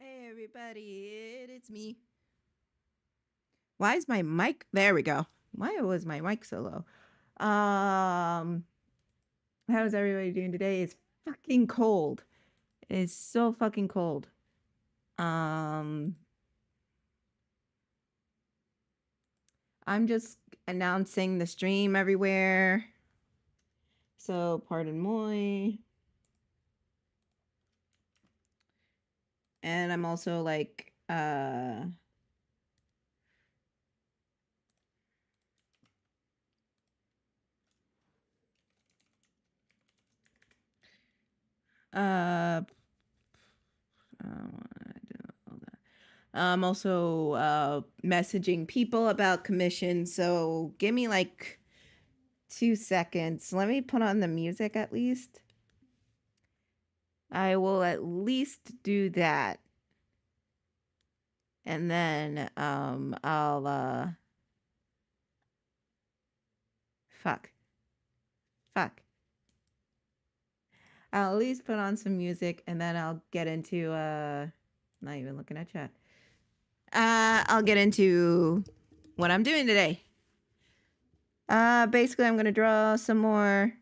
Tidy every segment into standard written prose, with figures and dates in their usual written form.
Hey everybody, it's me. Why is my mic? There we go. Why was my mic so low? How's everybody doing today? It's fucking cold. It's so fucking cold. I'm just announcing the stream everywhere. So pardon moi. And I'm also like I'm also messaging people about commissions. So give me like 2 seconds. Let me put on the music at least. I will at least do that. And then I'll fuck. I'll at least put on some music and then I'll get into not even looking at chat. I'll get into what I'm doing today. Basically I'm gonna draw some more.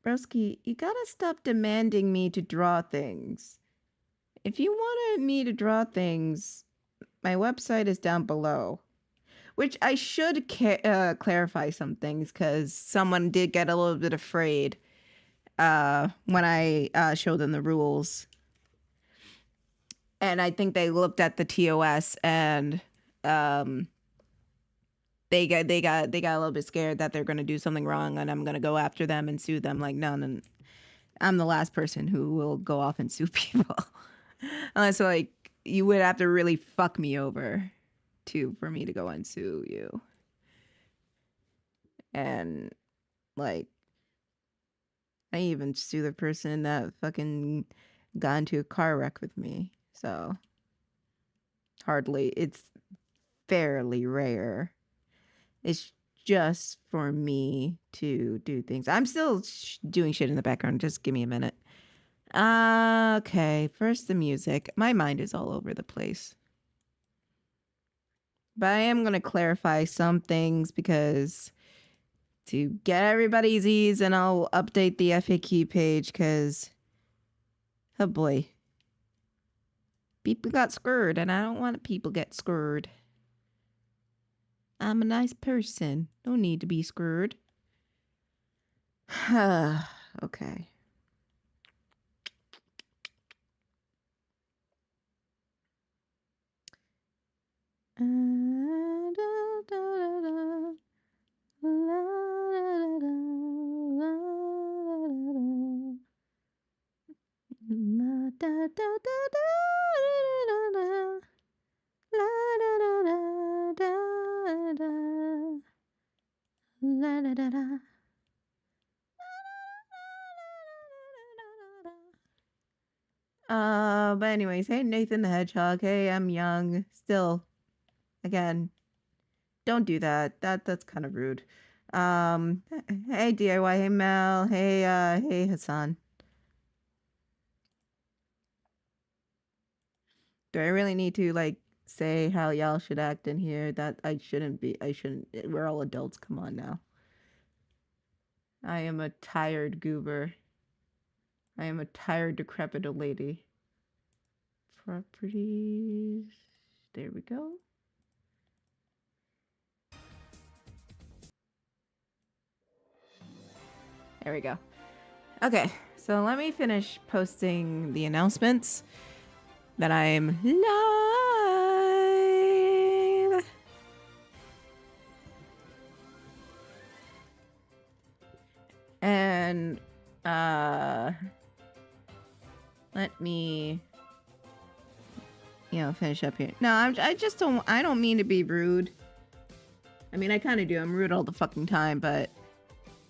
Broski, you gotta stop demanding me to draw things. If you wanted me to draw things, my website is down below. Which I should clarify some things because someone did get a little bit afraid when I showed them the rules. And I think they looked at the TOS and they got a little bit scared that they're going to do something wrong and I'm going to go after them and sue them. Like, no, I'm the last person who will go off and sue people. Unless, like, you would have to really fuck me over for me to go and sue you. And, like, I even sue the person that fucking got into a car wreck with me. So, it's fairly rare. It's just for me to do things. I'm still doing shit in the background. Just give me a minute. Okay, first the music. My mind is all over the place. But I am going to clarify some things because to get everybody's ease, and I'll update the FAQ page because, oh boy, people got screwed and I don't want people get screwed. I'm a nice person. Don't need to be screwed. Okay. But anyways, hey Nathan the Hedgehog. Hey, I'm young. Still, again, don't do that. That's kind of rude. Hey DIY, hey Mel, hey Hassan. Do I really need to like say how y'all should act in here? That I shouldn't. We're all adults. Come on now. I am a tired goober. I am a tired, decrepit old lady. Properties. There we go. There we go. Okay, so let me finish posting the announcements that I'm live. And let me finish up here. No, I don't mean to be rude. I mean, I kind of do. I'm rude all the fucking time, but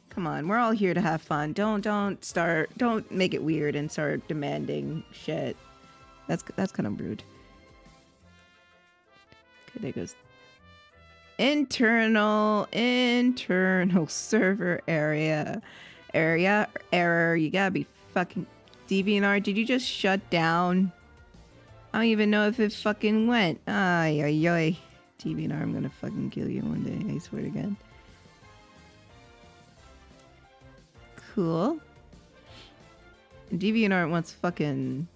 come on, we're all here to have fun. Don't make it weird and start demanding shit. That's kind of rude. Okay, there goes. Internal server error. You gotta be fucking DeviantArt, did you just shut down? I don't even know if it fucking went. Ay, ay, ay. DeviantArt, I'm gonna fucking kill you one day, I swear to God. Cool. DeviantArt wants fucking...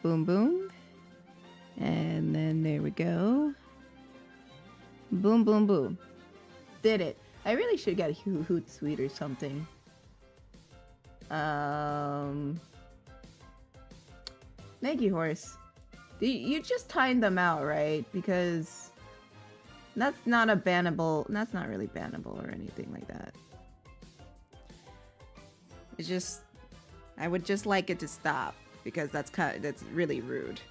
boom, boom. And then there we go. Boom, boom, boom. Did it. I really should get a Hootsuite or something. Thank you, horse. You just timed them out, right? Because that's not a bannable. That's not really bannable or anything like that. It's just, I would just like it to stop because that's really rude.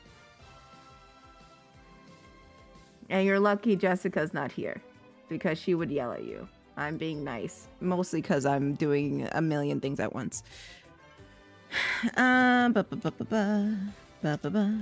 And you're lucky Jessica's not here because she would yell at you. I'm being nice, mostly because I'm doing a million things at once. Ba ba ba ba ba ba ba ba.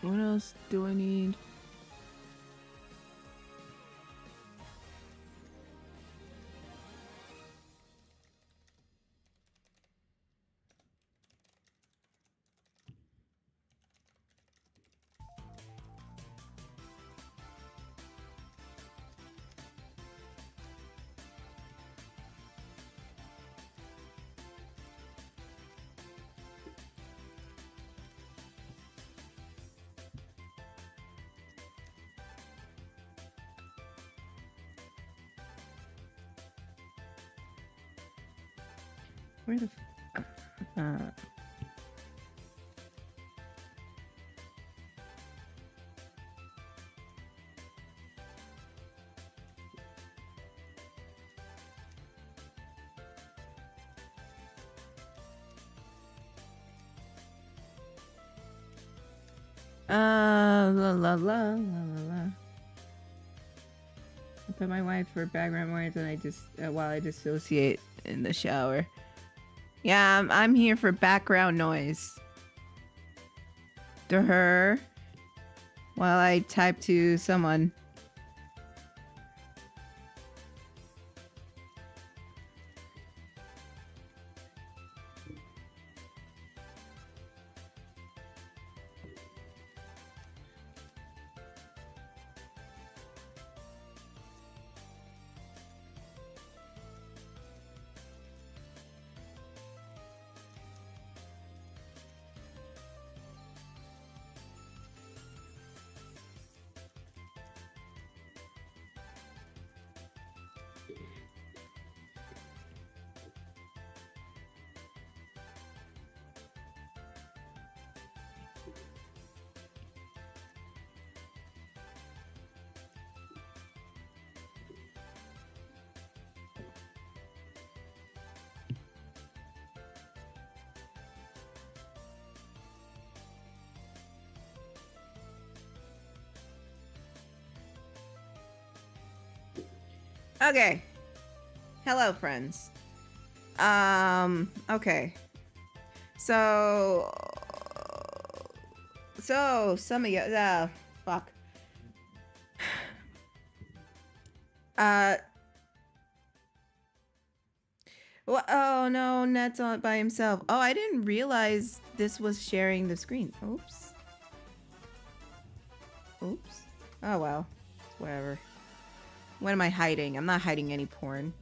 What else do I need? Where the la la la la la la. I put my wife for background noise and I just while I dissociate in the shower. Yeah, I'm here for background noise. To her while I type to someone. Okay. Hello, friends. Okay. So some of you, fuck. Well, oh no, Ned's on by himself. Oh, I didn't realize this was sharing the screen. Oops. Oops. Oh well. Whatever. What am I hiding? I'm not hiding any porn.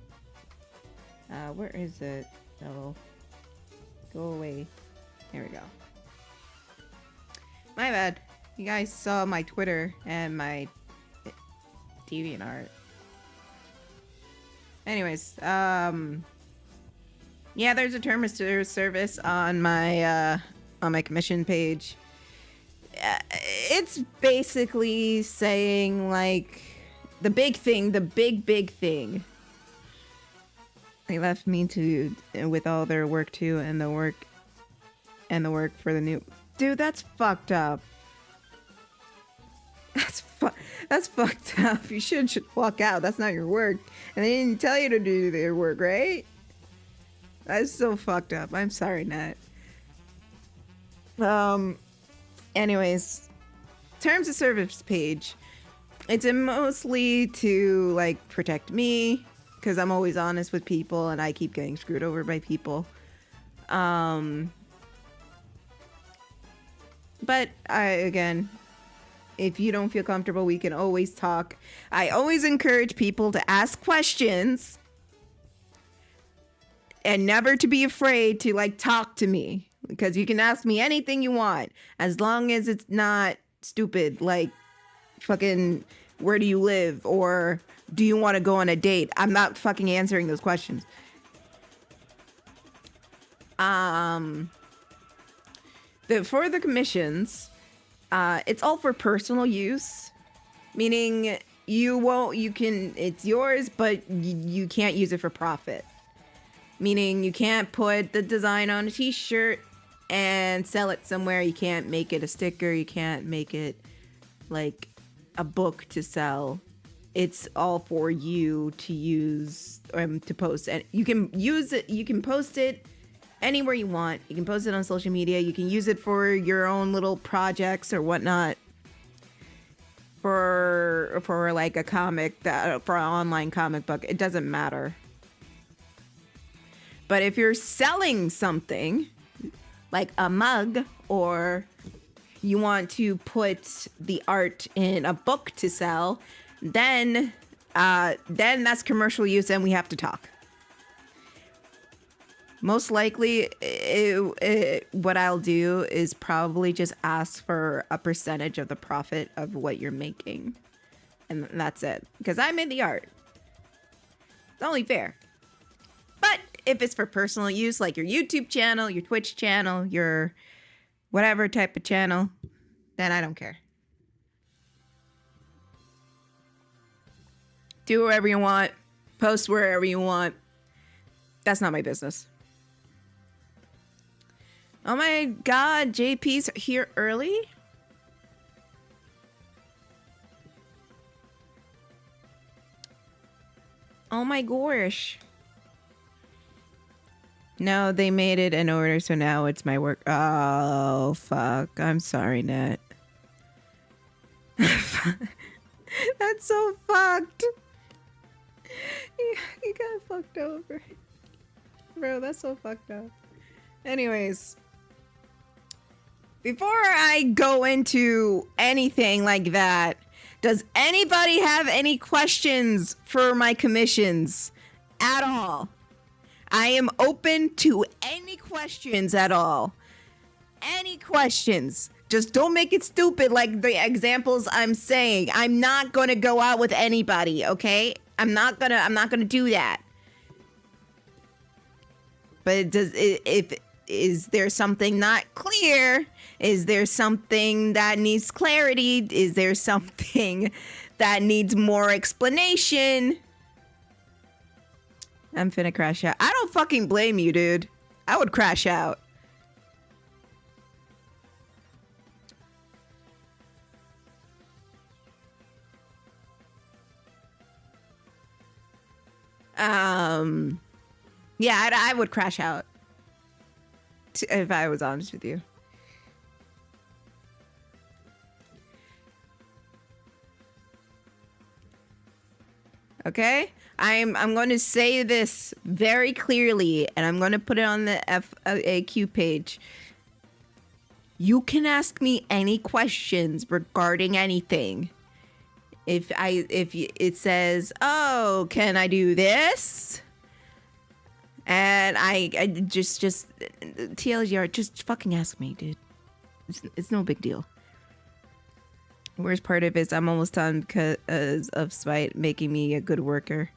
Where is it? Oh. Go away. There we go. My bad. You guys saw my Twitter and my DeviantArt. Anyways, Yeah, there's a term of service on my commission page. It's basically saying like the big thing, the big thing. They left me to with all their work too, and the work for the new dude. That's fucked up. That's fucked up. You should walk out. That's not your work, and they didn't tell you to do their work, right? That's so fucked up. I'm sorry, Nat. Anyways, terms of service page. It's mostly to like protect me because I'm always honest with people and I keep getting screwed over by people. But again, if you don't feel comfortable, we can always talk. I always encourage people to ask questions and never to be afraid to like talk to me, because you can ask me anything you want as long as it's not stupid, like fucking where do you live or do you want to go on a date? I'm not fucking answering those questions. For the commissions, it's all for personal use, meaning it's yours, but you can't use it for profit. Meaning you can't put the design on a t-shirt and sell it somewhere. You can't make it a sticker. You can't make it like a book to sell. It's all for you to use to post. And you can use it. You can post it anywhere you want. You can post it on social media. You can use it for your own little projects or whatnot. For like a comic, for an online comic book, it doesn't matter. But if you're selling something like a mug, or you want to put the art in a book to sell, then that's commercial use and we have to talk. Most likely, what I'll do is probably just ask for a percentage of the profit of what you're making. And that's it. Because I made the art. It's only fair. But if it's for personal use, like your YouTube channel, your Twitch channel, your whatever type of channel, then I don't care. Do whatever you want. Post wherever you want. That's not my business. Oh my god, JP's here early? Oh my gosh. No, they made it in order, so now it's my work. Oh, fuck. I'm sorry, Nat. That's so fucked. You got fucked over. Bro, that's so fucked up. Anyways. Before I go into anything like that, does anybody have any questions for my commissions at all? I am open to any questions at all. Any questions. Just don't make it stupid like the examples I'm saying. I'm not going to go out with anybody, okay? I'm not going to do that. But is there something not clear? Is there something that needs clarity? Is there something that needs more explanation? I'm finna crash out. I don't fucking blame you, dude. I would crash out. Yeah, I would crash out. If I was honest with you. Okay? I'm going to say this very clearly, and I'm going to put it on the FAQ page. You can ask me any questions regarding anything. If it says, "Oh, can I do this?" And I just TLDR, just fucking ask me, dude. It's no big deal. Worst part of it is I'm almost done because of spite making me a good worker.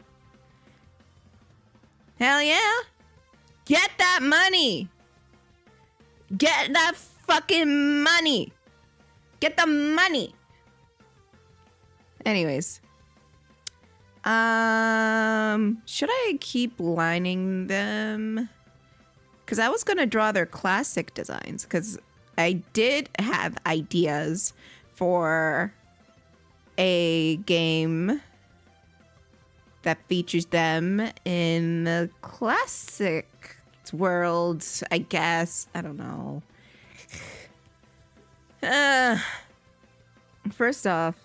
Hell yeah! Get that money. Get that fucking money. Get the money. Anyways. Should I keep lining them? Because I was going to draw their classic designs. Because I did have ideas for a game that features them in the classic world, I guess. I don't know. First off,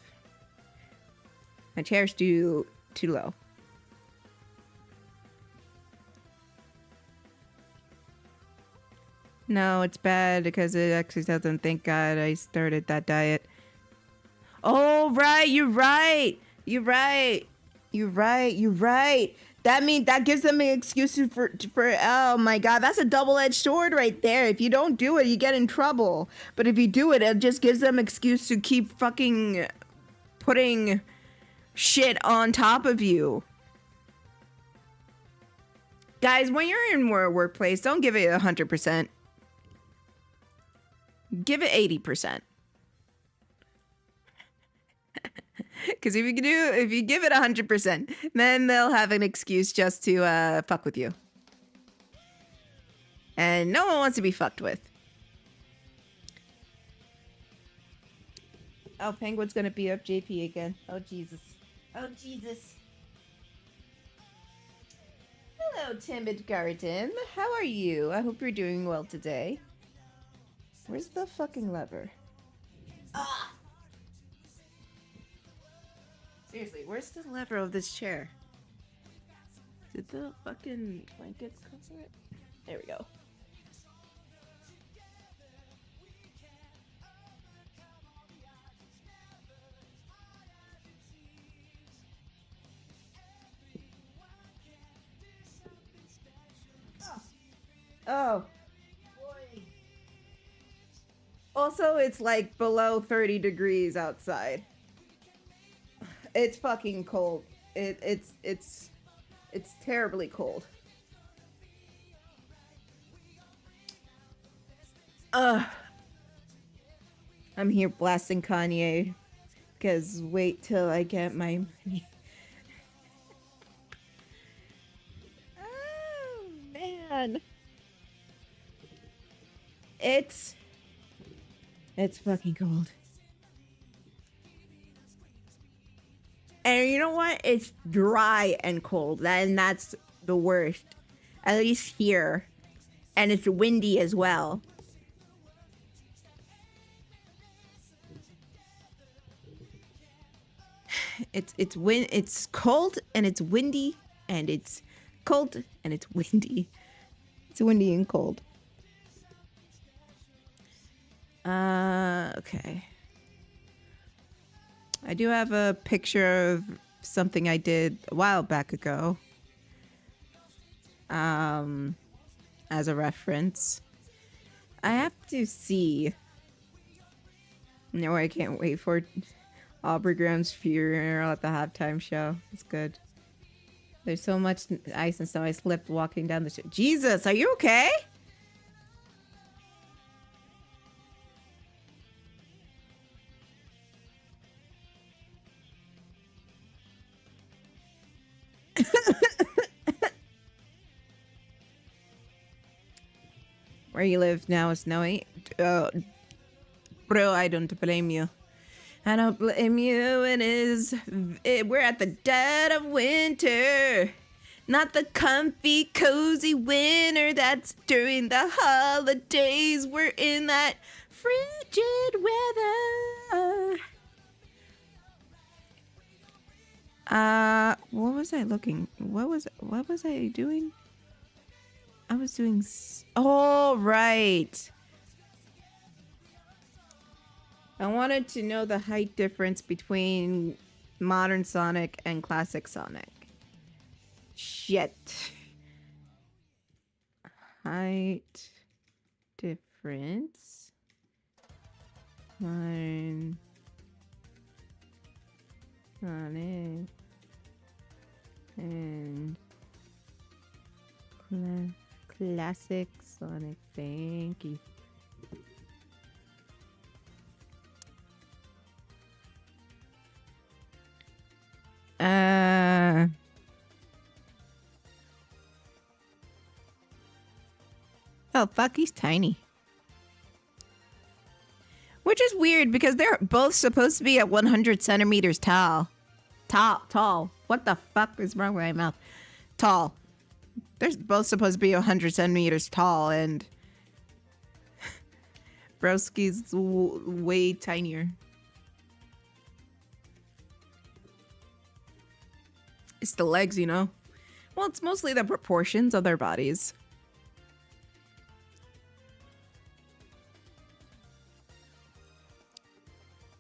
my chair's too low. No, it's bad because it actually doesn't. Thank God I started that diet. Oh, right. You're right. You're right. You're right. You're right. That gives them an excuse for oh my God, that's a double-edged sword right there. If you don't do it, you get in trouble. But if you do it, it just gives them excuse to keep fucking putting shit on top of you. Guys, when you're in a workplace, don't give it 100%. Give it 80%. Because if you give it 100%, then they'll have an excuse just to fuck with you. And no one wants to be fucked with. Oh, Penguin's gonna beat up JP again. Oh, Jesus. Oh, Jesus. Hello, timid garden. How are you? I hope you're doing well today. Where's the fucking lever? Ah! Seriously, where's the lever of this chair? Did the fucking blankets cover it? There we go. Oh. Boy. Also, it's like below 30 degrees outside. It's fucking cold. It's terribly cold. I'm here blasting Kanye. Cause wait till I get my money. Oh man. It's fucking cold. And you know what? It's dry and cold. And that's the worst. At least here. And it's windy as well. It's cold and it's windy and it's cold and it's windy. It's windy and cold. Okay. I do have a picture of something I did a while back ago. As a reference. I have to see. No, I can't wait for Aubrey Graham's funeral at the halftime show. It's good. There's so much ice and snow. I slipped walking down the street. Jesus, are you okay? Where you live now is snowy. Bro, I don't blame you. I don't blame you. We're at the dead of winter. Not the comfy, cozy winter that's during the holidays. We're in that frigid weather. What was I looking? What was I doing? I was doing... Oh, right. I wanted to know the height difference between modern Sonic and classic Sonic. Shit. Height difference. Modern Sonic and classic Classic Sonic. Thank you. Oh, fuck, he's tiny. Which is weird because they're both supposed to be at 100 centimeters tall. Tall. What the fuck is wrong with my mouth? Tall. They're both supposed to be 100 centimeters tall, and Broski's way tinier. It's the legs, you know? Well, it's mostly the proportions of their bodies.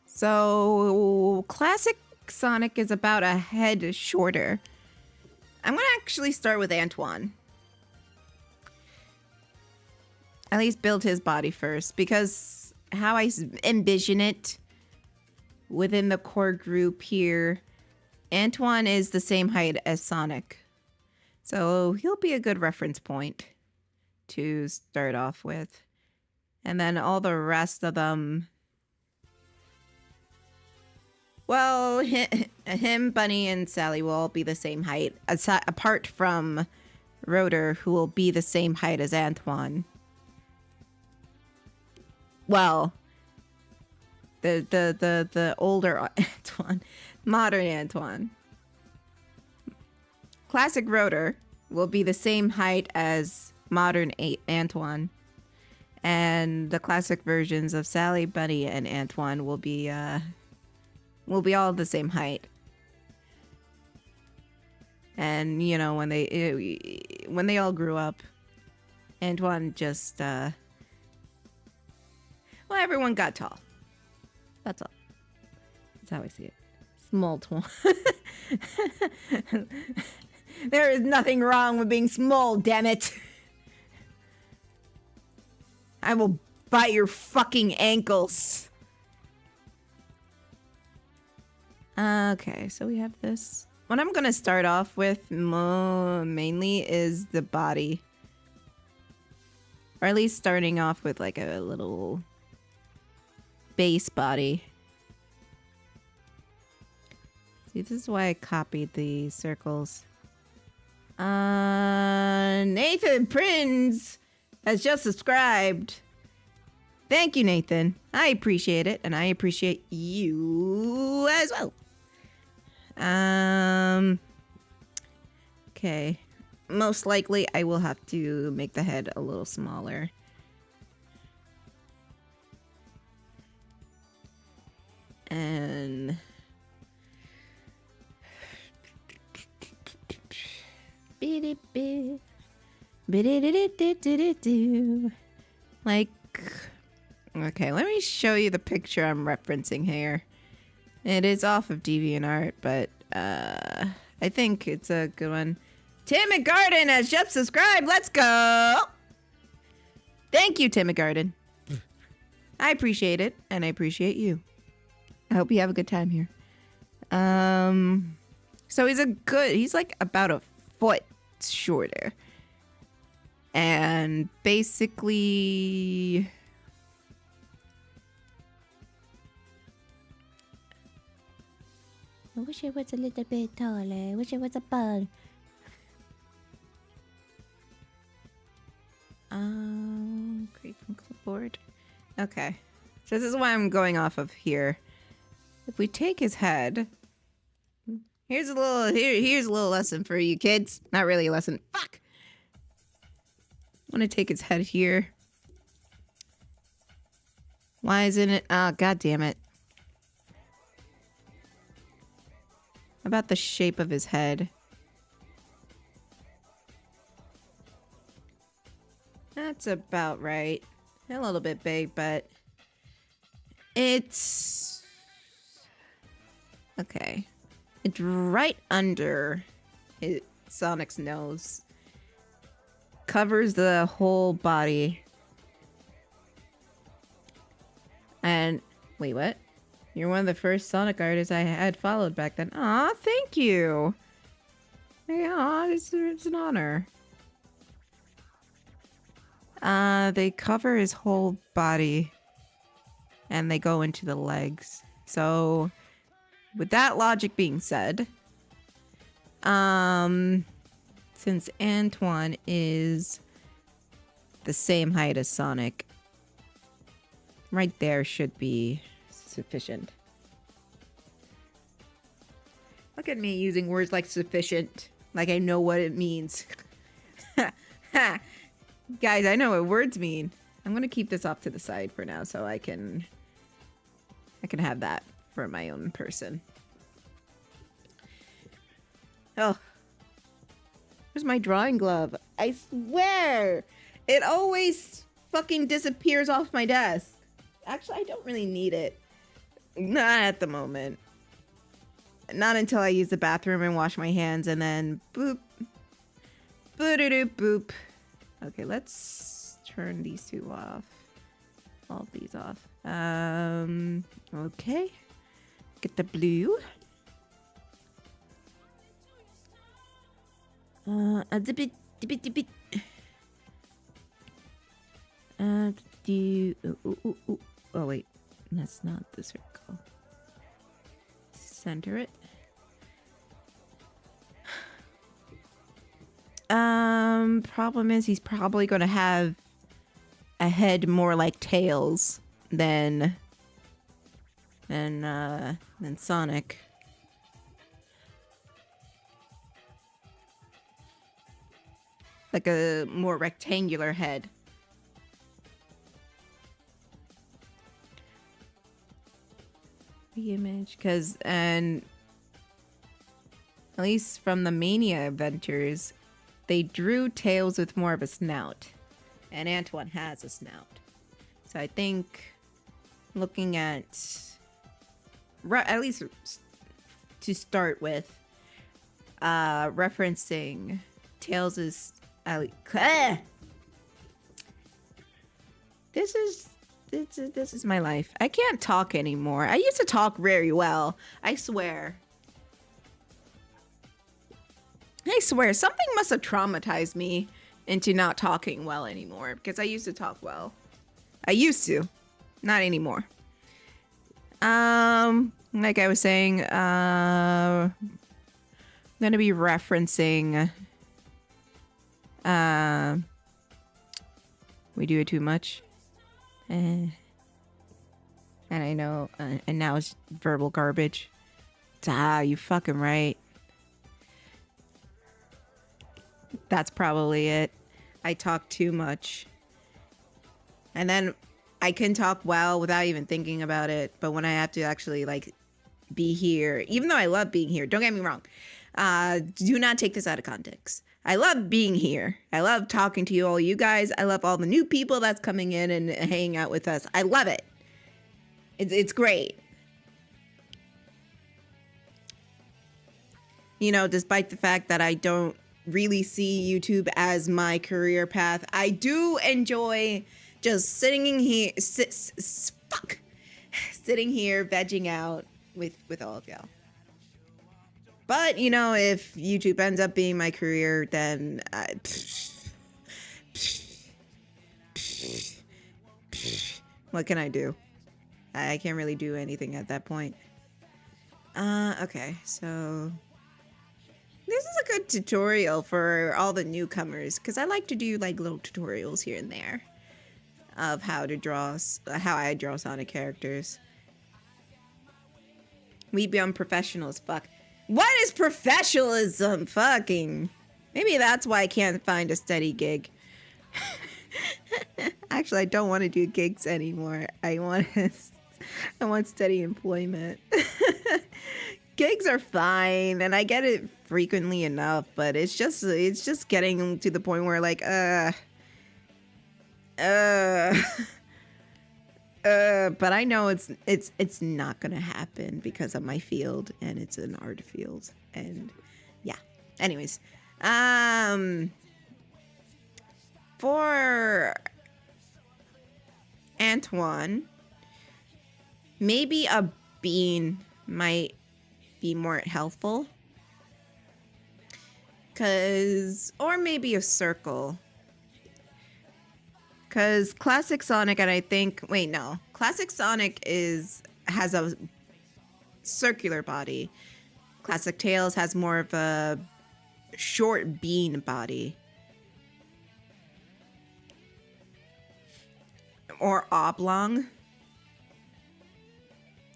So, classic Sonic is about a head shorter. I'm gonna actually start with Antoine. At least build his body first, because how I envision it within the core group here, Antoine is the same height as Sonic. So he'll be a good reference point to start off with. And then all the rest of them... Well, him, Bunny, and Sally will all be the same height, apart from Rotor, who will be the same height as Antoine. Well, the older Antoine, modern Antoine. Classic Rotor will be the same height as modern Antoine, and the classic versions of Sally, Bunny, and Antoine will be all the same height. And, you know, when they all grew up, Antoine just, well, everyone got tall. That's all. That's how I see it. Small Twan. There is nothing wrong with being small, damn it. I will bite your fucking ankles. Okay, so we have this. What I'm gonna start off with mainly is the body. Or at least starting off with like a little base body. See, this is why I copied the circles. Nathan Prince has just subscribed. Thank you, Nathan. I appreciate it, and I appreciate you as well. Okay. Most likely, I will have to make the head a little smaller. And... like... Okay, let me show you the picture I'm referencing here. It is off of DeviantArt, but I think it's a good one. Tim McGarden has just subscribed. Let's go! Thank you, Tim McGarden. I appreciate it, and I appreciate you. I hope you have a good time here. So he's like about a foot shorter. And basically... I wish it was a little bit taller. I wish it was a bug. Create from clipboard. Okay. So this is why I'm going off of here. If we take his head... Here's a little lesson for you kids. Not really a lesson. Fuck! I'm gonna take his head here. Why isn't it? Oh, god damn it. About the shape of his head. That's about right. A little bit big, but it's okay. It's right under Sonic's nose. Covers the whole body. And wait, what? You're one of the first Sonic artists I had followed back then. Aw, thank you. Yeah, it's an honor. They cover his whole body and they go into the legs. So with that logic being said, since Antoine is the same height as Sonic, right there should be sufficient. Look at me using words like sufficient, like I know what it means. Guys, I know what words mean. I'm gonna keep this off to the side for now so I can have that for my own person. Oh. Where's my drawing glove? I swear! It always fucking disappears off my desk. Actually, I don't really need it. Not at the moment. Not until I use the bathroom and wash my hands and then boop. Boo-doo-doo boop. Okay, let's turn these two off. All of these off. Okay. Get the blue. A bit. Oh wait, that's not the circle. Center it. Problem is he's probably gonna have a head more like Tails than Sonic. Like a more rectangular head. The image, and at least from the Mania Adventures, they drew Tails with more of a snout, and Antoine has a snout. So I think looking at least to start with, referencing Tails' This is my life. I can't talk anymore. I used to talk very well. I swear. Something must have traumatized me into not talking well anymore, because I used to talk well. I used to. Not anymore. Like I was saying, I'm gonna be referencing We Do It Too Much. And I know, and now it's verbal garbage. You fucking right. That's probably it. I talk too much. And then I can talk well without even thinking about it. But when I have to actually, like, be here, even though I love being here, don't get me wrong. Do not take this out of context. I love being here. I love talking to all you guys. I love all the new people that's coming in and hanging out with us. I love it. It's great. You know, despite the fact that I don't really see YouTube as my career path, I do enjoy just sitting in here, sitting here, vegging out with all of y'all. But, you know, if YouTube ends up being my career, then what can I do? I can't really do anything at that point. Okay, so this is a good tutorial for all the newcomers, because I like to do like little tutorials here and there of how I draw Sonic characters. We be unprofessional as fuck. What is professionalism? Fucking. Maybe that's why I can't find a steady gig. Actually, I don't want to do gigs anymore. I want steady employment. Gigs are fine, and I get it frequently enough, but it's just getting to the point where like but I know it's not gonna happen because of my field, and it's an art field, and yeah. Anyways, for Antoine, maybe a bean might be more helpful, or maybe a circle. Because Classic Sonic, and I think, wait, no. Classic Sonic has a circular body. Classic Tails has more of a short bean body. Or oblong.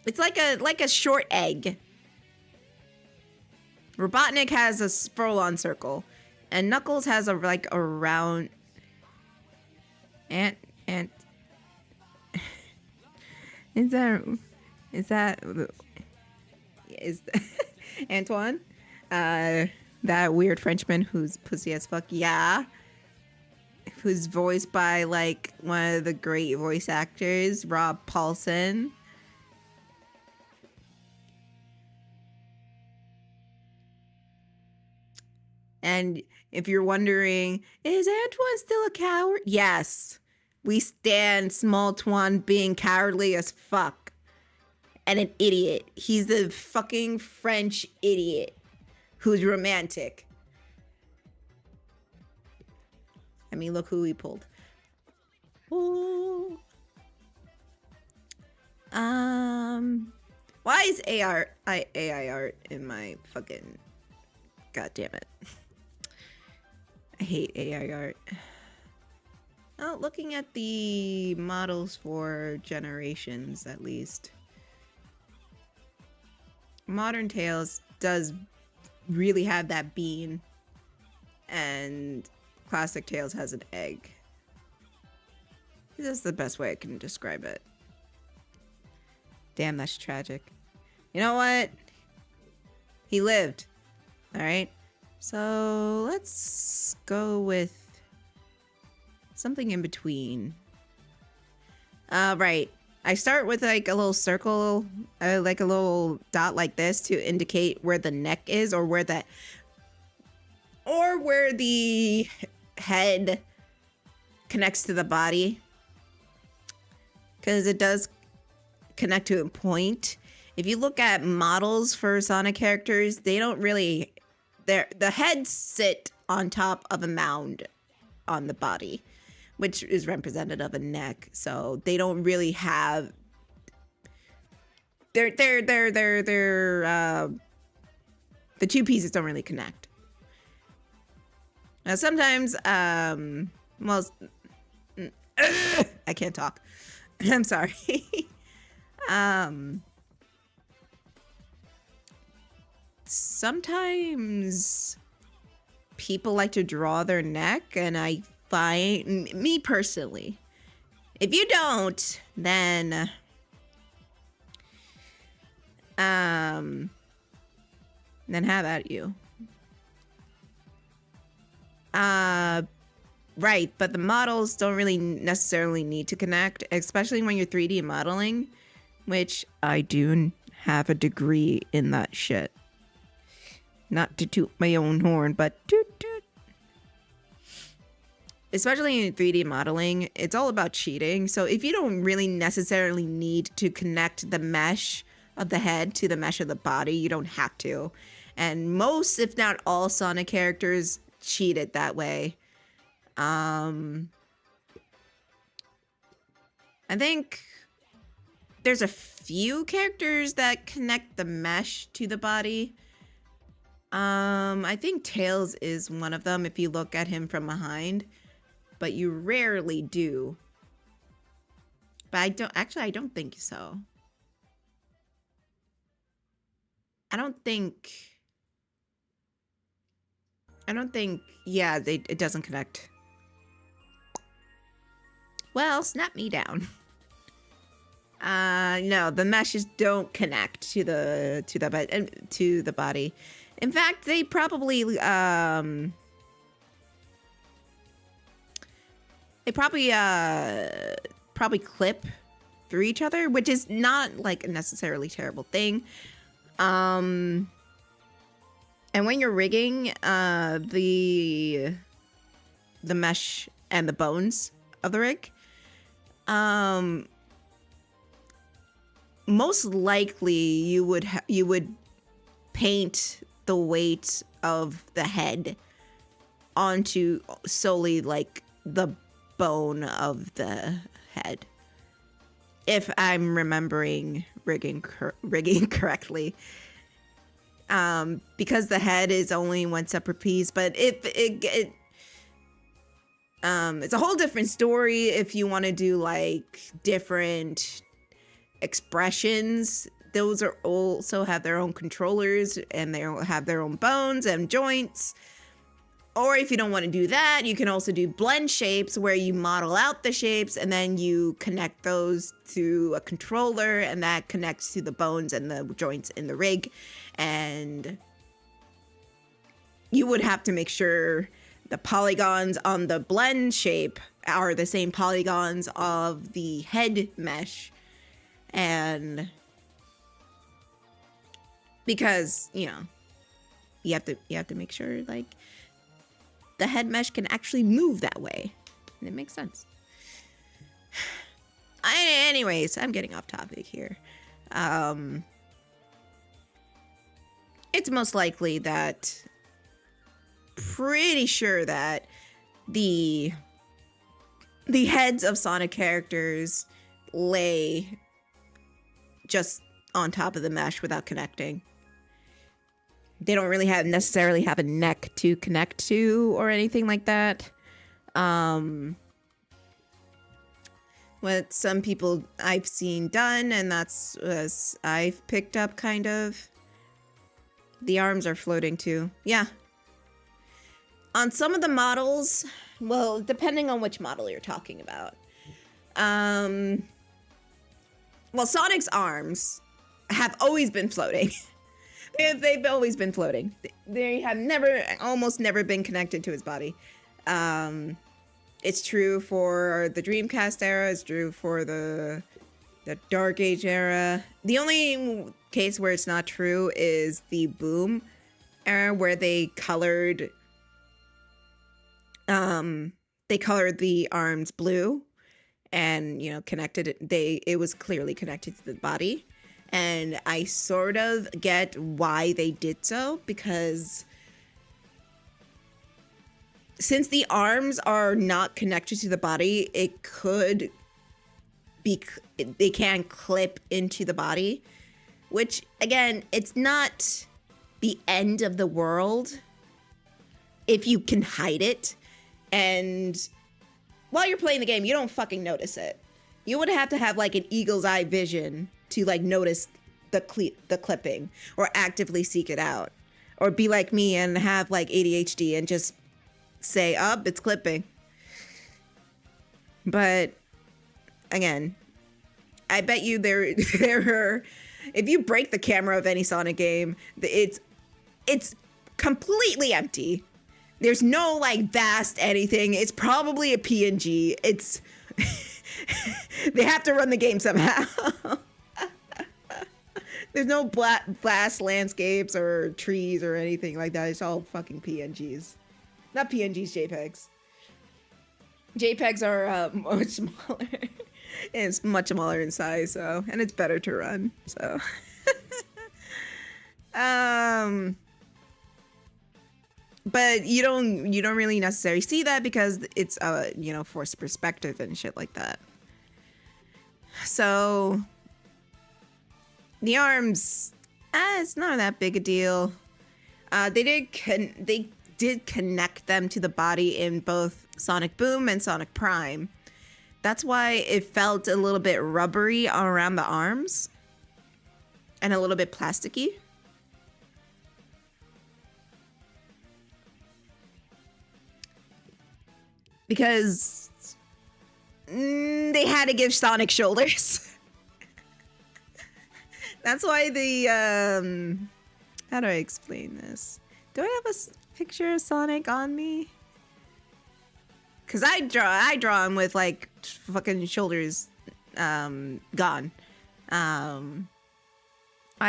It's like a short egg. Robotnik has a full-on circle. And Knuckles has a round... Is Antoine? That weird Frenchman who's pussy as fuck. Yeah. Who's voiced by like one of the great voice actors, Rob Paulsen. And if you're wondering, is Antoine still a coward? Yes. We stand Small Twan being cowardly as fuck. And an idiot. He's the fucking French idiot who's romantic. I mean, look who he pulled. Ooh. Why is AI art in my fucking... God damn it. I hate AI art. Oh, looking at the models for generations, at least. Modern Tails does really have that bean. And Classic Tails has an egg. That's the best way I can describe it. Damn, that's tragic. You know what? He lived. Alright. So let's go with something in between. Right. I start with like a little circle, like a little dot like this to indicate where the neck is or where the head connects to the body. Because it does connect to a point. If you look at models for Sonic characters, they don't really... The heads sit on top of a mound on the body, which is representative of a neck. So they don't really have... The two pieces don't really connect. Now sometimes, well... I can't talk. I'm sorry. Sometimes people like to draw their neck, and I find, me personally, if you don't, then have at you. Right, but the models don't really necessarily need to connect, especially when you're 3D modeling, which I do have a degree in that shit. Not to toot my own horn, but toot toot. Especially in 3D modeling, it's all about cheating. So if you don't really necessarily need to connect the mesh of the head to the mesh of the body, you don't have to. And most, if not all, Sonic characters cheat it that way. I think there's a few characters that connect the mesh to the body. I think Tails is one of them if you look at him from behind, but you rarely do. But I don't think so. I don't think, yeah, it doesn't connect. Well, snap me down. No, the meshes don't connect to the body. In fact, they probably clip through each other, which is not like a necessarily terrible thing. And when you're rigging the mesh and the bones of the rig, most likely you would paint the weight of the head onto solely like the bone of the head. If I'm remembering rigging correctly. Because the head is only one separate piece, but it's a whole different story if you want to do like different expressions. Those are also have their own controllers and they have their own bones and joints. Or if you don't want to do that, you can also do blend shapes where you model out the shapes and then you connect those to a controller and that connects to the bones and the joints in the rig. And you would have to make sure the polygons on the blend shape are the same polygons of the head mesh. And because, you know, you have to make sure like the head mesh can actually move that way. And it makes sense. Anyways, I'm getting off topic here. It's most likely that, pretty sure that the heads of Sonic characters lay just on top of the mesh without connecting. They don't really necessarily have a neck to connect to or anything like that. What some people I've seen done, and that's I've picked up kind of. The arms are floating too. Yeah. On some of the models, well, depending on which model you're talking about. Well, Sonic's arms have always been floating. They've always been floating. They have almost never been connected to his body. It's true for the Dreamcast era. It's true for the Dark Age era. The only case where it's not true is the Boom era, where they colored the arms blue, and connected it. It was clearly connected to the body. And I sort of get why they did so, because since the arms are not connected to the body, it could be, they can clip into the body, which again, it's not the end of the world if you can hide it. And while you're playing the game, you don't fucking notice it. You would have to have like an eagle's eye vision to like notice the clipping or actively seek it out, or be like me and have like ADHD and just say, "Oh, it's clipping." But again, I bet you there are, if you break the camera of any Sonic game, it's completely empty. There's no like vast anything. It's probably a PNG. It's they have to run the game somehow. There's no vast landscapes or trees or anything like that. It's all fucking PNGs. Not PNGs, JPEGs. JPEGs are much smaller. It's much smaller in size, so, and it's better to run, so. But you don't really necessarily see that because it's forced perspective and shit like that. So the arms, it's not that big a deal. They did connect them to the body in both Sonic Boom and Sonic Prime. That's why it felt a little bit rubbery around the arms and a little bit plasticky. Because they had to give Sonic shoulders. That's why how do I explain this? Do I have a picture of Sonic on me? Because I draw him with like fucking shoulders gone. I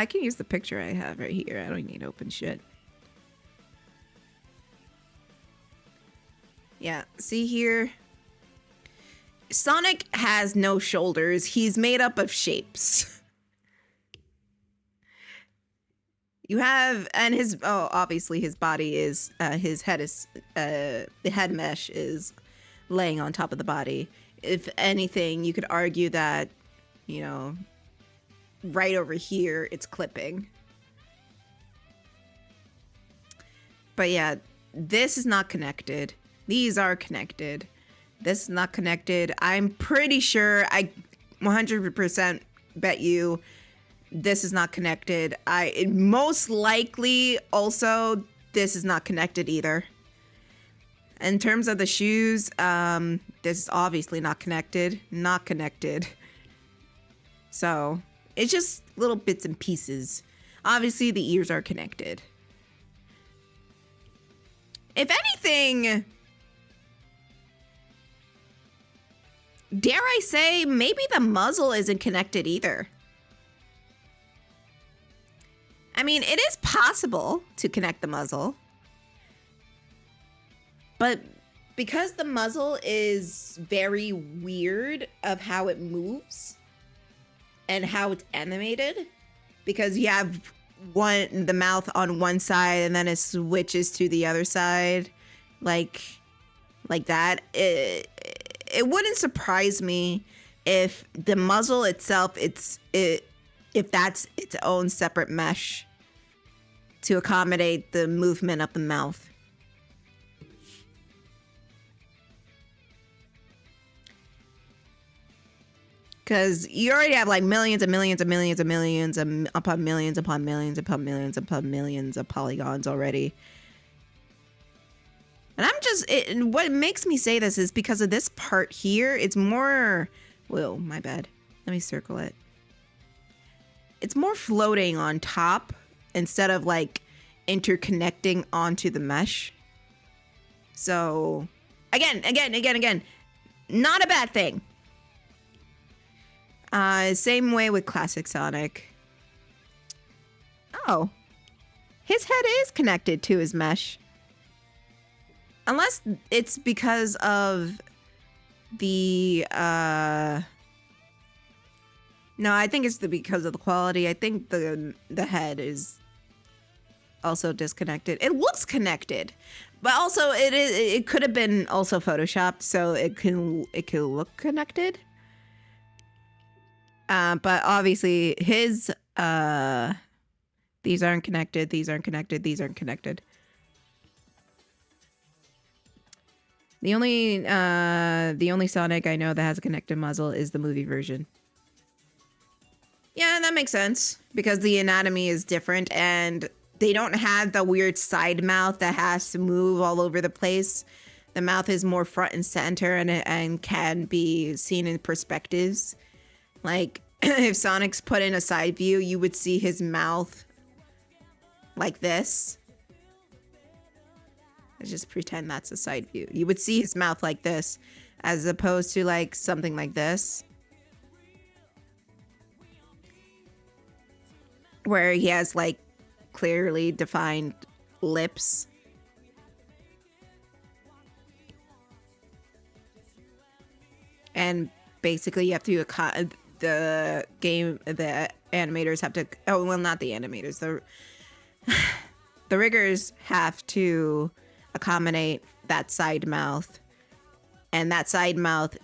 can use the picture I have right here. I don't need open shit. Yeah, see here? Sonic has no shoulders. He's made up of shapes. You have, and obviously his body is, his head is, the head mesh is laying on top of the body. If anything, you could argue that, you know, right over here, it's clipping. But yeah, this is not connected. These are connected. This is not connected. I'm pretty sure, I 100% bet you this is not connected. Most likely also, this is not connected either. In terms of the shoes, this is obviously not connected. Not connected. So, it's just little bits and pieces. Obviously, the ears are connected. If anything, dare I say, maybe the muzzle isn't connected either. I mean, it is possible to connect the muzzle. But because the muzzle is very weird of how it moves and how it's animated, because you have the mouth on one side and then it switches to the other side, like that. It wouldn't surprise me if the muzzle itself, if that's its own separate mesh to accommodate the movement of the mouth. Because you already have like millions and millions and millions and millions upon millions upon millions upon millions upon millions of polygons already. And I'm just, what makes me say this is because of this part here, it's more, whoa, my bad. Let me circle it. It's more floating on top instead of like interconnecting onto the mesh. So, again, not a bad thing. Same way with Classic Sonic. Oh. His head is connected to his mesh. Unless it's because of the, no, I think it's because of the quality. I think the head is also disconnected. It looks connected, but also it could have been also photoshopped, so it can look connected. But obviously his, these aren't connected, these aren't connected, these aren't connected. The only Sonic I know that has a connected muzzle is the movie version. Yeah, that makes sense because the anatomy is different and they don't have the weird side mouth that has to move all over the place. The mouth is more front and center and can be seen in perspectives. Like, if Sonic's put in a side view, you would see his mouth like this. Let's just pretend that's a side view. You would see his mouth like this, as opposed to like something like this, where he has like clearly defined lips. And basically you have to, the animators have to, oh, well, not the animators, the riggers have to accommodate that side mouth. And that side mouth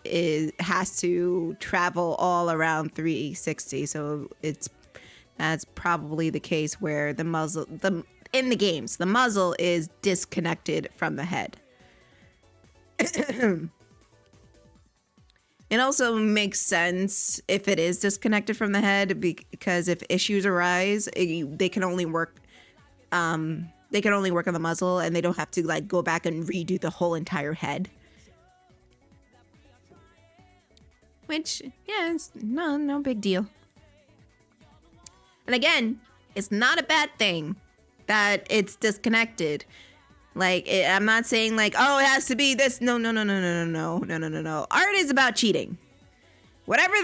has to travel all around 360. So that's probably the case where the muzzle, in the games, the muzzle is disconnected from the head. It also makes sense if it is disconnected from the head, because if issues arise, they can only work on the muzzle and they don't have to like go back and redo the whole entire head. Which, yeah, it's no big deal. And again, it's not a bad thing that it's disconnected. Like, I'm not saying like, oh, it has to be this. No. Art is about cheating. Whatever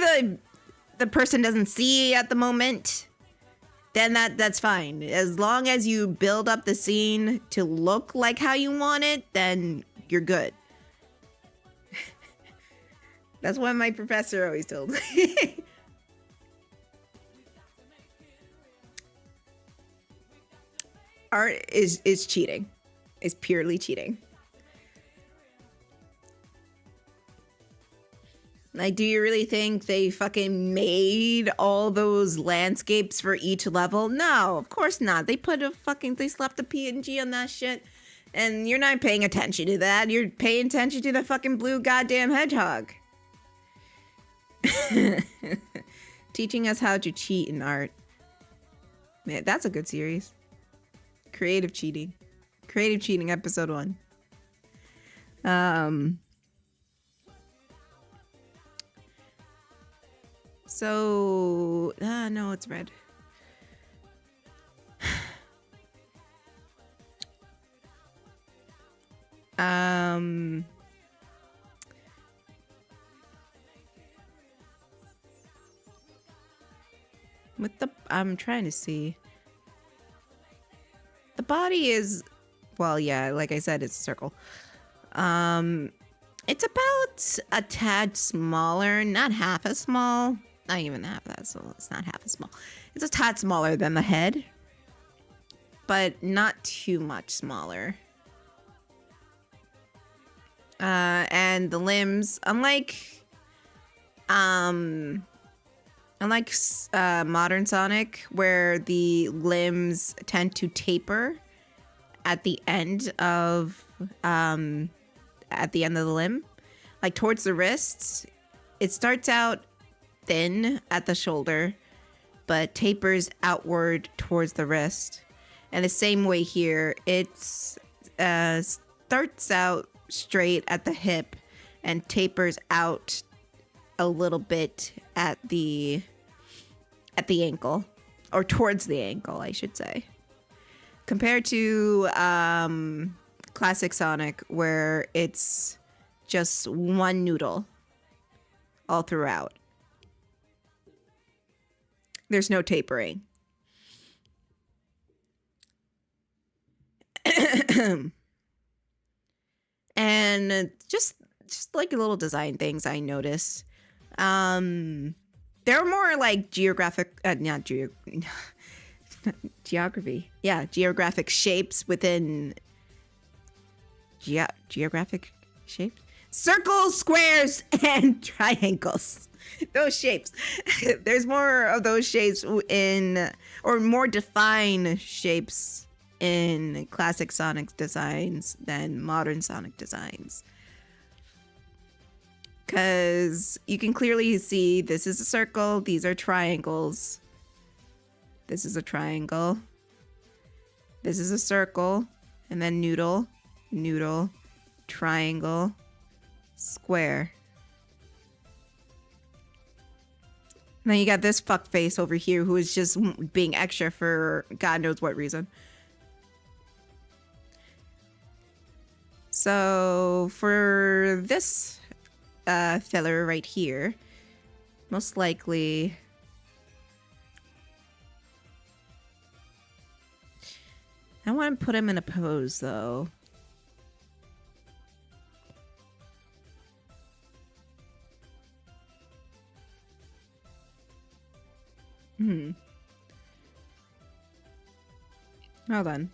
the person doesn't see at the moment, then that's fine. As long as you build up the scene to look like how you want it, then you're good. That's what my professor always told me. Art is cheating. Is purely cheating. Like, do you really think they fucking made all those landscapes for each level? No, of course not. They slapped a PNG on that shit. And you're not paying attention to that. You're paying attention to the fucking blue goddamn hedgehog. Teaching us how to cheat in art. Man, that's a good series. Creative cheating. Creative cheating, episode 1. So, no, it's red. I'm trying to see. The body is, well, yeah, like I said, it's a circle. It's about a tad smaller, not half as small. Not even half that, so it's not half as small. It's a tad smaller than the head, but not too much smaller. And the limbs, unlike modern Sonic, where the limbs tend to taper at the end of the limb, like towards the wrists, it starts out thin at the shoulder, but tapers outward towards the wrist. And the same way here, it starts out straight at the hip and tapers out a little bit at the ankle, or towards the ankle, I should say, compared to classic Sonic, where it's just one noodle all throughout. There's no tapering. And just like little design things I noticed. There are more like geographic shapes within geographic shapes. Circles, squares, and triangles. Those shapes. There's more of those shapes or more defined shapes in classic Sonic designs than modern Sonic designs. Because you can clearly see this is a circle, these are triangles. This is a triangle. This is a circle, and then noodle, noodle, triangle, square. Now you got this fuckface over here who is just being extra for God knows what reason. So for this filler right here, most likely I want to put him in a pose though. Hold on.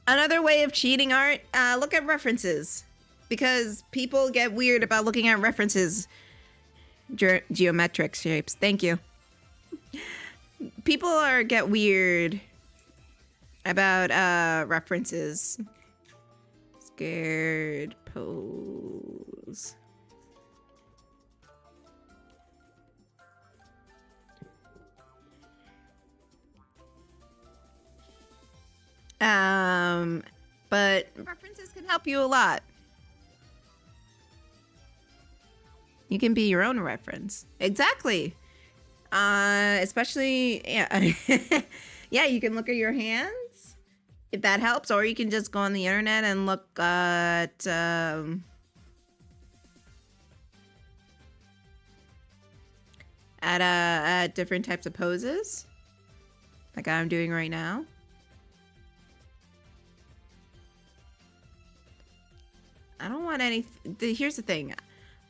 Another way of cheating art, look at references. Because people get weird about looking at references. Geometric shapes. Thank you. People get weird about references. Scared pose. But references can help you a lot. You can be your own reference. Exactly. Especially, yeah. Yeah, you can look at your hands, if that helps, or you can just go on the internet and look at different types of poses, like I'm doing right now. I don't want any. Here's the thing.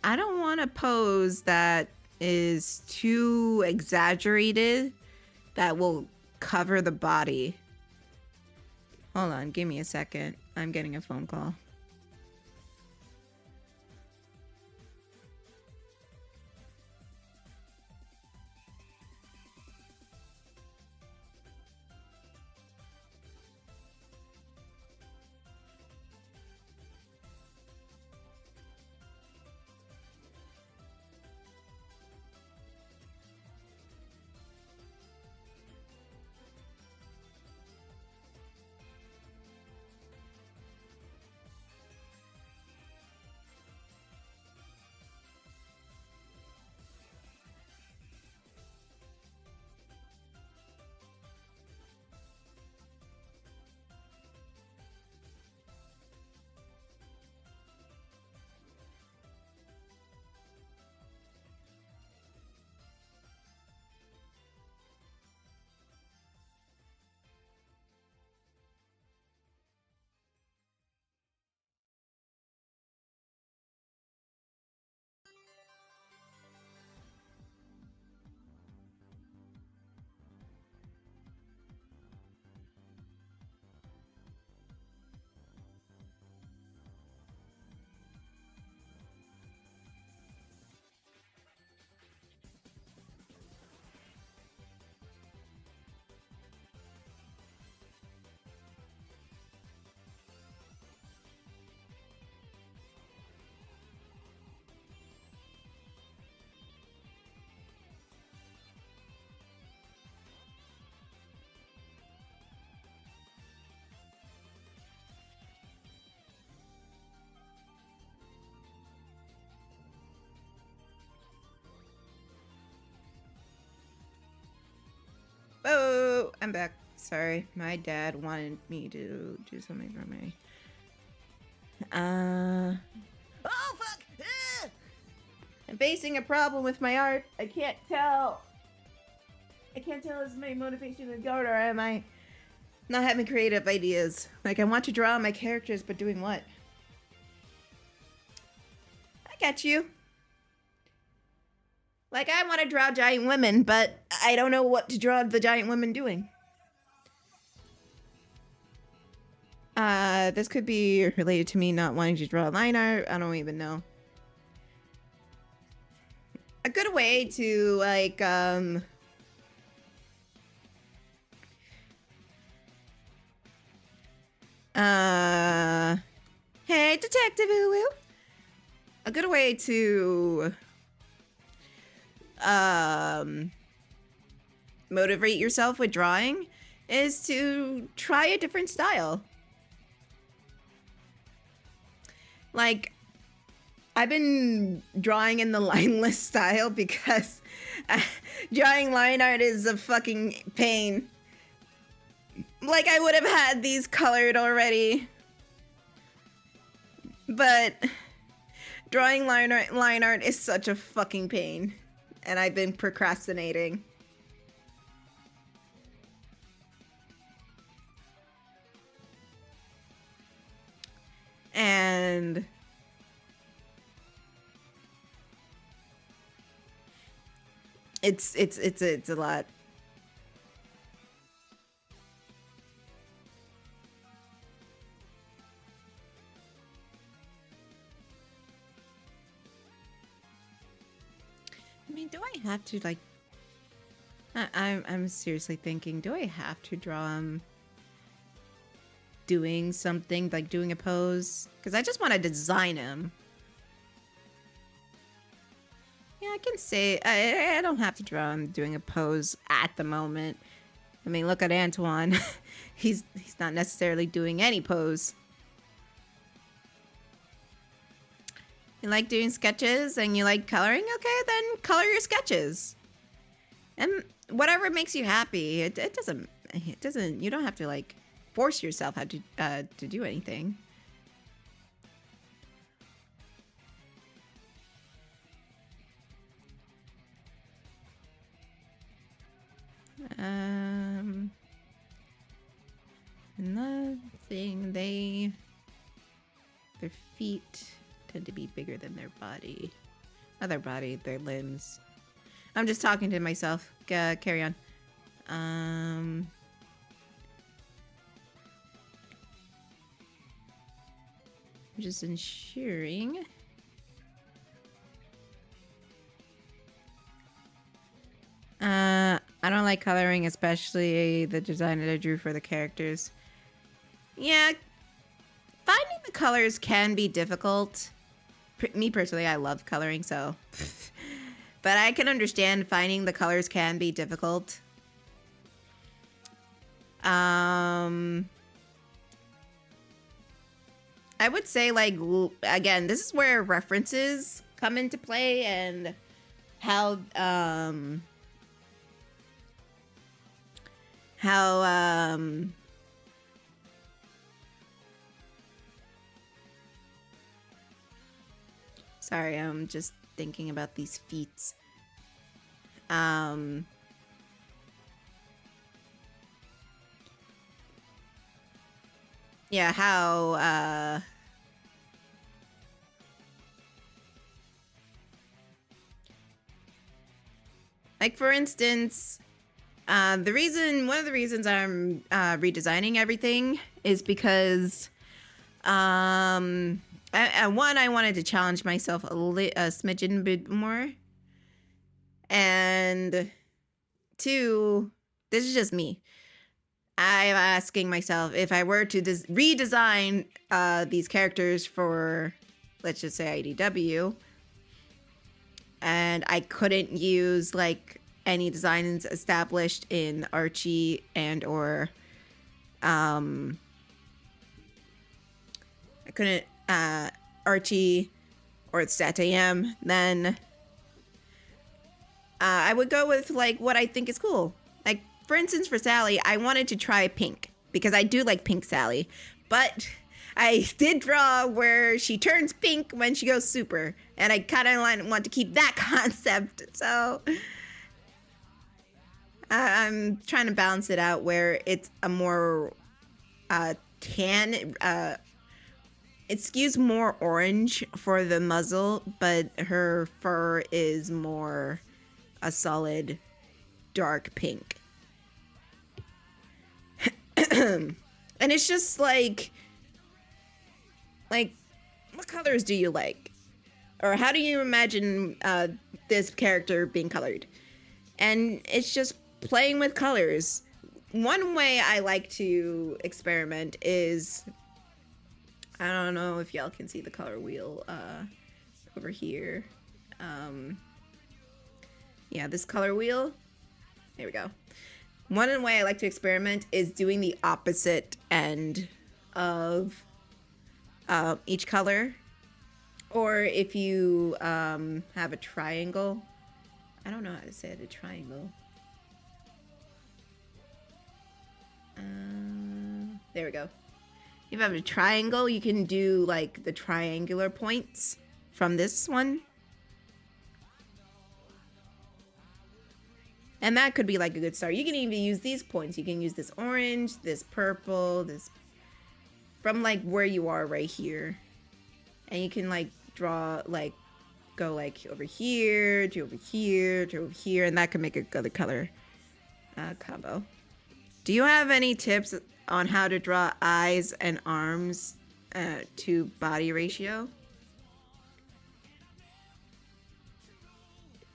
I don't want a pose that is too exaggerated that will cover the body. Hold on, give me a second. I'm getting a phone call. Oh, I'm back. Sorry, my dad wanted me to do something for me. Oh, fuck! I'm facing a problem with my art. I can't tell. Is my motivation is good, or am I not having creative ideas? Like, I want to draw my characters, but doing what? I get you. Like, I want to draw giant women, but I don't know what to draw the giant women doing. This could be related to me not wanting to draw line art. I don't even know. A good way to, like, hey, Detective Uwu. A good way to, motivate yourself with drawing is to try a different style. Like, I've been drawing in the lineless style because drawing line art is a fucking pain. Like, I would have had these colored already. But drawing line art is such a fucking pain. And I've been procrastinating. And it's a lot. I mean, do I have to, like, I'm seriously thinking, do I have to draw doing something, like doing a pose? Because I just want to design him. Yeah, I can say I don't have to draw him doing a pose at the moment. I mean, look at Antoine. he's not necessarily doing any pose. You like doing sketches and you like coloring? Okay, then color your sketches. And whatever makes you happy. It doesn't, you don't have to, like, force yourself how to do anything. Another thing, their feet tend to be bigger than their body. Not their body, their limbs. I'm just talking to myself. Carry on. Just ensuring. I don't like coloring, especially the design that I drew for the characters. Yeah, finding the colors can be difficult. Me personally, I love coloring, so. But I can understand finding the colors can be difficult. I would say, like, again, this is where references come into play and how sorry, I'm just thinking about these feats. Yeah, how like, for instance, one of the reasons I'm redesigning everything is because I wanted to challenge myself a smidgen bit more, and two, this is just me. I'm asking myself, if I were to redesign these characters for, let's just say, IDW, and I couldn't use, like, any designs established in Archie and or I couldn't Archie or StatAM, then I would go with, like, what I think is cool. Like, for instance, for Sally, I wanted to try pink because I do like Pink Sally, but I did draw where she turns pink when she goes super, and I kind of want to keep that concept. So I'm trying to balance it out where it's a more tan. It skews more orange for the muzzle, but her fur is more a solid dark pink. And it's just like, what colors do you like? Or how do you imagine this character being colored? And it's just playing with colors. One way I like to experiment is, I don't know if y'all can see the color wheel over here. Yeah, this color wheel. There we go. One way I like to experiment is doing the opposite end of each color. Or if you have a triangle. I don't know how to say it, a triangle. There we go. If you have a triangle, you can do like the triangular points from this one. And that could be like a good start. You can even use these points. You can use this orange, this purple, this from like where you are right here. And you can like draw like, go like over here, to over here, to over here. And that can make a good color combo. Do you have any tips on how to draw eyes and arms to body ratio?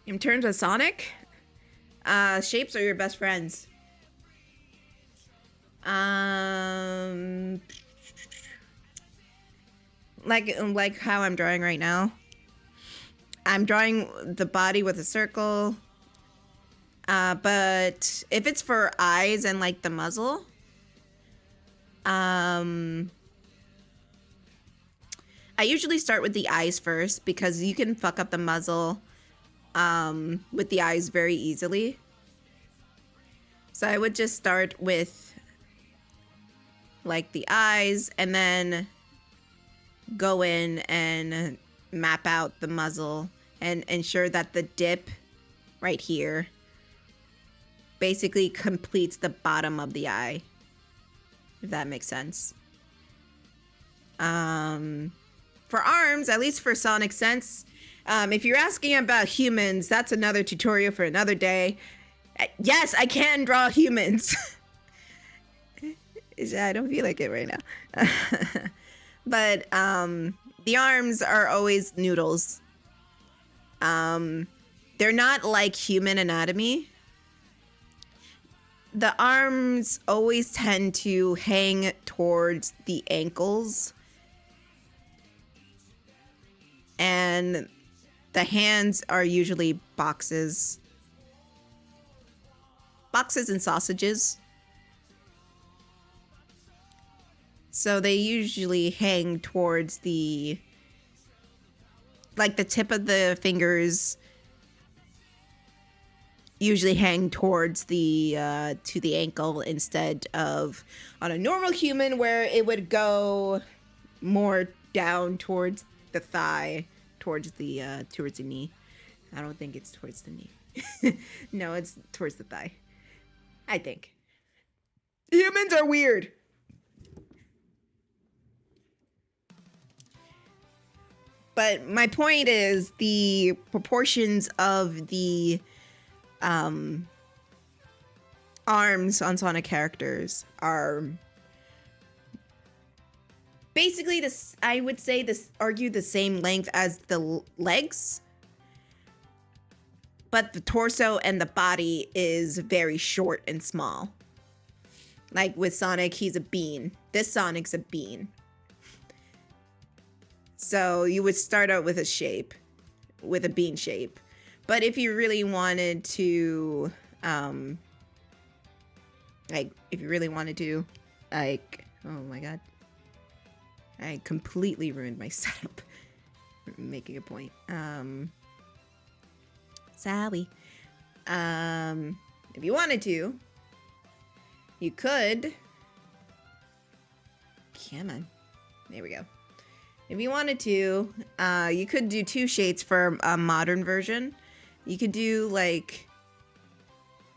In terms of Sonic, shapes are your best friends. Like how I'm drawing right now. I'm drawing the body with a circle. But if it's for eyes and like the muzzle, I usually start with the eyes first because you can fuck up the muzzle with the eyes very easily. So I would just start with like the eyes and then go in and map out the muzzle and ensure that the dip right here basically completes the bottom of the eye, if that makes sense. For arms, at least for Sonic Sense, if you're asking about humans, that's another tutorial for another day. Yes, I can draw humans. I don't feel like it right now. But the arms are always noodles. They're not like human anatomy. The arms always tend to hang towards the ankles. And the hands are usually boxes. Boxes and sausages. So they usually hang towards the, like the tip of the fingers usually hang towards the, to the ankle instead of on a normal human where it would go more down towards the thigh, towards the knee. I don't think it's towards the knee. No, it's towards the thigh. I think. Humans are weird. But my point is the proportions of the arms on Sonic characters are basically this. I would say this, argue the same length as the legs, but the torso and the body is very short and small. Like with Sonic, he's a bean. This Sonic's a bean. So you would start out with a shape, with a bean shape. But if you really wanted to, like, oh my god. I completely ruined my setup. Making a point. Sally. If you wanted to, you could... Come on. There we go. If you wanted to, you could do 2 shades for a modern version. You could do like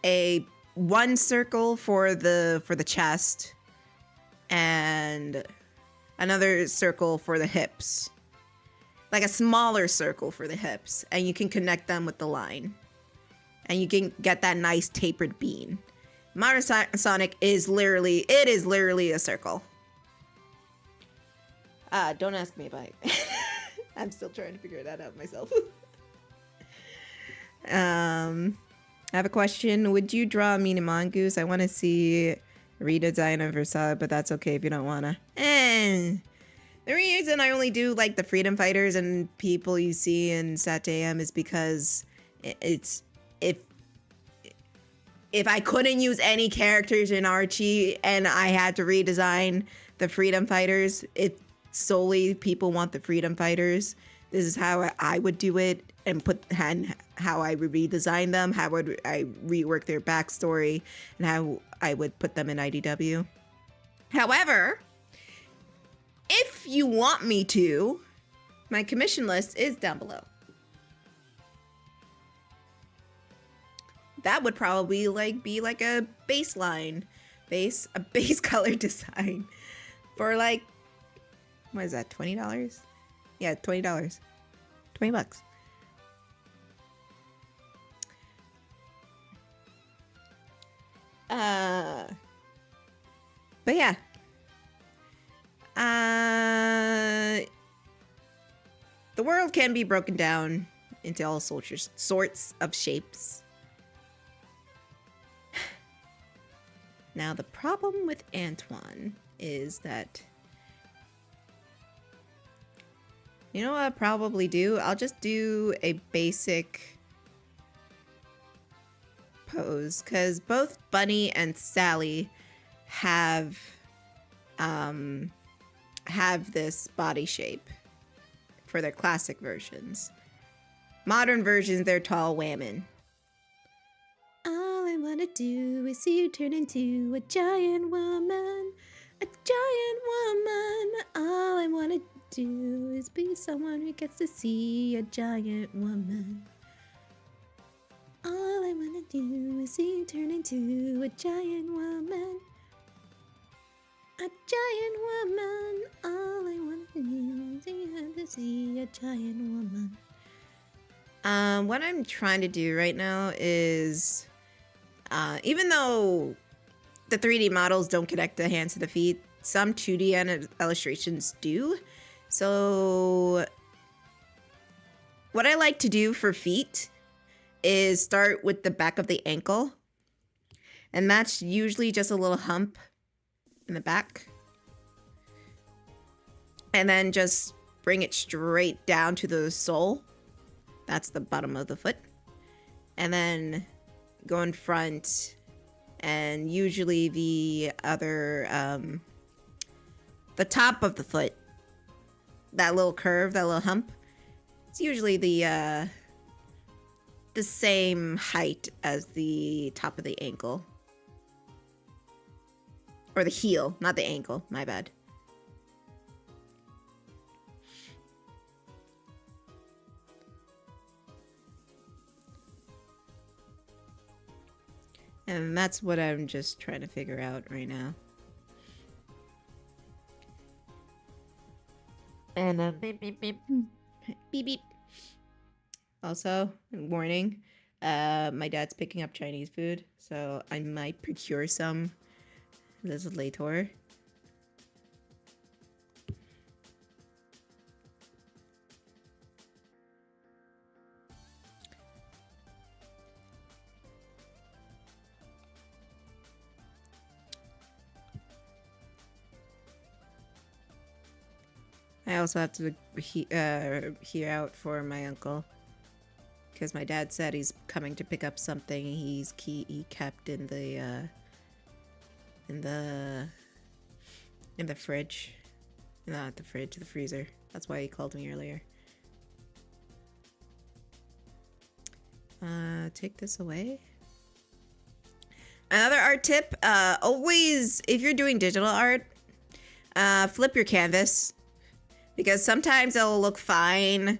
a 1 circle for the chest and another circle for the hips. Like a smaller circle for the hips, and you can connect them with the line. And you can get that nice tapered bean. Modern Sonic is literally a circle. Don't ask me about it. I'm still trying to figure that out myself. I have a question. Would you draw me a mongoose? I want to see a redesign of her sub, but that's okay if you don't wanna. The reason I only do like the freedom fighters and people you see in SatAM is because it's if I couldn't use any characters in Archie and I had to redesign the freedom fighters, it solely people want the freedom fighters. This is how I would do it and how I would redesign them, how would I rework their backstory, and how I would put them in IDW. However, if you want me to, my commission list is down below. That would probably be like a baseline, a base color design for like, what is that, $20? Yeah, $20. $20. But yeah. The world can be broken down into all sorts of shapes. Now, the problem with Antoine is that, you know what I'll probably do? I'll just do a basic pose, because both Bunny and Sally have this body shape for their classic versions. Modern versions, they're tall women. All I wanna do is see you turn into a giant woman. A giant woman. All I wanna do is be someone who gets to see a giant woman. All I wanna do is see you turn into a giant woman. A giant woman. All I wanna do is see a giant woman. What I'm trying to do right now is, even though the 3D models don't connect the hands to the feet, some 2D illustrations do. So what I like to do for feet is start with the back of the ankle. And that's usually just a little hump in the back. And then just bring it straight down to the sole. That's the bottom of the foot. And then go in front, and usually the other, the top of the foot, that little curve, that little hump, it's usually the same height as the top of the ankle. Or the heel, not the ankle, my bad. And that's what I'm just trying to figure out right now. And beep beep beep beep beep. Also, warning, my dad's picking up Chinese food, so I might procure some this later. I also have to hear out for my uncle, because my dad said he's coming to pick up something he kept in the fridge. Not the fridge, the freezer. That's why he called me earlier. Take this away. Another art tip, always, if you're doing digital art, flip your canvas. Because sometimes it'll look fine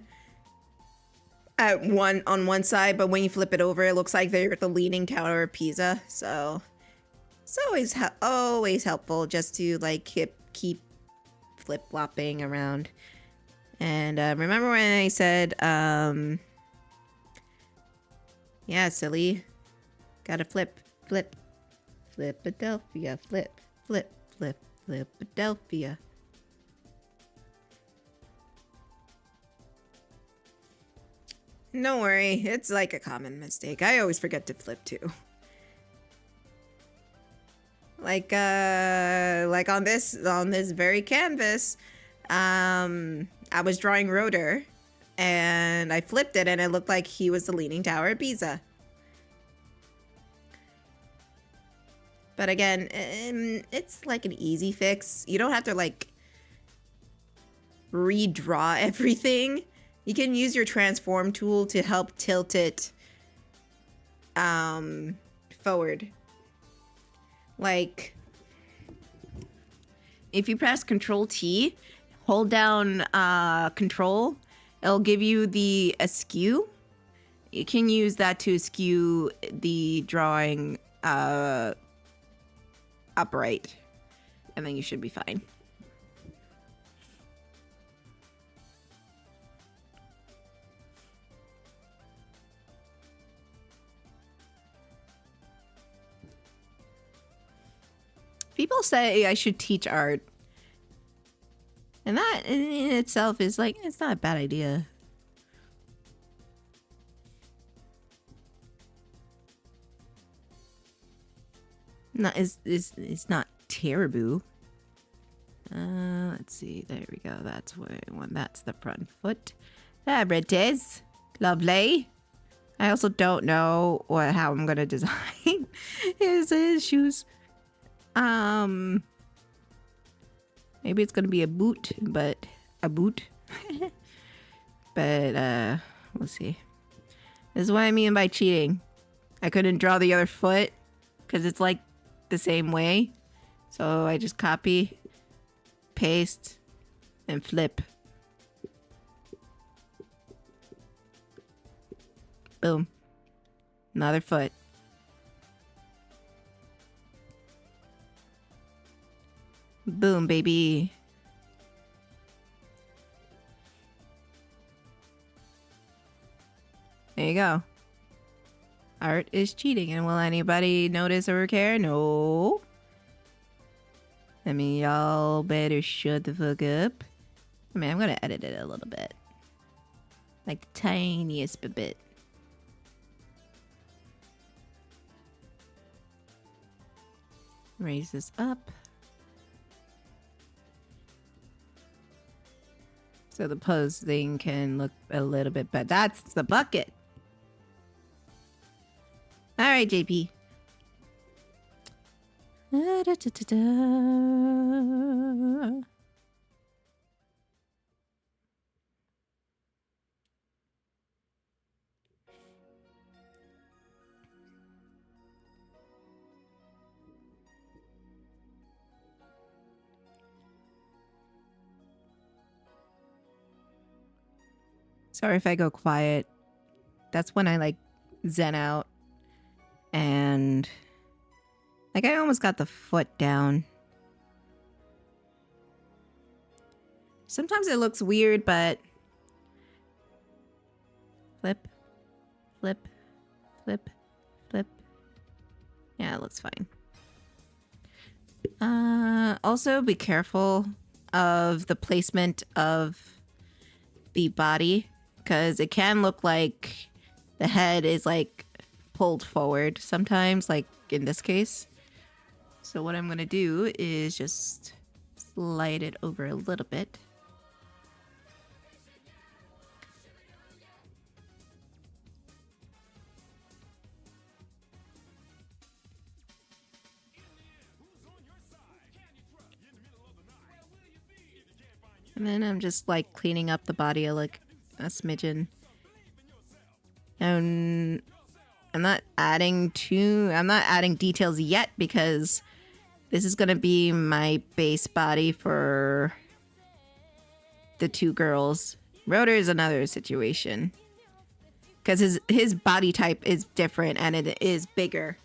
on one side, but when you flip it over, it looks like they're at the Leaning Tower of Pisa. So it's always helpful just to like keep flip-flopping around. And remember when I said, yeah, silly, gotta flip, Philadelphia, flip, Philadelphia. Don't worry, it's like a common mistake. I always forget to flip too. Like on this very canvas, I was drawing Rotor, and I flipped it, and it looked like he was the Leaning Tower of Pisa. But again, it's like an easy fix. You don't have to like redraw everything. You can use your transform tool to help tilt it forward. Like, if you press Control T, hold down Control, it'll give you the askew. You can use that to askew the drawing upright, and then you should be fine. People say I should teach art. And that in itself is like, it's not a bad idea. It's not terrible. Let's see. There we go. That's that's the front foot. There it is. Lovely. I also don't know how I'm gonna design his shoes. Maybe it's gonna be a boot, but but we'll see. This is what I mean by cheating. I couldn't draw the other foot because it's like the same way, so I just copy, paste, and flip. Boom. Another foot. Boom, baby. There you go. Art is cheating, and will anybody notice or care? No. I mean, y'all better shut the fuck up. I mean, I'm gonna edit it a little bit. Like the tiniest bit. Raise this up. So the pose thing can look a little bit better. That's the bucket. All right, JP. Sorry if I go quiet. That's when I like zen out. And like I almost got the foot down. Sometimes it looks weird, but flip, flip, flip, flip. Yeah, it looks fine. Also be careful of the placement of the body, because it can look like the head is like pulled forward sometimes, like in this case. So what I'm gonna do is just slide it over a little bit. And then I'm just like cleaning up the body like a smidgen. And I'm not adding details yet because this is gonna be my base body for the two girls. Rotor is another situation because his body type is different and it is bigger.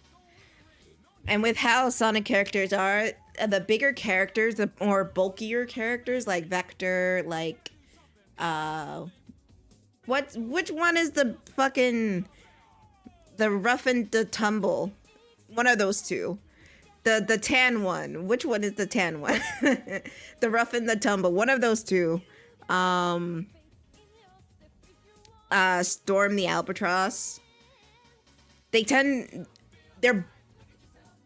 And with how Sonic characters are, the bigger characters, the more bulkier characters like Vector, like which one is the rough and the tumble? One of those two. The tan one. Which one is the tan one? The rough and the tumble. One of those two. Storm the Albatross. Their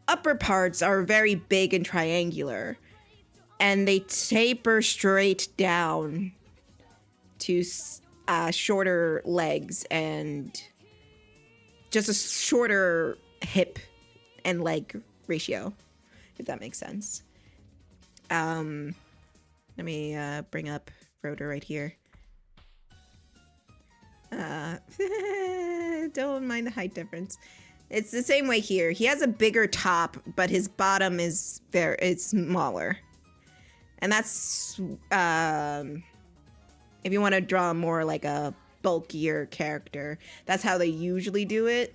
upper parts are very big and triangular, and they taper straight down to shorter legs and just a shorter hip and leg ratio, if that makes sense. Let me bring up Rotor right here. Don't mind the height difference. It's the same way here. He has a bigger top, but his bottom is it's smaller. And that's if you want to draw more like a bulkier character, that's how they usually do it.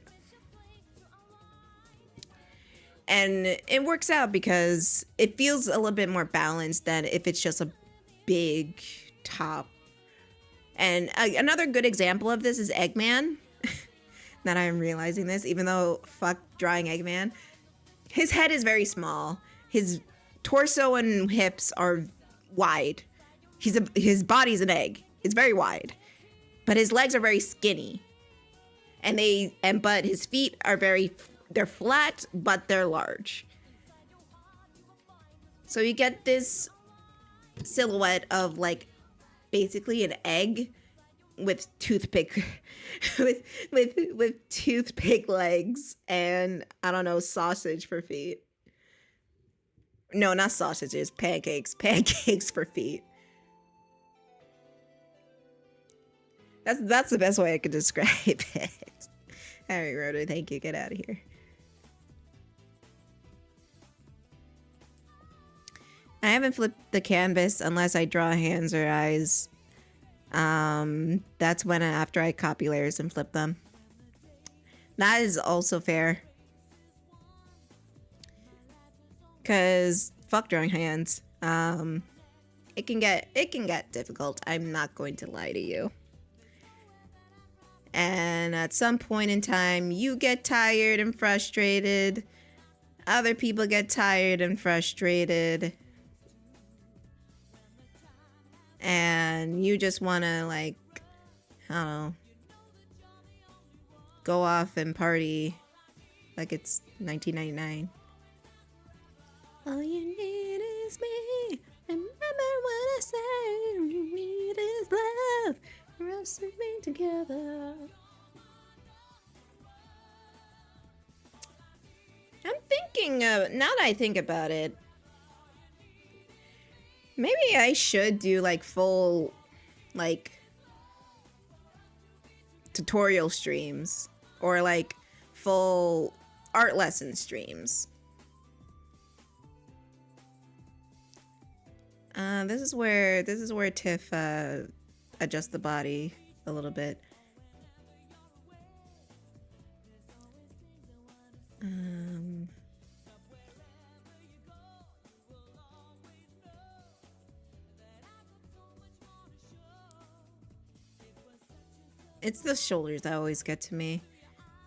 And it works out because it feels a little bit more balanced than if it's just a big top. And another good example of this is Eggman. That I'm realizing this, even though fuck drawing Eggman. His head is very small. His torso and hips are wide. His body's an egg. It's very wide. But his legs are very skinny. But his feet are they're flat, but they're large. So you get this silhouette of like basically an egg with toothpick with toothpick legs and I don't know, sausage for feet. No, not sausages, pancakes for feet. That's the best way I could describe it. All right, Rotor, thank you. Get out of here. I haven't flipped the canvas unless I draw hands or eyes. That's when after I copy layers and flip them. That is also fair. Cause fuck drawing hands. It can get difficult. I'm not going to lie to you. And at some point in time, you get tired and frustrated. Other people get tired and frustrated. And you just want to, like, I don't know, go off and party like it's 1999. All you need is me. Remember what I say. All you need is love. Or else we be together. I'm thinking, now that I think about it, maybe I should do like full, like, tutorial streams or like full art lesson streams. This is where Tiff adjusts the body a little bit. It's the shoulders that always get to me.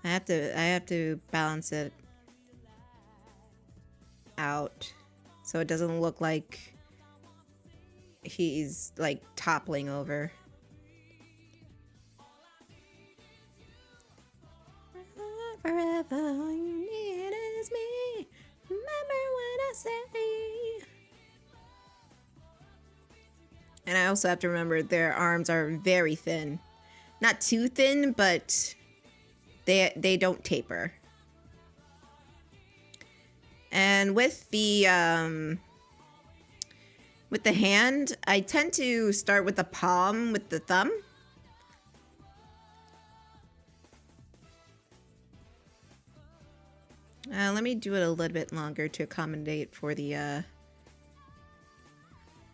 I have to balance it out so it doesn't look like he's like toppling over. Forever, all you need is me. Remember what I say. And I also have to remember their arms are very thin. Not too thin, but they don't taper. And with the hand, I tend to start with the palm with the thumb. Let me do it a little bit longer to accommodate for the,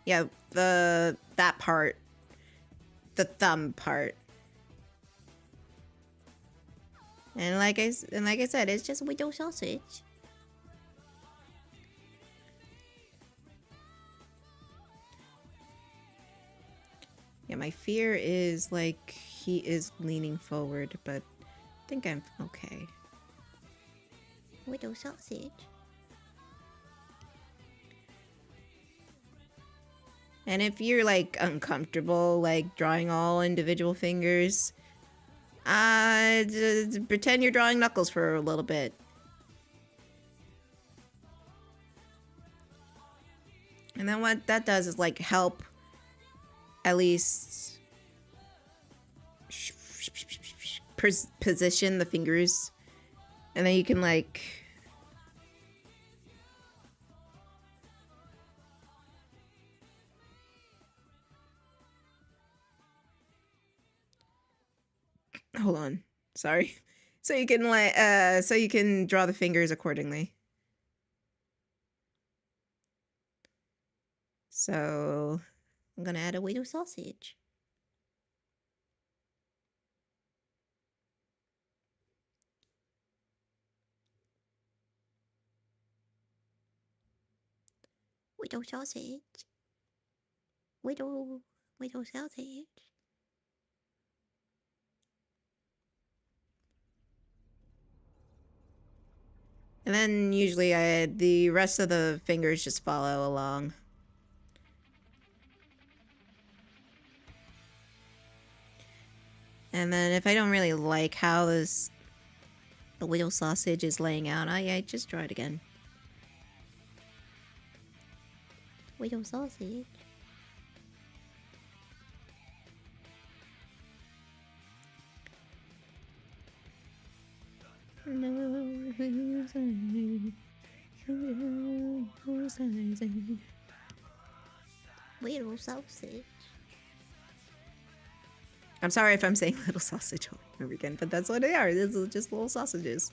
yeah, that part. The thumb part. And like I said, it's just widow sausage. Yeah, my fear is like he is leaning forward, but I think I'm okay. Widow sausage. And if you're like uncomfortable like drawing all individual fingers, pretend you're drawing knuckles for a little bit. And then what that does is like help at least position the fingers, and then you can like hold on, sorry. So you can like so you can draw the fingers accordingly. So I'm gonna add a widow sausage. Widow sausage. Widow sausage. And then usually the rest of the fingers just follow along. And then if I don't really like how the widow sausage is laying out, I just draw it again. Widow sausage. Widow sausage. I'm sorry if I'm saying little sausage over and over again, but that's what they are. These are just little sausages.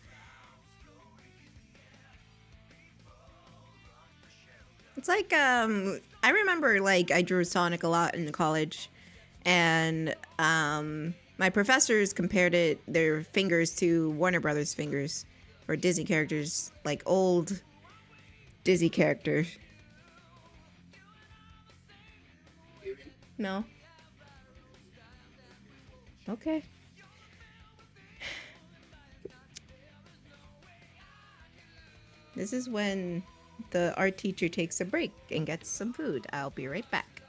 It's like, I remember, like, I drew Sonic a lot in college, and, my professors compared their fingers to Warner Brothers fingers, or Disney characters, like old Disney characters. No. Okay. This is when the art teacher takes a break and gets some food. I'll be right back.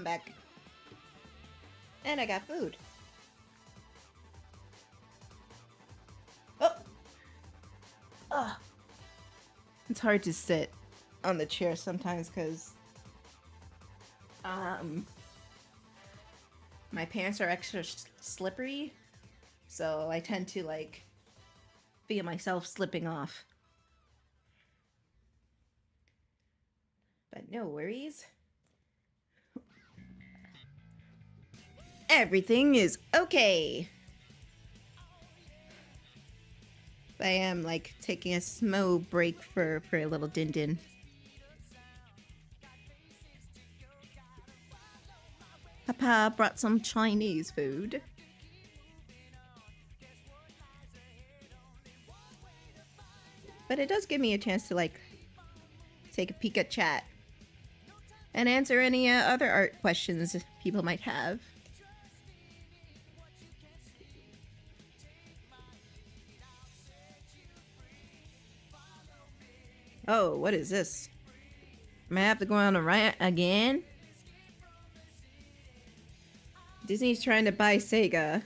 back. And I got food. Oh! Ugh. It's hard to sit on the chair sometimes because my pants are extra slippery, so I tend to like feel myself slipping off. But no worries. Everything is okay. I am like taking a small break for a little din-din. Papa brought some Chinese food. But it does give me a chance to like take a peek at chat and answer any other art questions people might have. Oh, what is this? Am I have to go on a rant again? Disney's trying to buy Sega.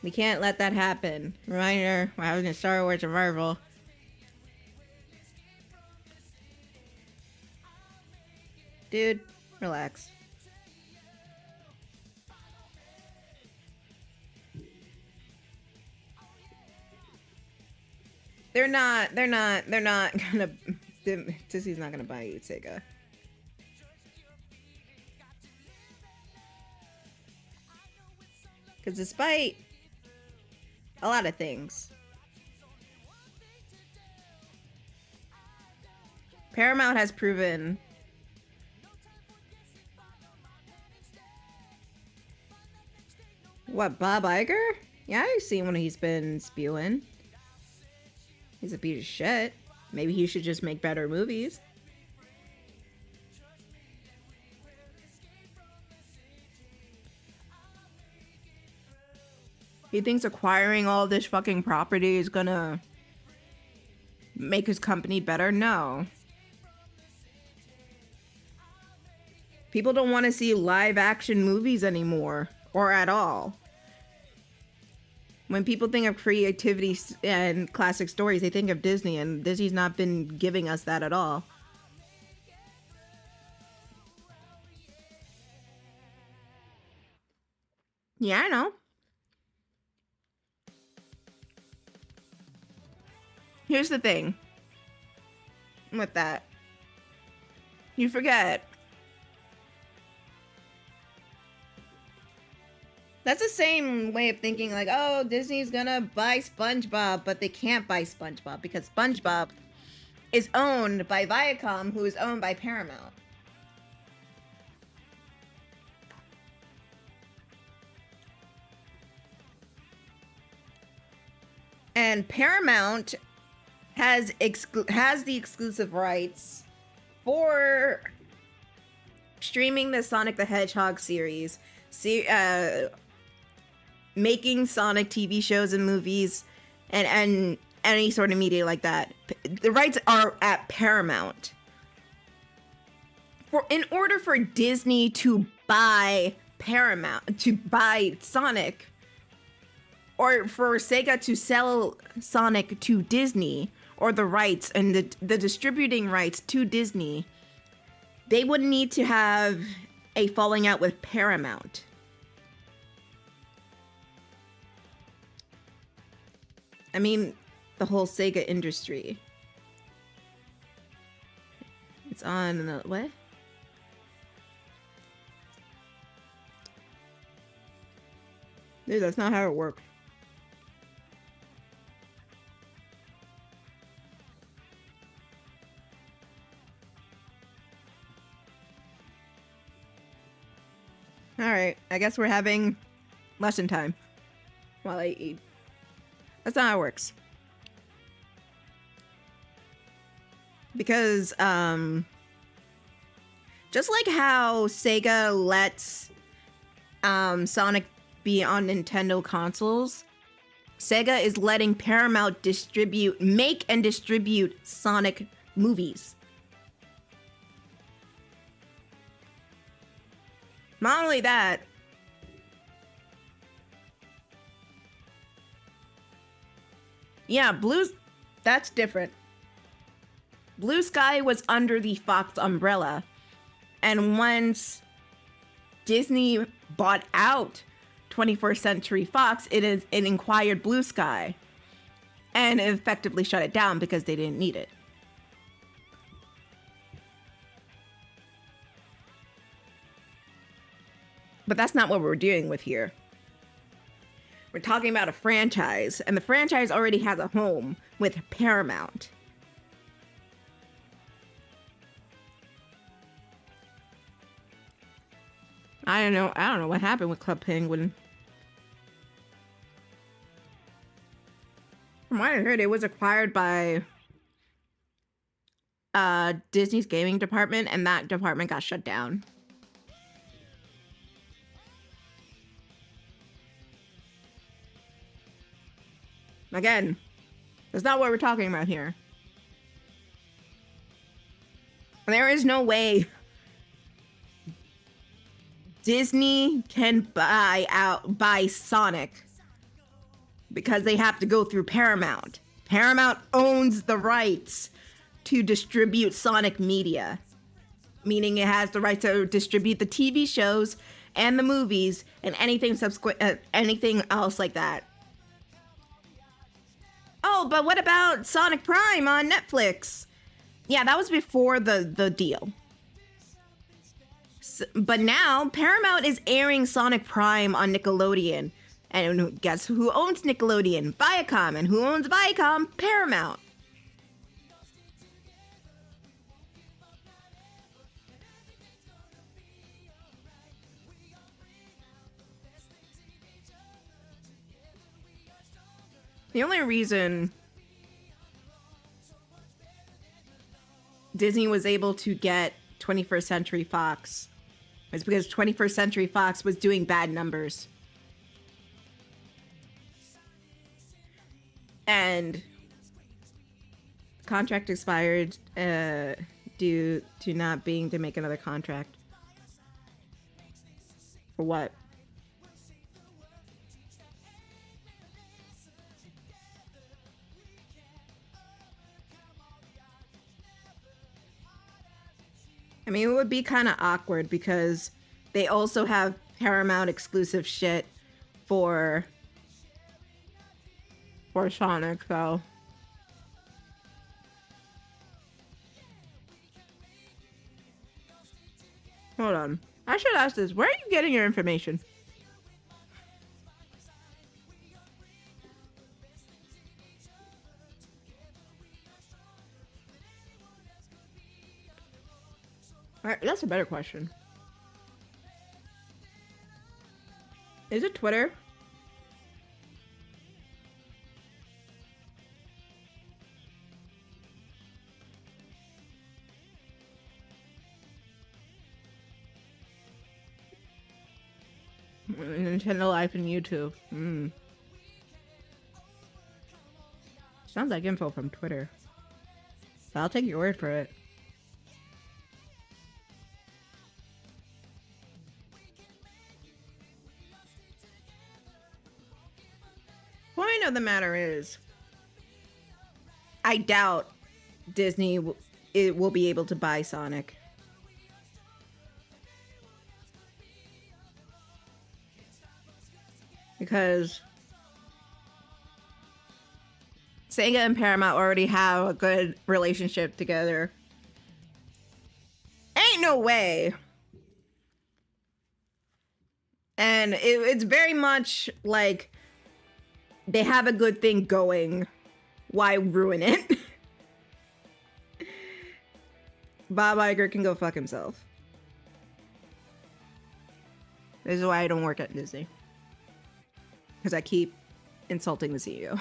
We can't let that happen. Reminder, we're having a Star Wars and Marvel. Dude, relax. They're not gonna... Disney's not gonna buy you Sega. Because despite a lot of things, Paramount has proven what, Bob Iger? Yeah, I've seen when he's been spewing. He's a piece of shit. Maybe he should just make better movies. He thinks acquiring all this fucking property is gonna make his company better? No. People don't want to see live action movies anymore, or at all. When people think of creativity and classic stories, they think of Disney, and Disney's not been giving us that at all. Yeah, I know. Here's the thing with that. You forget. That's the same way of thinking like, oh, Disney's gonna buy SpongeBob, but they can't buy SpongeBob because SpongeBob is owned by Viacom, who is owned by Paramount. And Paramount has the exclusive rights for streaming the Sonic the Hedgehog series, making Sonic TV shows and movies, and any sort of media like that. The rights are at Paramount. In order for Disney to buy Paramount, to buy Sonic, or for Sega to sell Sonic to Disney, or the rights and the distributing rights to Disney, they would need to have a falling out with Paramount. I mean, the whole Sega industry. It's on the... what? Dude, that's not how it works. Alright, I guess we're having lesson time while I eat. That's not how it works. Because, just like how Sega lets Sonic be on Nintendo consoles, Sega is letting Paramount make and distribute Sonic movies. Not only that, yeah, that's different. Blue Sky was under the Fox umbrella. And once Disney bought out 21st Century Fox, it acquired Blue Sky. And it effectively shut it down because they didn't need it. But that's not what we're dealing with here. We're talking about a franchise, and the franchise already has a home with Paramount. I don't know what happened with Club Penguin. From what I heard, it was acquired by Disney's gaming department, and that department got shut down. Again, that's not what we're talking about here. There is no way Disney can buy Sonic because they have to go through Paramount. Paramount owns the rights to distribute Sonic media, meaning it has the right to distribute the TV shows and the movies and anything else like that. Oh, but what about Sonic Prime on Netflix? Yeah, that was before the deal. But now, Paramount is airing Sonic Prime on Nickelodeon. And guess who owns Nickelodeon? Viacom. And who owns Viacom? Paramount. The only reason Disney was able to get 21st Century Fox is because 21st Century Fox was doing bad numbers. And contract expired due to not being to make another contract. For what? I mean, it would be kind of awkward because they also have Paramount exclusive shit for Sonic, so. Hold on. I should ask this. Where are you getting your information? Alright, that's a better question. Is it Twitter? Nintendo Life and YouTube. Sounds like info from Twitter. But I'll take your word for it. Point of the matter is, I doubt Disney will be able to buy Sonic. Because Sega and Paramount already have a good relationship together. Ain't no way. And it's very much like they have a good thing going. Why ruin it? Bob Iger can go fuck himself. This is why I don't work at Disney. Because I keep insulting the CEO.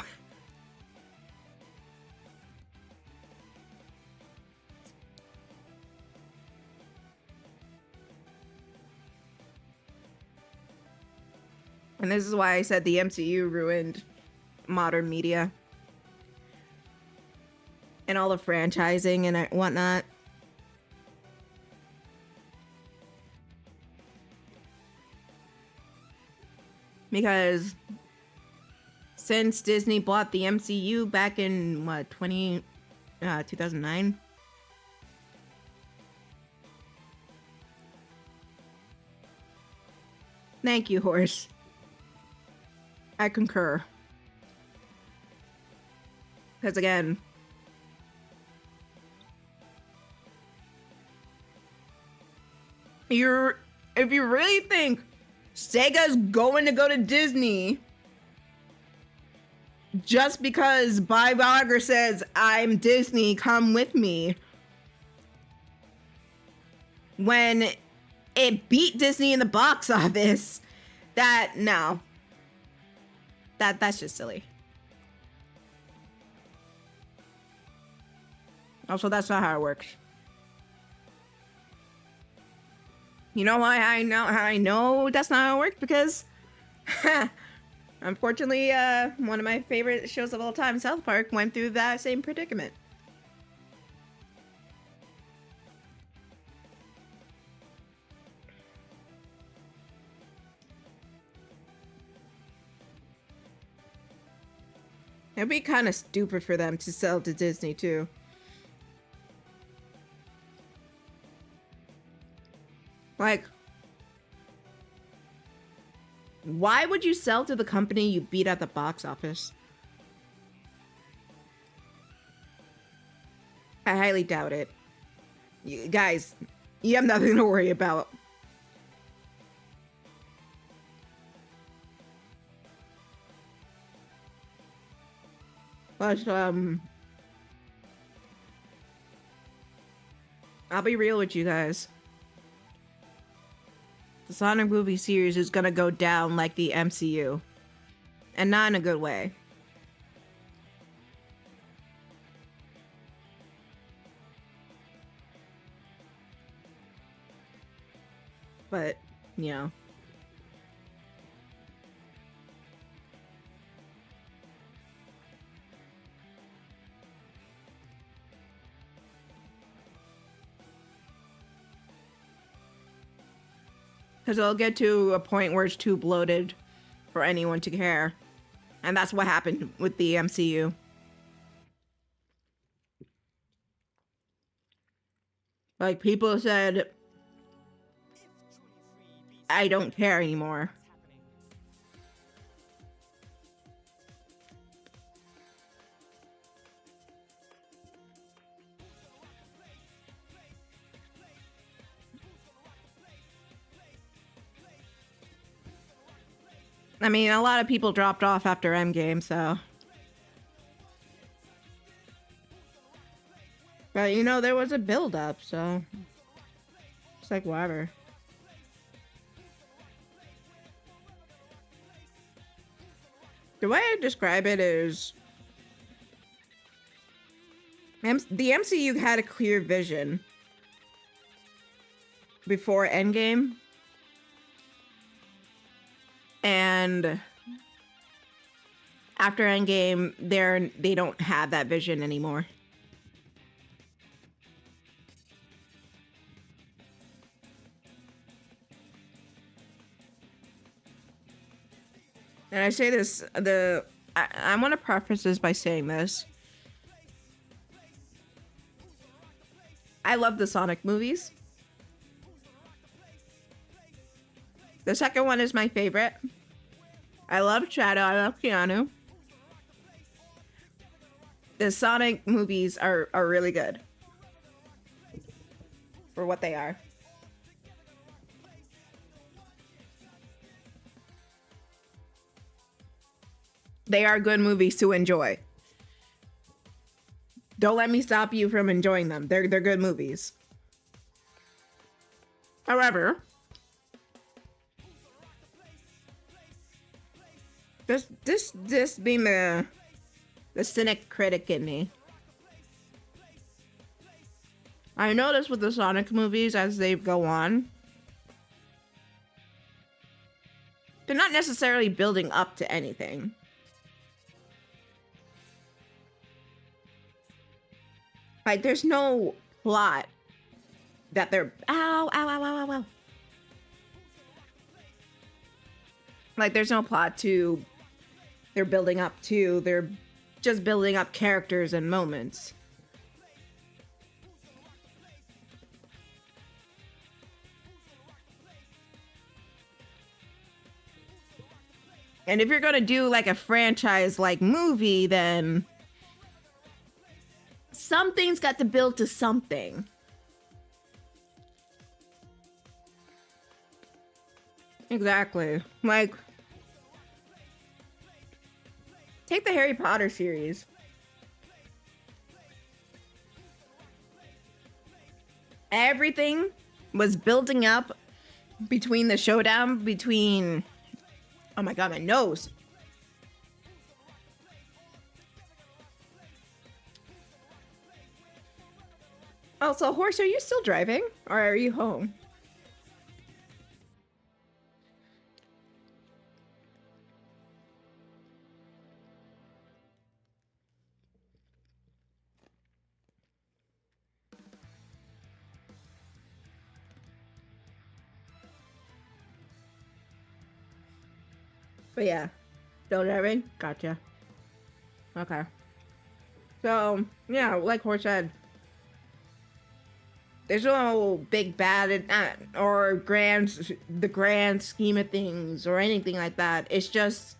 And this is why I said the MCU ruined modern media. And all the franchising and whatnot. Because since Disney bought the MCU back in, what, 2009? Thank you, horse. I concur. Because again, if you really think Sega's going to go to Disney just because Bob Iger says, I'm Disney, come with me, when it beat Disney in the box office, no. That's just silly. Also, that's not how it works. You know why I know that's not how it works? Because, unfortunately, one of my favorite shows of all time, South Park, went through that same predicament. It'd be kind of stupid for them to sell to Disney, too. Like, why would you sell to the company you beat at the box office? I highly doubt it. You guys, you have nothing to worry about. But, I'll be real with you guys. The Sonic movie series is gonna go down like the MCU. And not in a good way. But, you know. Because it'll get to a point where it's too bloated for anyone to care. And that's what happened with the MCU. Like, people said, I don't care anymore. I mean, a lot of people dropped off after Endgame, so. But, you know, there was a build-up, so. It's like, whatever. The way I describe it is, the MCU had a clear vision before Endgame. And after Endgame, they don't have that vision anymore. And I say this, I want to preface this by saying this. I love the Sonic movies. The second one is my favorite. I love Shadow, I love Keanu. The Sonic movies are really good. For what they are. They are good movies to enjoy. Don't let me stop you from enjoying them. They're good movies. However, this being the cynic critic in me, I notice with the Sonic movies as they go on, they're not necessarily building up to anything. Like, there's no plot that they're... Ow, ow, ow, ow, ow, ow. Like, there's no plot to they're building up to. They're just building up characters and moments. And if you're gonna do like a franchise-like movie, then something's got to build to something. Exactly. Like, take the Harry Potter series. Everything was building up between the showdown between... Oh my god, my nose. Oh, so Horse, are you still driving? Or are you home? But yeah, still driving? Gotcha. Okay. So, yeah, like Horse said, there's no big bad or the grand scheme of things or anything like that. It's just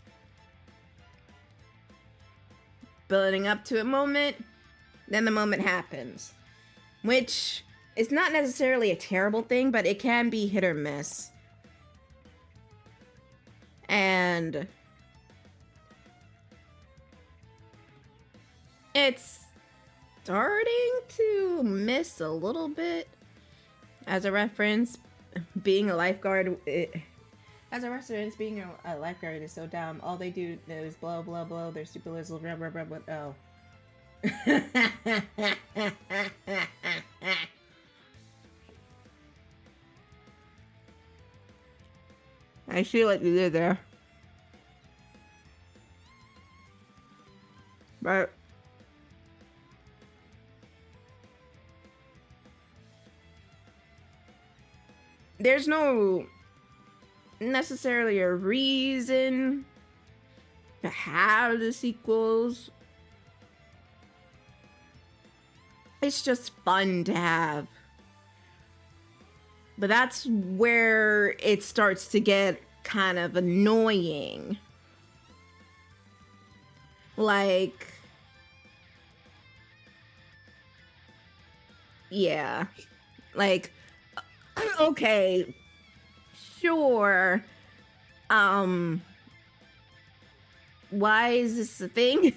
building up to a moment, then the moment happens. Which is not necessarily a terrible thing, but it can be hit or miss. And it's starting to miss a little bit. As a reference, being a lifeguard, being a lifeguard is so dumb. All they do is blow, blow, blow. They're super little, blah, blah, blah, blah. Oh. I see what you did there. But there's no necessarily a reason to have the sequels. It's just fun to have. But that's where it starts to get kind of annoying. Like, yeah. Like, okay, sure. Why is this a thing?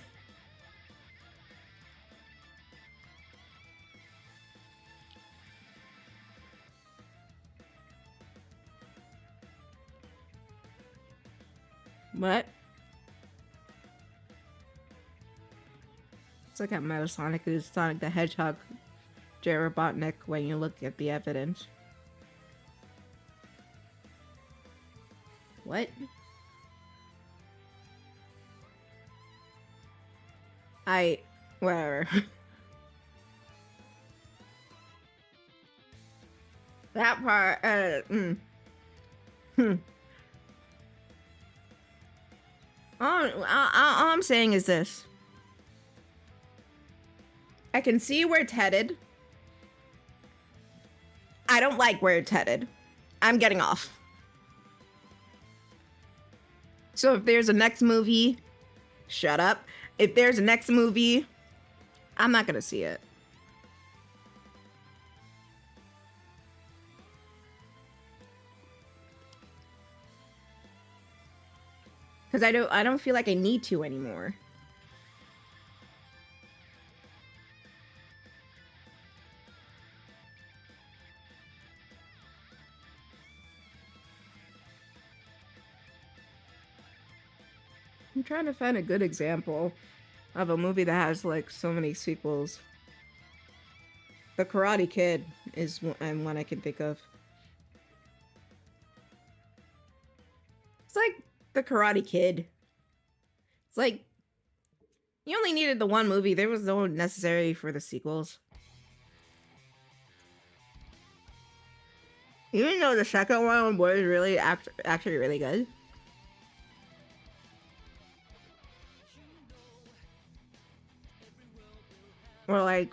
What? It's like at Metasonic is Sonic the Hedgehog, Jay Robotnik when you look at the evidence. What? Whatever. That part, all I'm saying is this. I can see where it's headed. I don't like where it's headed. I'm getting off. So if there's a next movie, shut up. If there's a next movie, I'm not gonna see it. Because I don't feel like I need to anymore. I'm trying to find a good example of a movie that has like so many sequels. The Karate Kid is one I can think of. It's like the Karate Kid. It's like you only needed the one movie. There was no necessary for the sequels. Even though the second one was really actually really good. Or like,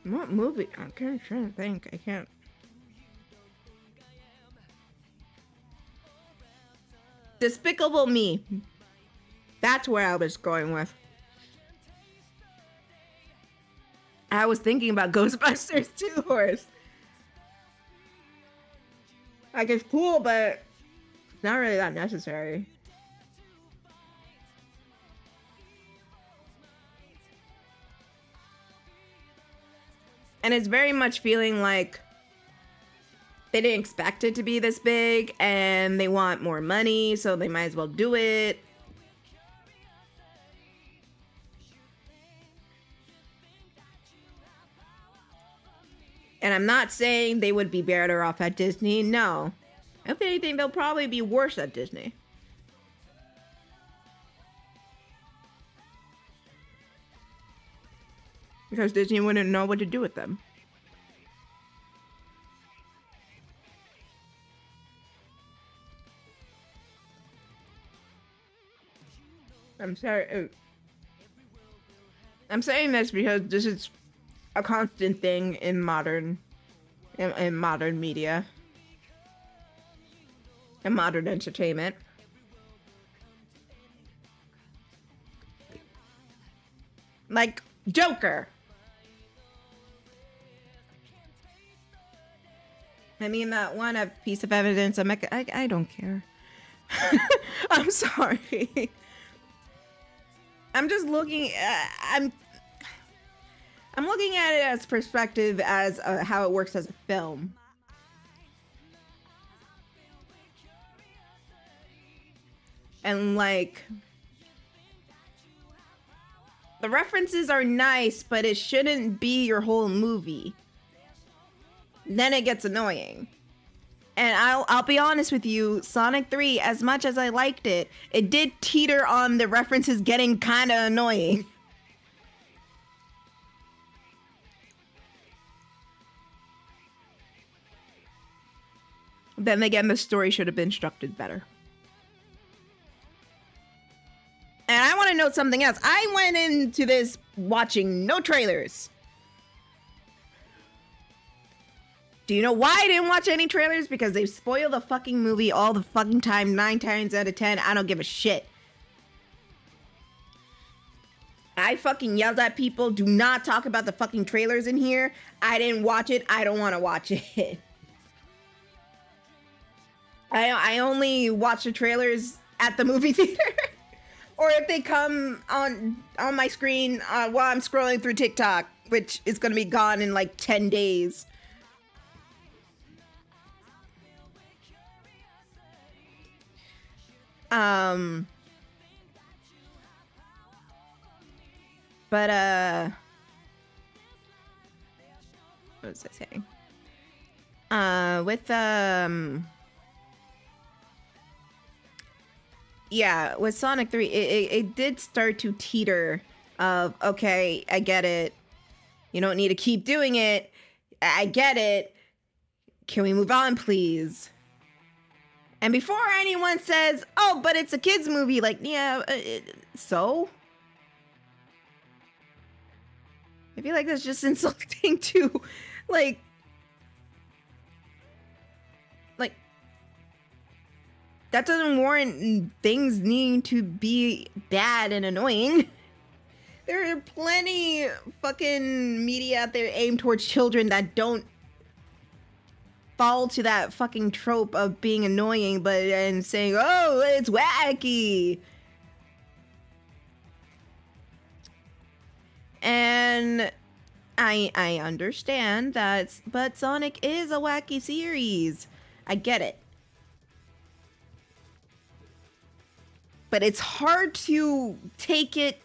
what movie? I'm kind of trying to think. I can't. Despicable Me. That's where I was going with. I was thinking about Ghostbusters 2 horse. Like, it's cool, but it's not really that necessary. And it's very much feeling like they didn't expect it to be this big and they want more money, so they might as well do it. And I'm not saying they would be better off at Disney. No. If anything, they'll probably be worse at Disney. Because Disney wouldn't know what to do with them. I'm sorry. I'm saying this because this is a constant thing in modern media and modern entertainment. Like Joker. I mean, that one a piece of evidence. I don't care. I'm sorry. I'm just looking. I'm looking at it as perspective as how it works as a film. And like, the references are nice, but it shouldn't be your whole movie. Then it gets annoying. And I'll be honest with you, Sonic 3, as much as I liked it, it did teeter on the references getting kind of annoying. Then again, the story should have been structured better. And I want to note something else. I went into this watching no trailers. Do you know why I didn't watch any trailers? Because they spoil the fucking movie all the fucking time, 9 times out of 10. I don't give a shit. I fucking yelled at people, do not talk about the fucking trailers in here. I didn't watch it. I don't want to watch it. I only watch the trailers at the movie theater. Or if they come on my screen while I'm scrolling through TikTok, which is going to be gone in like 10 days. But what was I saying? Yeah, with Sonic 3, it did start to teeter of, okay, I get it. You don't need to keep doing it. I get it. Can we move on, please? And before anyone says, oh, but it's a kid's movie, like, yeah, so? I feel like that's just insulting to, like, that doesn't warrant things needing to be bad and annoying. There are plenty fucking media out there aimed towards children that don't fall to that fucking trope of being annoying, and saying, oh, it's wacky. And I understand that, but Sonic is a wacky series. I get it. But it's hard to take it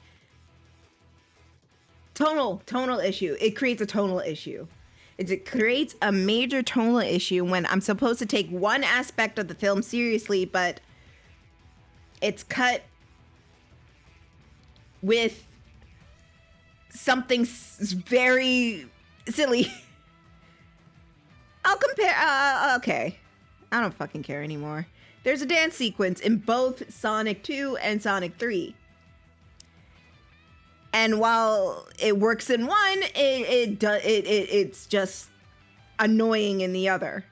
tonal issue. It creates a tonal issue. It creates a major tonal issue when I'm supposed to take one aspect of the film seriously, but it's cut with something very silly. I'll compare. Okay. I don't fucking care anymore. There's a dance sequence in both Sonic 2 and Sonic 3. And while it works in one, it's just annoying in the other.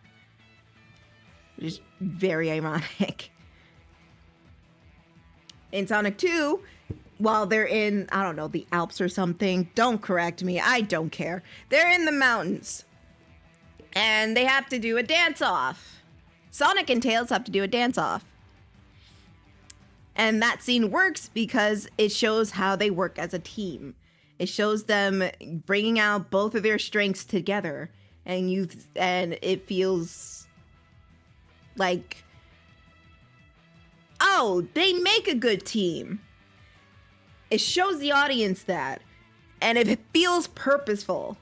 Which is very ironic. In Sonic 2, while they're in, I don't know, the Alps or something, don't correct me, I don't care. They're in the mountains. And they have to do a dance-off. Sonic and Tails have to do a dance-off. And that scene works because it shows how they work as a team. It shows them bringing out both of their strengths together. And it feels like, oh, they make a good team. It shows the audience that. And it feels purposeful.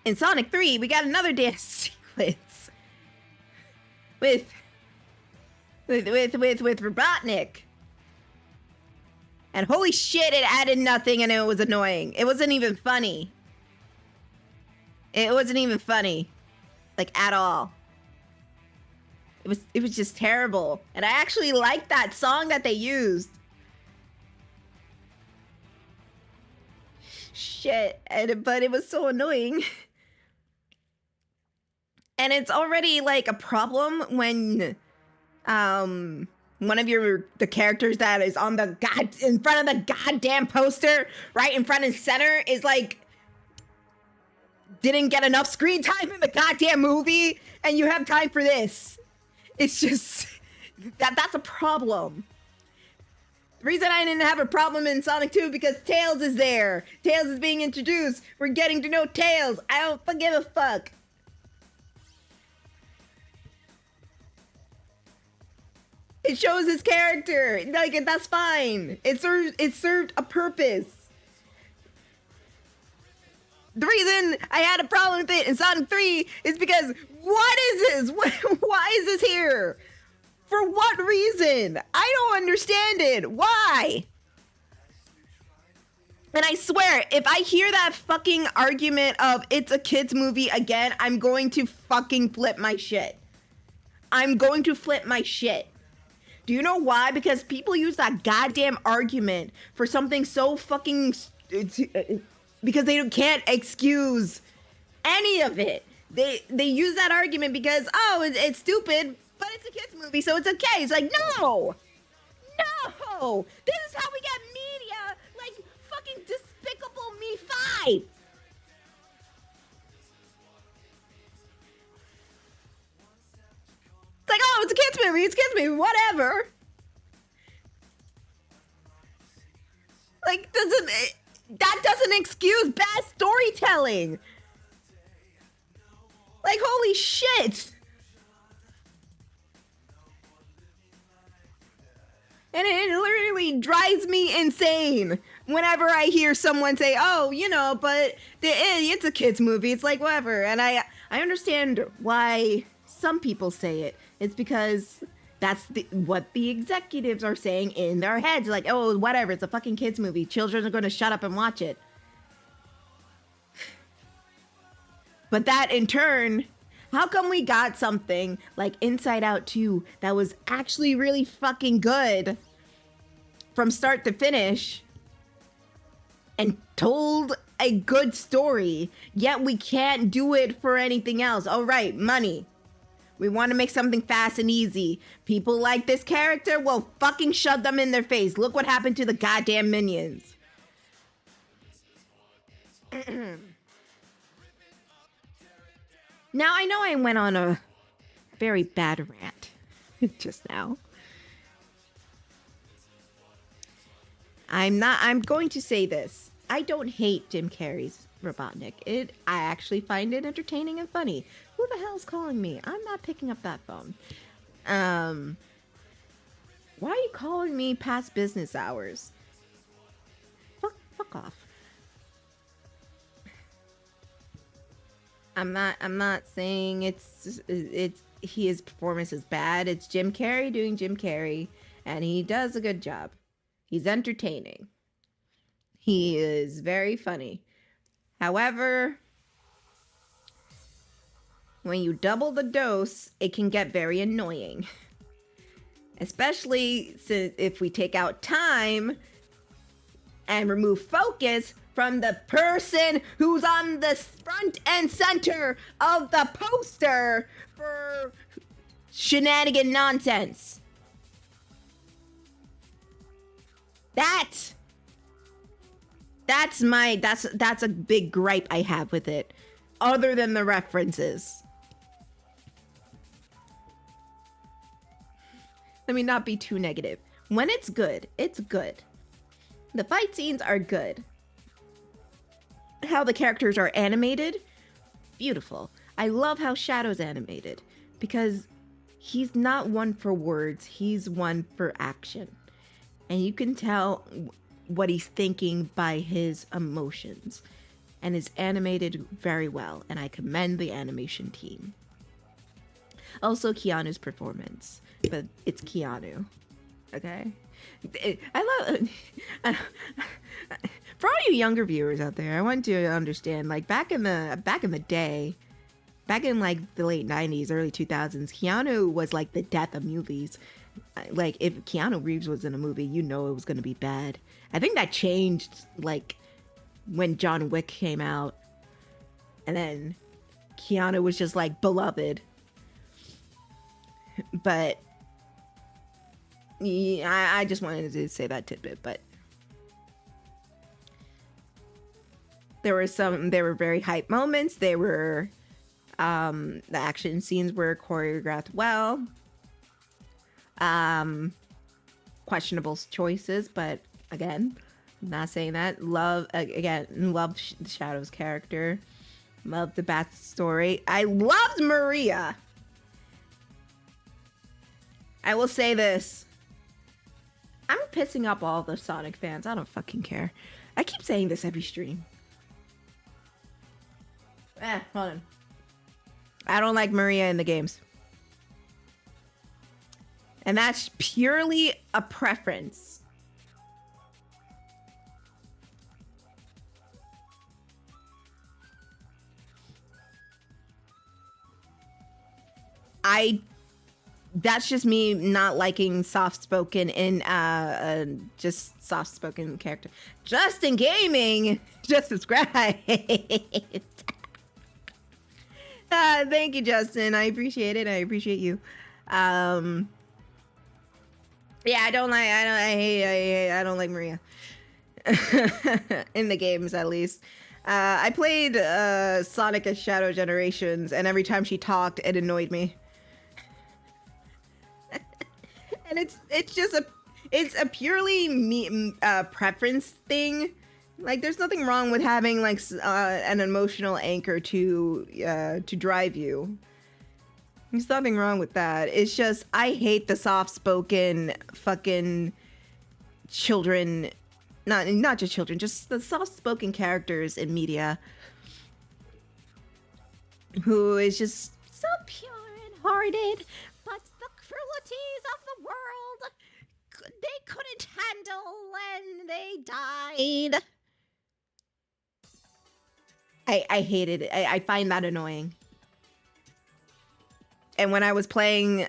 In Sonic 3, we got another dance sequence. With Robotnik. And holy shit, it added nothing and it was annoying. It wasn't even funny. It wasn't even funny. Like, at all. It was just terrible. And I actually liked that song that they used. Shit. But it was so annoying. And it's already like a problem when one of the characters that is on the in front of the goddamn poster, right in front and center, is like didn't get enough screen time in the goddamn movie, and you have time for this. It's just that's a problem. The reason I didn't have a problem in Sonic 2 because Tails is there. Tails is being introduced. We're getting to know Tails. I don't give a fuck. It shows his character. Like, that's fine. It served a purpose. The reason I had a problem with it in Sonic 3 is because, what is this? Why is this here? For what reason? I don't understand it. Why? And I swear, if I hear that fucking argument of it's a kid's movie again, I'm going to fucking flip my shit. I'm going to flip my shit. Do you know why? Because people use that goddamn argument for something so fucking... because they can't excuse any of it. They use that argument because, oh, it's stupid, but it's a kid's movie, so it's okay. It's like, no! No! This is how we get media like fucking Despicable Me 5! It's like, oh, it's a kid's movie, whatever. Like, that doesn't excuse bad storytelling. Like, holy shit. And it literally drives me insane whenever I hear someone say, oh, you know, but it's a kid's movie. It's like, whatever. And I understand why some people say it. It's because that's what the executives are saying in their heads. Like, oh, whatever, it's a fucking kids movie. Children are going to shut up and watch it. But that in turn, how come we got something like Inside Out 2 that was actually really fucking good from start to finish and told a good story, yet we can't do it for anything else? All right, money. We want to make something fast and easy. People like this character? Well, fucking shove them in their face. Look what happened to the goddamn Minions. Now, I know I went on a very bad rant just now. I'm going to say this. I don't hate Jim Carrey's Robotnik. I actually find it entertaining and funny. Who the hell's calling me? I'm not picking up that phone. Why are you calling me past business hours? Fuck off. I'm not saying his performance is bad. It's Jim Carrey doing Jim Carrey, and he does a good job. He's entertaining. He is very funny. However, when you double the dose, it can get very annoying. Especially if we take out time and remove focus from the person who's on the front and center of the poster for shenanigan nonsense. That's a big gripe I have with it, other than the references. Let me not be too negative. When it's good, it's good. The fight scenes are good. How the characters are animated, beautiful. I love how Shadow's animated, because he's not one for words, he's one for action. And you can tell what he's thinking by his emotions, and is animated very well, and I commend the animation team. Also Keanu's performance, but it's Keanu, okay? I love for all you younger viewers out there, I want you to understand, like back in the day, back in like the late 90s, early 2000s, Keanu was like the death of movies. Like if Keanu Reeves was in a movie, you know it was going to be bad. I think that changed like when John Wick came out, and then Keanu was just like beloved. But yeah, I just wanted to say that tidbit. But there were very hype moments. There were the action scenes were choreographed well. Questionable choices, but again, I'm not saying that. Love Shadow's character. Love the backstory. I loved Maria. I will say this. I'm pissing up all the Sonic fans. I don't fucking care. I keep saying this every stream. Hold on. I don't like Maria in the games. And that's purely a preference. That's just me not liking soft-spoken in just soft-spoken character. Just in gaming, just subscribe. Thank you, Justin. I appreciate it. I appreciate you. Yeah, I don't like Maria. In the games, at least. I played Sonic and Shadow Generations, and every time she talked, it annoyed me. And it's a purely preference thing. Like, there's nothing wrong with having like an emotional anchor to drive you. There's nothing wrong with that. It's just I hate the soft-spoken fucking children, not just children, just the soft-spoken characters in media who is just so pure and hearted, but the cruelties of the world they couldn't handle when they died. I hated it. I find that annoying. And when I was playing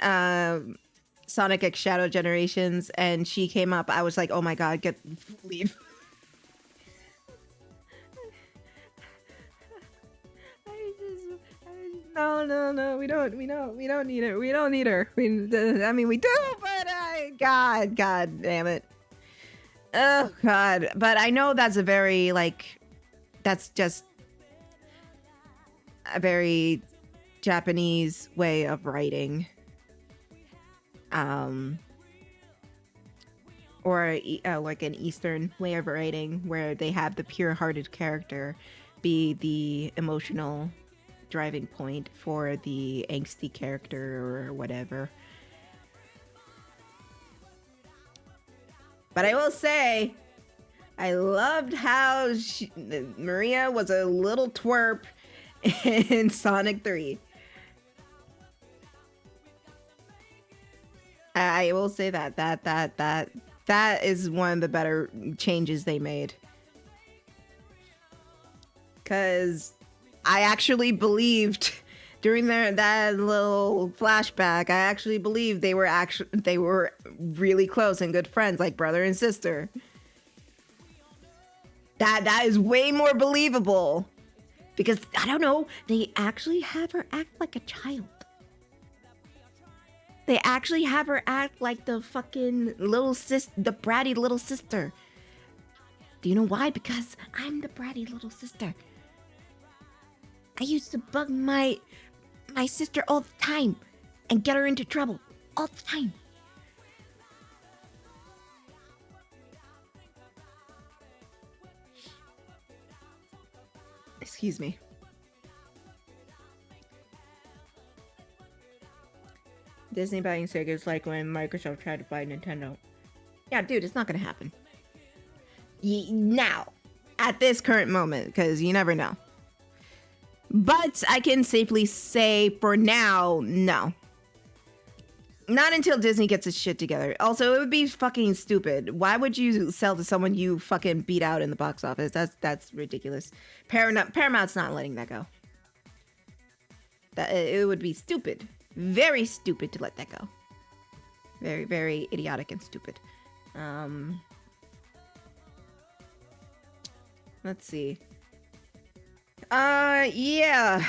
Sonic X Shadow Generations and she came up, I was like, oh my god, leave. No, we don't need her. We don't need her. I mean, we do, but God damn it. Oh god. But I know that's a very, like, that's just a very Japanese way of writing, or like an Eastern way of writing, where they have the pure-hearted character be the emotional driving point for the angsty character or whatever. But I will say, I loved how Maria was a little twerp in Sonic 3. I will say that is one of the better changes they made. 'Cause I actually believed During that little flashback, I actually believe they were really close and good friends, like brother and sister. That is way more believable. Because, I don't know, they actually have her act like a child. They actually have her act like the fucking the bratty little sister. Do you know why? Because I'm the bratty little sister. I used to bug my sister all the time and get her into trouble all the time. Excuse me. Disney buying Sega is like when Microsoft tried to buy Nintendo. Yeah, dude, it's not gonna happen. Now, at this current moment, because you never know. But I can safely say for now, no. Not until Disney gets its shit together. Also, it would be fucking stupid. Why would you sell to someone you fucking beat out in the box office? That's ridiculous. Paramount's not letting that go. It would be stupid. Very stupid to let that go. Very, very idiotic and stupid. Let's see. Yeah.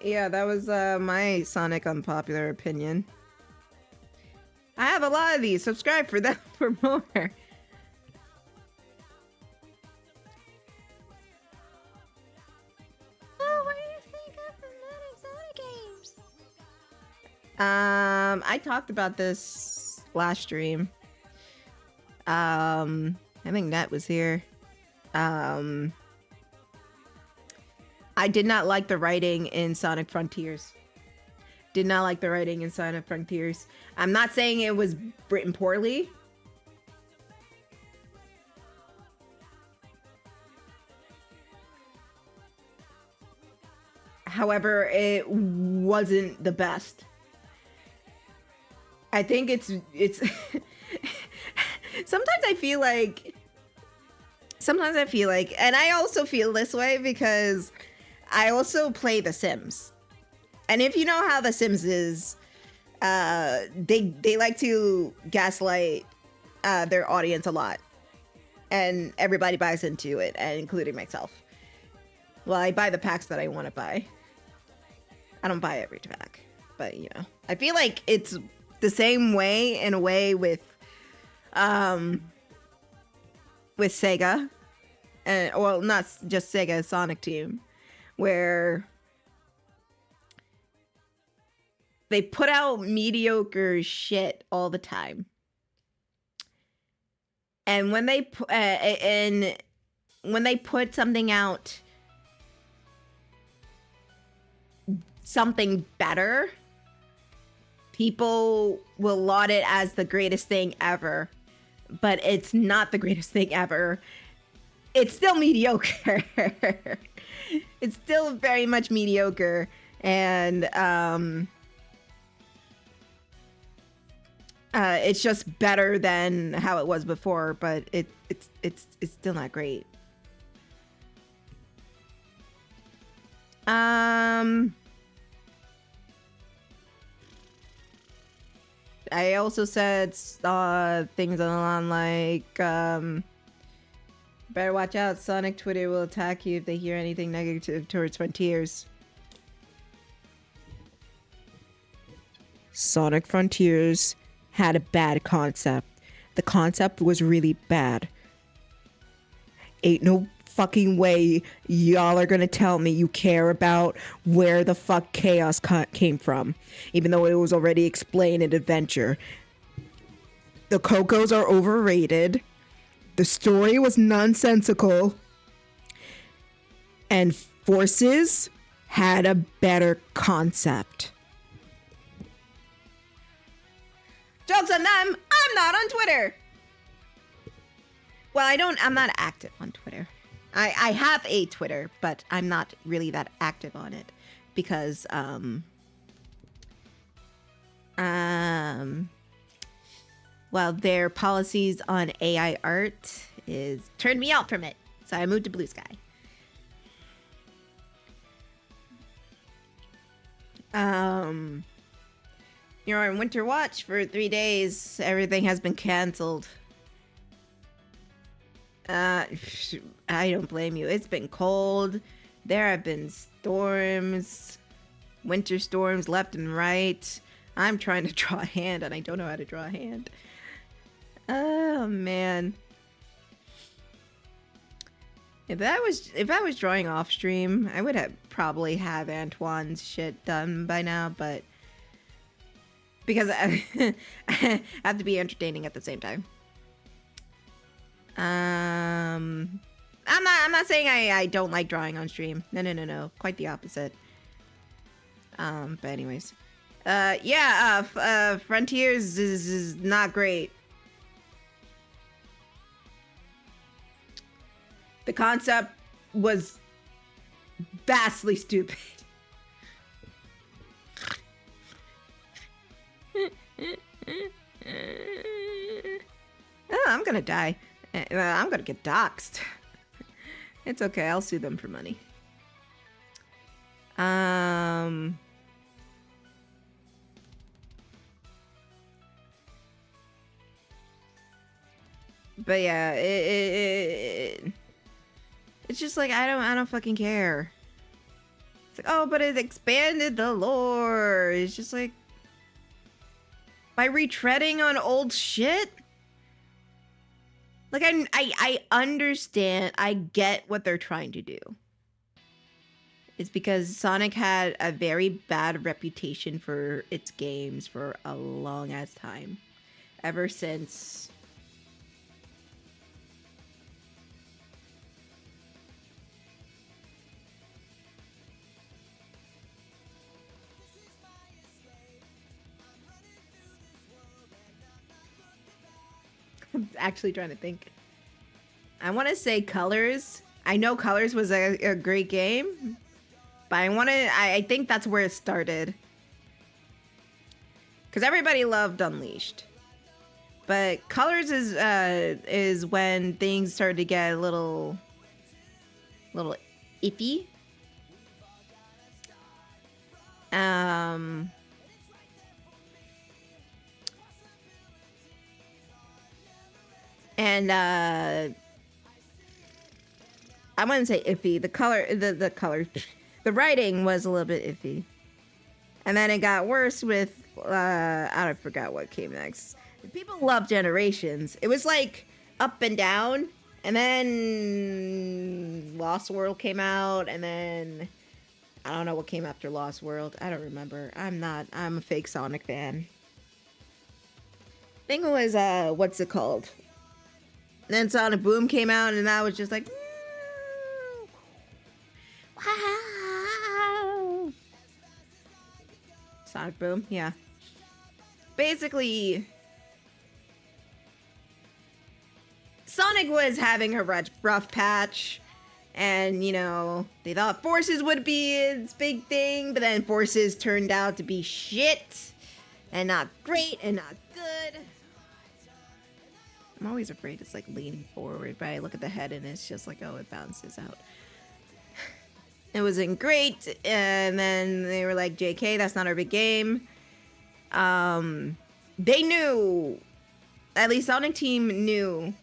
Yeah, that was, my Sonic unpopular opinion. I have a lot of these. Subscribe for that for more. Oh, what do you think of the Sonic games? I talked about this last stream. I think Net was here. I did not like the writing in Sonic Frontiers. Did not like the writing in Sonic Frontiers. I'm not saying it was written poorly. However, it wasn't the best. I think it's sometimes I feel like, and I also feel this way because I also play The Sims. And if you know how The Sims is, they like to gaslight their audience a lot. And everybody buys into it, and including myself. Well, I buy the packs that I want to buy. I don't buy every pack, but you know. I feel like it's the same way in a way with Sega. And well, not just Sega, Sonic Team, where they put out mediocre shit all the time. And when they put something out, something better, people will laud it as the greatest thing ever. But it's not the greatest thing ever. It's still mediocre. It's still very much mediocre. And it's just better than how it was before, but it's still not great. I also said things on like better watch out, Sonic Twitter will attack you if they hear anything negative towards Frontiers. Sonic Frontiers had a bad concept. The concept was really bad. Ain't no fucking way y'all are gonna tell me you care about where the fuck chaos came from, even though it was already explained in Adventure. The Cocos are overrated. The story was nonsensical. And Forces had a better concept. Jokes on them, I'm not on Twitter. Well, I'm not active on Twitter. I have a Twitter, but I'm not really that active on it because well, their policies on AI art is turned me out from it. So I moved to Blue Sky. You're on winter watch for 3 days. Everything has been canceled. I don't blame you. It's been cold. There have been storms, winter storms left and right. I'm trying to draw a hand and I don't know how to draw a hand. Oh man. If I was drawing off stream, I would probably have Antoine's shit done by now, but because I have to be entertaining at the same time. I'm not saying I don't like drawing on stream. No. Quite the opposite. But anyways. Frontiers is not great. The concept was vastly stupid. Oh, I'm gonna die. I'm gonna get doxxed. It's okay, I'll sue them for money. But yeah, it's just like I don't fucking care. It's like, oh, but it expanded the lore. It's just like by retreading on old shit. Like I understand, I get what they're trying to do. It's because Sonic had a very bad reputation for its games for a long ass time. Ever since I'm actually trying to think. I want to say Colors. I know Colors was a great game, but I think that's where it started. Because everybody loved Unleashed. But Colors is when things started to get a little iffy. And I wouldn't say iffy. The writing was a little bit iffy. And then it got worse with I forgot what came next. People love Generations. It was like up and down, and then Lost World came out, and then I don't know what came after Lost World. I don't remember. I'm a fake Sonic fan. I think it was what's it called? Then Sonic Boom came out, and that was just like, wow. Sonic Boom, yeah. Basically, Sonic was having a rough patch, and, you know, they thought Forces would be its big thing, but then Forces turned out to be shit, and not great, and not good. I'm always afraid it's like leaning forward, but I look at the head and it's just like, oh, it bounces out. It wasn't great, and then they were like, JK, that's not our big game. They knew, at least Sonic Team knew,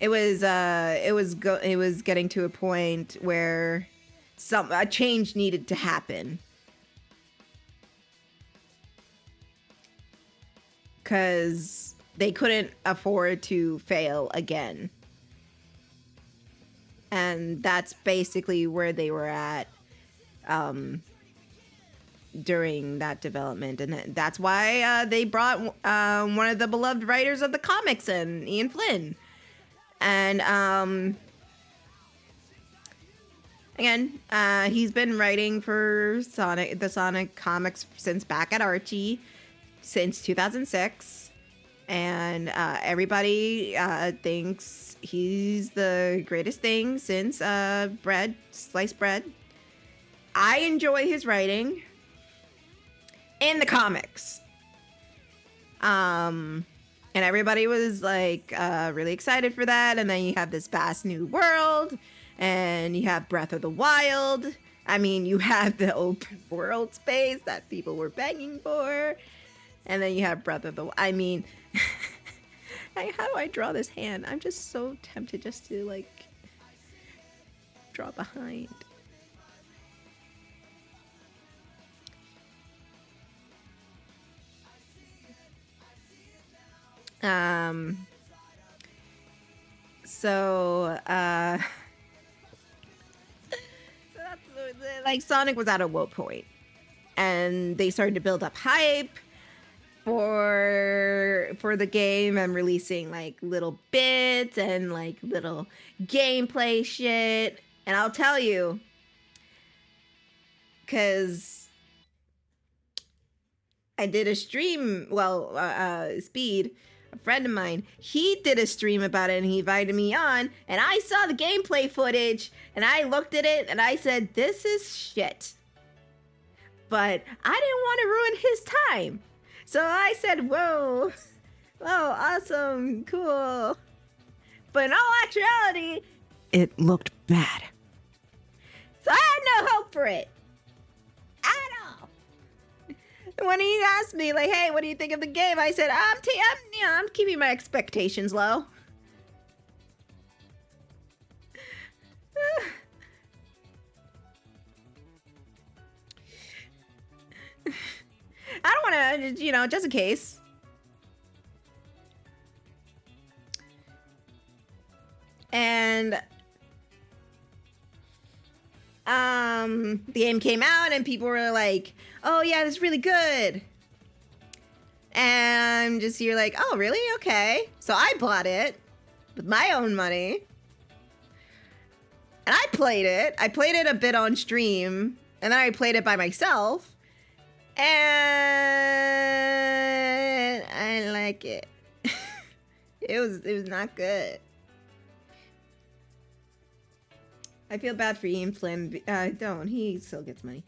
it was getting to a point where a change needed to happen. Because they couldn't afford to fail again. And that's basically where they were at during that development. And that's why they brought one of the beloved writers of the comics in, Ian Flynn. And again, he's been writing for the Sonic comics since back at Archie. Since 2006, and everybody thinks he's the greatest thing since sliced bread. I enjoy his writing in the comics, and And everybody was like really excited for that. And then you have this vast new world, and you have Breath of the Wild. I mean, you have the open world space that people were begging for. And then you have Breath of the... I mean, how do I draw this hand? I'm just so tempted just to, like, draw behind. So that's, like, Sonic was at a low point, and they started to build up hype for the game and releasing like little bits and like little gameplay shit. And I'll tell you, because I did a stream, Speed, a friend of mine, he did a stream about it and he invited me on, and I saw the gameplay footage and I looked at it and I said, this is shit. But I didn't want to ruin his time. So I said, whoa, awesome, cool. But in all actuality, it looked bad. So I had no hope for it at all. When he asked me, like, hey, what do you think of the game? I said, I'm keeping my expectations low. I don't want to, just in case. And the game came out and people were like, oh yeah, it's really good. And I'm just here like, oh really? Okay. So I bought it with my own money. And I played it. I played it a bit on stream. And then I played it by myself. And I like it. It was not good. I feel bad for Ian Flynn. Don't. He still gets money.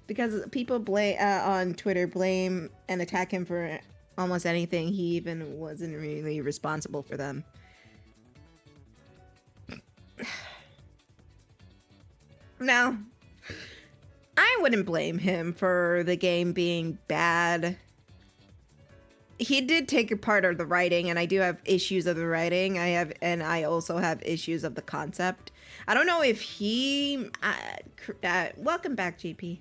Because people on Twitter blame and attack him for almost anything. He even wasn't really responsible for them. No. I wouldn't blame him for the game being bad. He did take a part of the writing, and I do have issues of the writing. I also have issues of the concept. I don't know if he... welcome back, JP.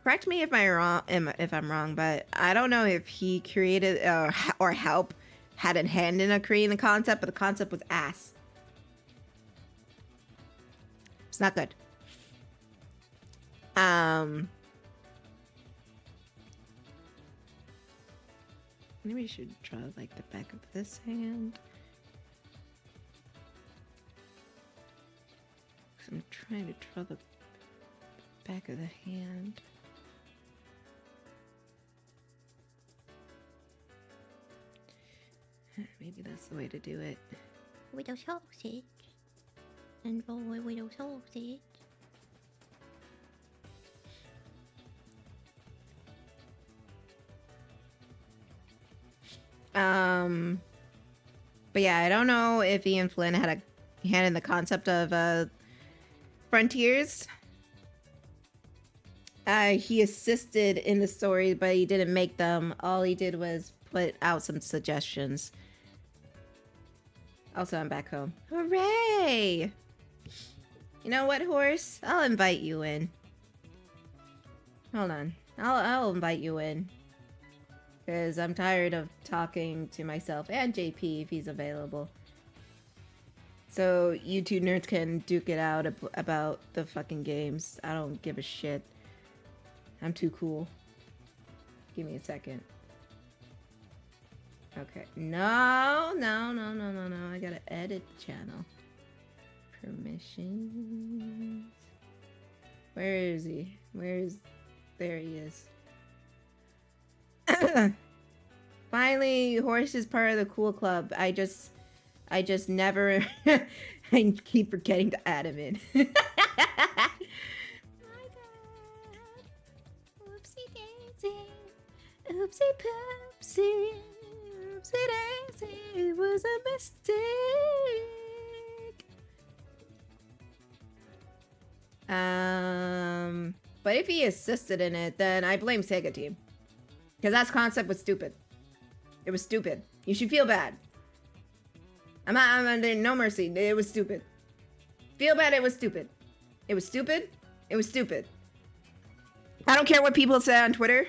Correct me if I'm wrong, but I don't know if he created or had a hand in creating the concept, but the concept was ass. It's not good. Maybe we should draw like the back of this hand. I'm trying to draw the back of the hand. Maybe that's the way to do it. Widow sausage. And roll widow sausage. But yeah, I don't know if Ian Flynn had a hand in the concept of Frontiers. He assisted in the story, but he didn't make them. All he did was put out some suggestions. Also, I'm back home. Hooray! You know what, Horse? I'll invite you in. Hold on. I'll invite you in. Because I'm tired of talking to myself and JP if he's available. So you two nerds can duke it out about the fucking games. I don't give a shit. I'm too cool. Give me a second. Okay. No. I gotta edit the channel. Permissions. Where is he? There he is. Finally, Horse is part of the cool club. I just never I keep forgetting to add him in. My God. Oopsie daisy. Oopsie poopsie. Whoopsie daisy, it was a mistake. But if he assisted in it, then I blame Sega Team. Because that concept was stupid. It was stupid. You should feel bad. I'm under no mercy. It was stupid. Feel bad, it was stupid. It was stupid. It was stupid. I don't care what people say on Twitter.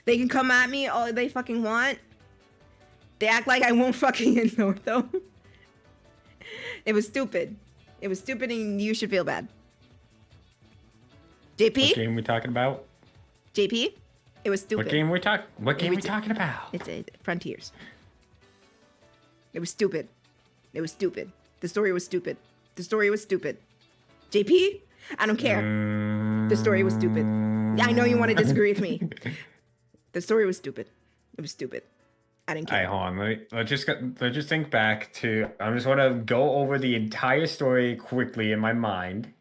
They can come at me all they fucking want. They act like I won't fucking ignore them. It was stupid. It was stupid and you should feel bad. JP? What game we talking about? JP? It was stupid. What game we talking about? It's Frontiers. It was stupid. It was stupid. The story was stupid. The story was stupid. JP? I don't care. The story was stupid. I know you want to disagree with me. The story was stupid. It was stupid. I didn't care. All right, hold on. Let's just think back to. I just want to go over the entire story quickly in my mind.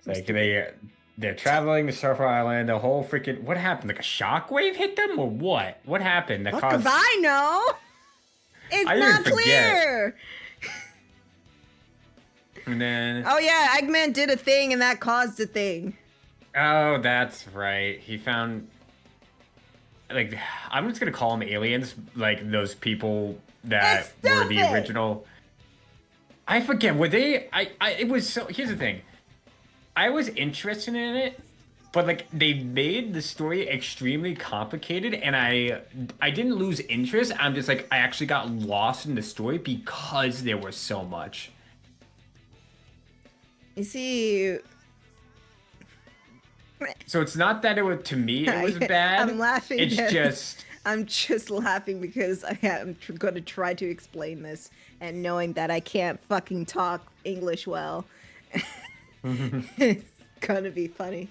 Like they're traveling to Surfer Island. The whole freaking what happened? Like a shockwave hit them or what? What happened? That caused. Because I know. It's not clear. And then. Oh yeah, Eggman did a thing and that caused a thing. Oh, that's right. He found. Like, I'm just gonna call them aliens. Like those people that were the original. I forget. Were they? It was so. Here's the thing. I was interested in it, but like they made the story extremely complicated, and I didn't lose interest. I'm just like I actually got lost in the story because there was so much. You see. So it's not that it was to me it was bad. I'm laughing. I'm just laughing because I am going to try to explain this, and knowing that I can't fucking talk English well. It's gonna be funny.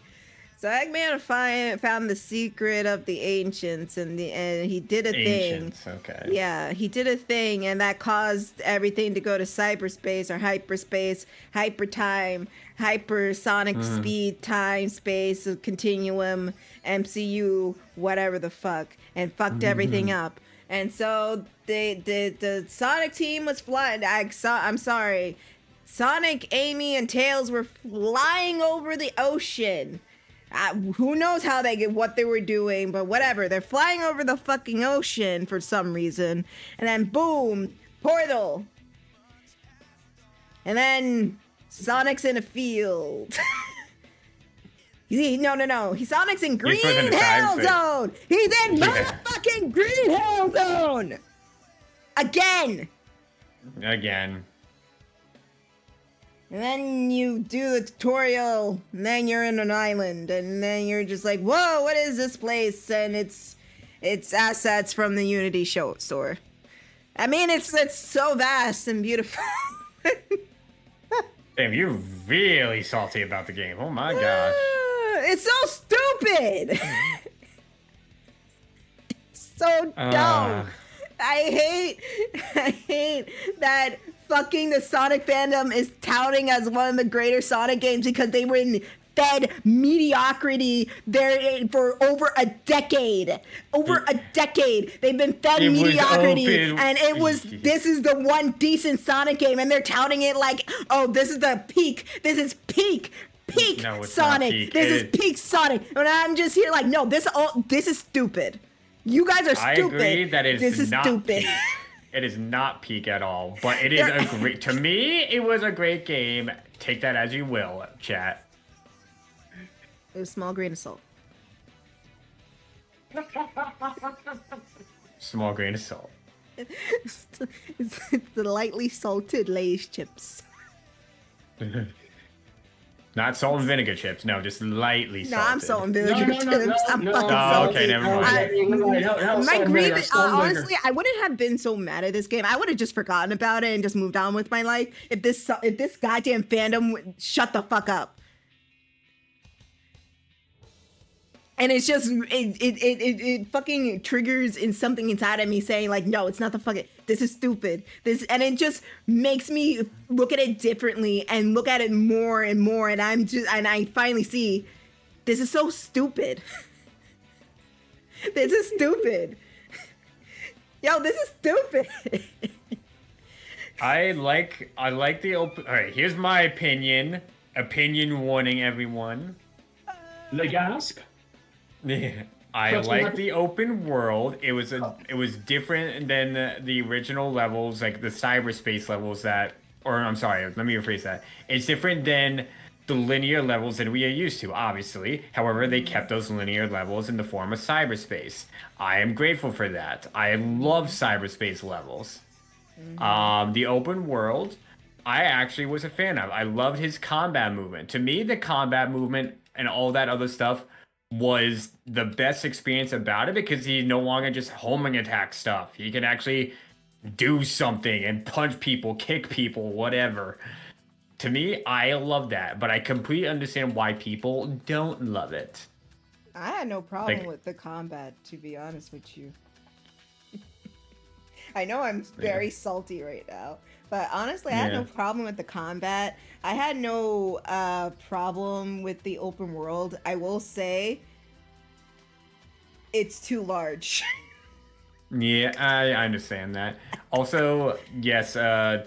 So Eggman found the secret of the ancients, and he did a thing. Okay. Yeah, he did a thing, and that caused everything to go to cyberspace or hyperspace, hypertime, hypersonic speed, time, space, continuum, MCU, whatever the fuck, and fucked everything up. And so the Sonic team was flying. I'm sorry. Sonic, Amy, and Tails were flying over the ocean. Who knows what they were doing, but whatever. They're flying over the fucking ocean for some reason. And then boom, portal. And then Sonic's in a field. No. Sonic's in Green Hell Zone. He's in motherfucking Green Hell Zone. Again. And then you do the tutorial, and then you're in an island, and then you're just like, whoa, what is this place? And it's assets from the Unity show store. I mean, it's so vast and beautiful. Damn, you're really salty about the game. Oh my gosh. It's so stupid. It's so dumb. I hate that fucking the Sonic fandom is touting as one of the greater Sonic games because they were fed mediocrity there for over a decade. They've been fed mediocrity, and this is the one decent Sonic game, and they're touting it like, oh, this is the peak. This is peak No, it's Sonic. Not peak. This is peak Sonic. And I'm just here like, no, this is stupid. You guys are stupid. I agree that this is not stupid. Peak. It is not peak at all, but it is to me, it was a great game. Take that as you will, chat. It was a small grain of salt. Small grain of salt. It's the lightly salted Lay's chips. Not salt and vinegar chips. No, just lightly salted. No, I'm salt and vinegar chips. I'm fucking Oh, salty. okay, never mind. My grievance, honestly, I wouldn't have been so mad at this game. I would have just forgotten about it and just moved on with my life if this goddamn fandom would shut the fuck up. And it's just it fucking triggers in something inside of me saying like, no, it's not the fucking, this is stupid. And it just makes me look at it differently and look at it more and more. And I finally see this is so stupid. This is stupid. Yo, this is stupid. I like the open. All right, here's my opinion. Opinion warning, everyone. Le gasp. Yeah. I like the open world. It was different than the original levels, like the cyberspace levels I'm sorry, let me rephrase that. It's different than the linear levels that we are used to, obviously. However, they kept those linear levels in the form of cyberspace. I am grateful for that. I love cyberspace levels. The open world, I actually was a fan of. I loved his combat movement. To me, the combat movement and all that other stuff was the best experience about it because he no longer just homing attack stuff. He can actually do something and punch people, kick people, whatever. To me, I love that, but I completely understand why people don't love it. I had no problem with the combat, to be honest with you. I know I'm very salty right now, but honestly, I had no problem with the combat. I had no problem with the open world. I will say, it's too large. Yeah, I understand that. Also, yes,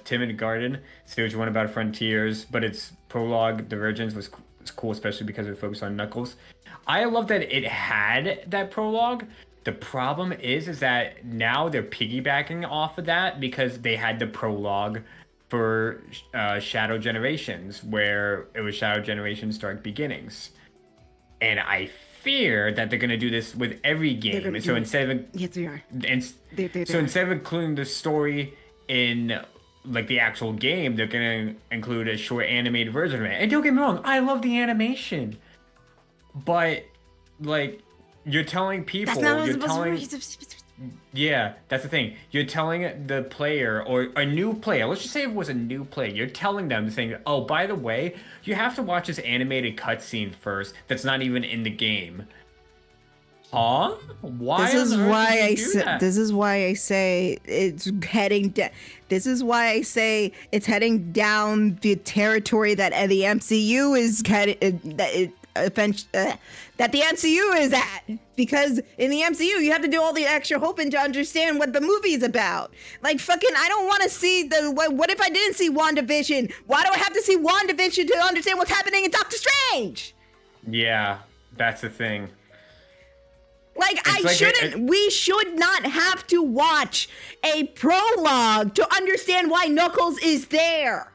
Timid Garden, Stage 1 about Frontiers, but its prologue, Divergence, was cool, especially because it focused on Knuckles. I love that it had that prologue. The problem is that now they're piggybacking off of that because they had the prologue for Shadow Generations, where it was Shadow Generations Dark Beginnings. And I fear that they're going to do this with every game. And so instead of yes, they are. So instead of including the story in like the actual game, they're going to include a short animated version of it. And don't get me wrong, I love the animation. But like you're telling people, yeah, that's the thing. You're telling the player or a new player, let's just say it was a new player, you're telling them, saying, oh, by the way, you have to watch this animated cutscene first that's not even in the game. Huh? Why? This is why I say it's heading down. This is why I say it's heading down the territory that the MCU is that the MCU is at, because in the MCU you have to do all the extra hoping to understand what the movie's about. Like fucking, I don't want to see what if I didn't see WandaVision? Why do I have to see WandaVision to understand what's happening in Doctor Strange? Yeah, that's the thing. Like, we should not have to watch a prologue to understand why Knuckles is there.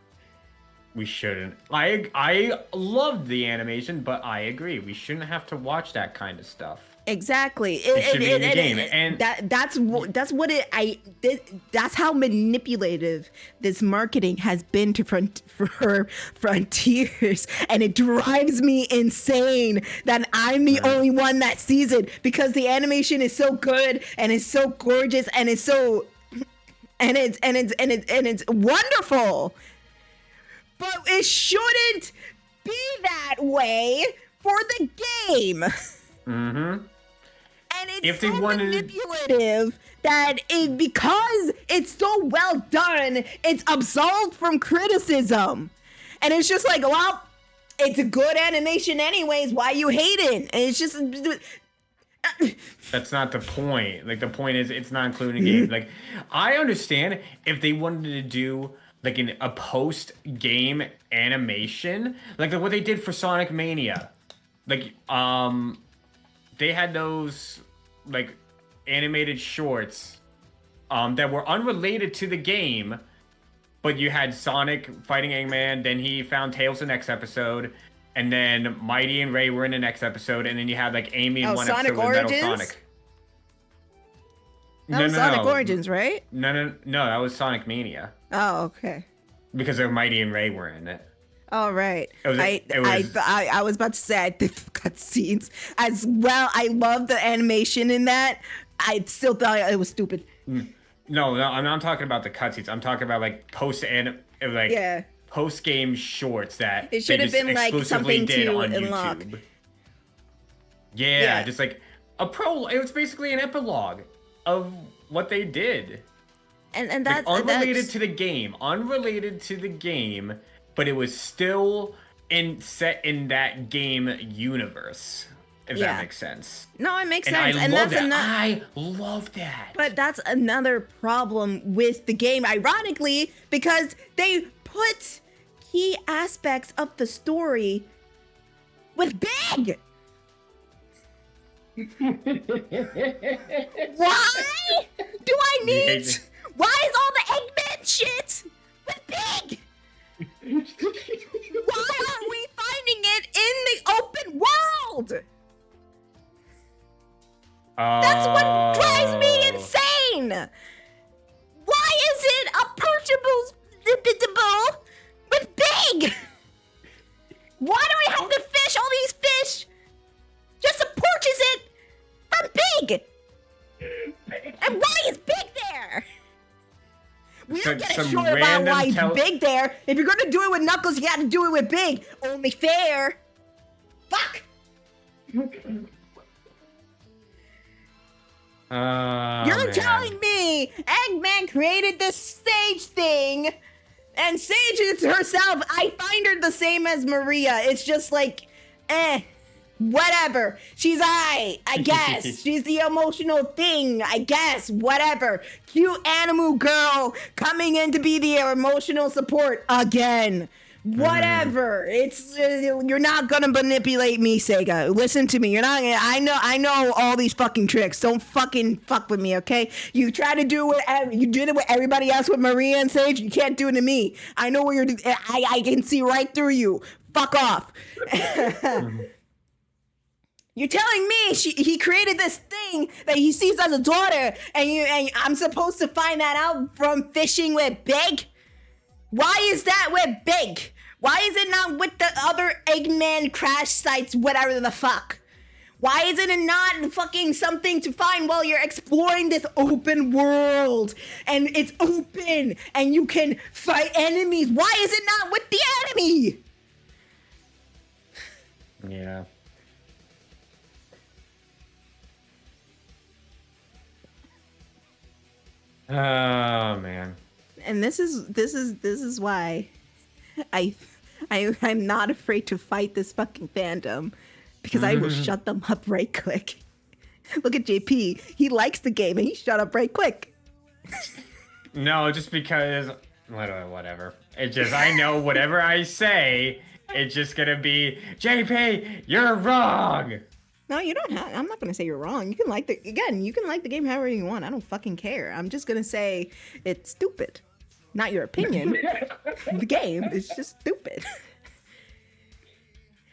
We shouldn't. I love the animation, but I agree. We shouldn't have to watch that kind of stuff. Exactly. It should be in the game. And that's how manipulative this marketing has been for Frontiers, and it drives me insane that I'm the only one that sees it, because the animation is so good and it's so gorgeous and it's so and it's wonderful. But it shouldn't be that way for the game. Mm-hmm. And it's so manipulative that because it's so well done, it's absolved from criticism. And it's just like, well, it's a good animation anyways, why you hating? And it's just... That's not the point. Like, the point is it's not including the game. Like, I understand if they wanted to do like a post-game animation, like what they did for Sonic Mania. Like, they had those like animated shorts that were unrelated to the game, but you had Sonic fighting Eggman, then he found Tails the next episode, and then Mighty and Ray were in the next episode, and then you had like Amy in one Sonic episode Origins? with Metal Sonic. That was Sonic Origins, right? No, that was Sonic Mania. Oh, okay. Because of Mighty and Ray were in it. All right. I was about to say I did cutscenes as well. I love the animation in that. I still thought it was stupid. No, I'm not talking about the cutscenes. I'm talking about like post game shorts that it should have been like something to unlock. YouTube. Yeah, just like a it was basically an epilogue of what they did. And that's like unrelated to the game, but it was still set in that game universe. if Yeah. that makes sense. No, it makes And sense. I And love that's that. another. I love that. But that's another problem with the game, ironically, because they put key aspects of the story with Big. Why do I need? Why is all the Eggman shit with Big? Why aren't we finding it in the open world? That's what drives me insane. Why is it approachable with Big? Why do I have to fish all these fish just to purchase it from Big? And why is Big there? We don't get Some sure about why random it's Big there. If you're gonna do it with Knuckles, you gotta do it with Big. Only fair. Fuck. You're telling me Eggman created this Sage thing, and Sage is herself. I find her the same as Maria. It's just like, whatever. She's I guess. She's the emotional thing, I guess. Whatever. Cute animal girl coming in to be the emotional support again. Whatever. It's you're not gonna manipulate me, Sega. Listen to me. You're not. I know all these fucking tricks. Don't fucking fuck with me, okay? You try to do it. You did it with everybody else with Maria and Sage. You can't do it to me. I know where you're. I can see right through you. Fuck off. You're telling me he created this thing that he sees as a daughter, and I'm supposed to find that out from fishing with Big? Why is that with Big? Why is it not with the other Eggman crash sites, whatever the fuck? Why is it not fucking something to find while you're exploring this open world? And it's open, and you can fight enemies. Why is it not with the enemy? Yeah. Oh man. And this is why I'm not afraid to fight this fucking fandom, because I will shut them up right quick. Look at JP. He likes the game and he shut up right quick. No, just because whatever. It just I know whatever I say, it's just gonna be JP, you're wrong. No, you don't have. I'm not gonna say you're wrong. You can like the game however you want. I don't fucking care. I'm just gonna say it's stupid. Not your opinion. The game is just stupid.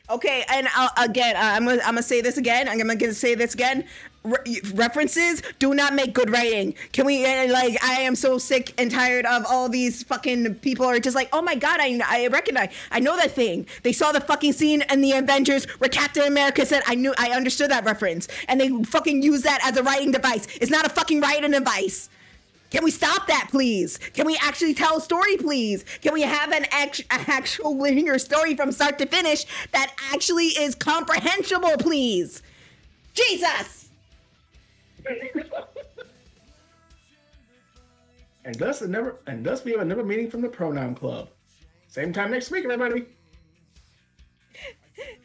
Okay, and again, I'm gonna say this again. I'm gonna say this again. References do not make good writing. Can we I am so sick and tired of all these fucking people are just like, oh my god, I recognize, I know that thing. They saw the fucking scene in the Avengers where Captain America said, I understood that reference, and they fucking use that as a writing device. It's not a fucking writing device. Can we stop that, please? Can we actually tell a story, please? Can we have an actual linear story from start to finish that actually is comprehensible, please? Jesus! And thus we have another meeting from the Pronoun Club. Same time next week, everybody.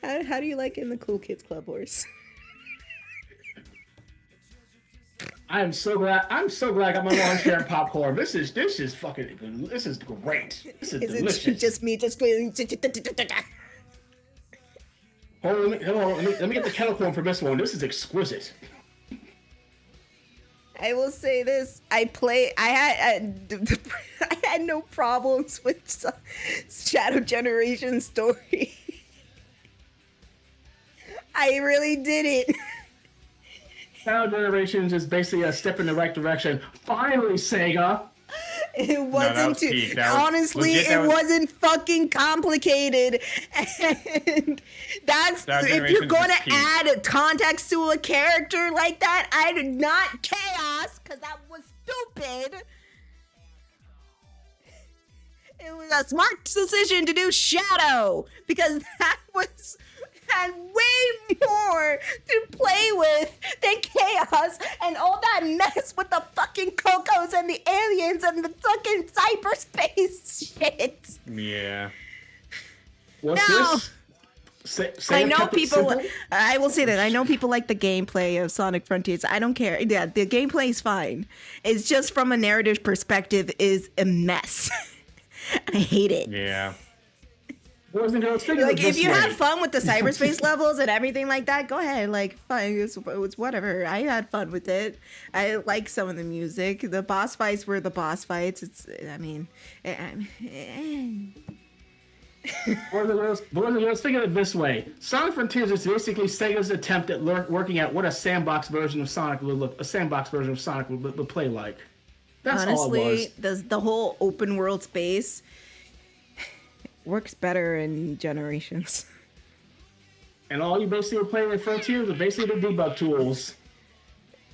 How do you like in the Cool Kids Club, Horse? I'm so glad I got my lawn chair and popcorn. This is great. This is delicious. It just me just going? Hold on, let me get the kettle corn for this one. This is exquisite. I will say this: I had no problems with Shadow Generation story. I really didn't. Shadow Generations is basically a step in the right direction. Finally, Sega. It wasn't honestly, it wasn't fucking complicated. And that's if you're going to add context to a character like that, I did not chaos, because that was stupid. It was a smart decision to do Shadow, because that had way more to play with than Chaos and all that mess with the fucking Cocos and the aliens and the fucking cyberspace shit. Yeah. What's this? I know people. I will say that I know people like the gameplay of Sonic Frontiers. I don't care. Yeah, the gameplay is fine. It's just from a narrative perspective is a mess. I hate it. Yeah. Like if you had fun with the cyberspace levels and everything like that, go ahead. Like fine, it's whatever. I had fun with it. I like some of the music. The boss fights were the boss fights. Let's think of it this way: Sonic Frontiers is basically Sega's attempt at working out what a sandbox version of Sonic would play like. That's honestly, all it was. the whole open world space works better in Generations. And all you basically were playing in Frontiers were basically the debug tools.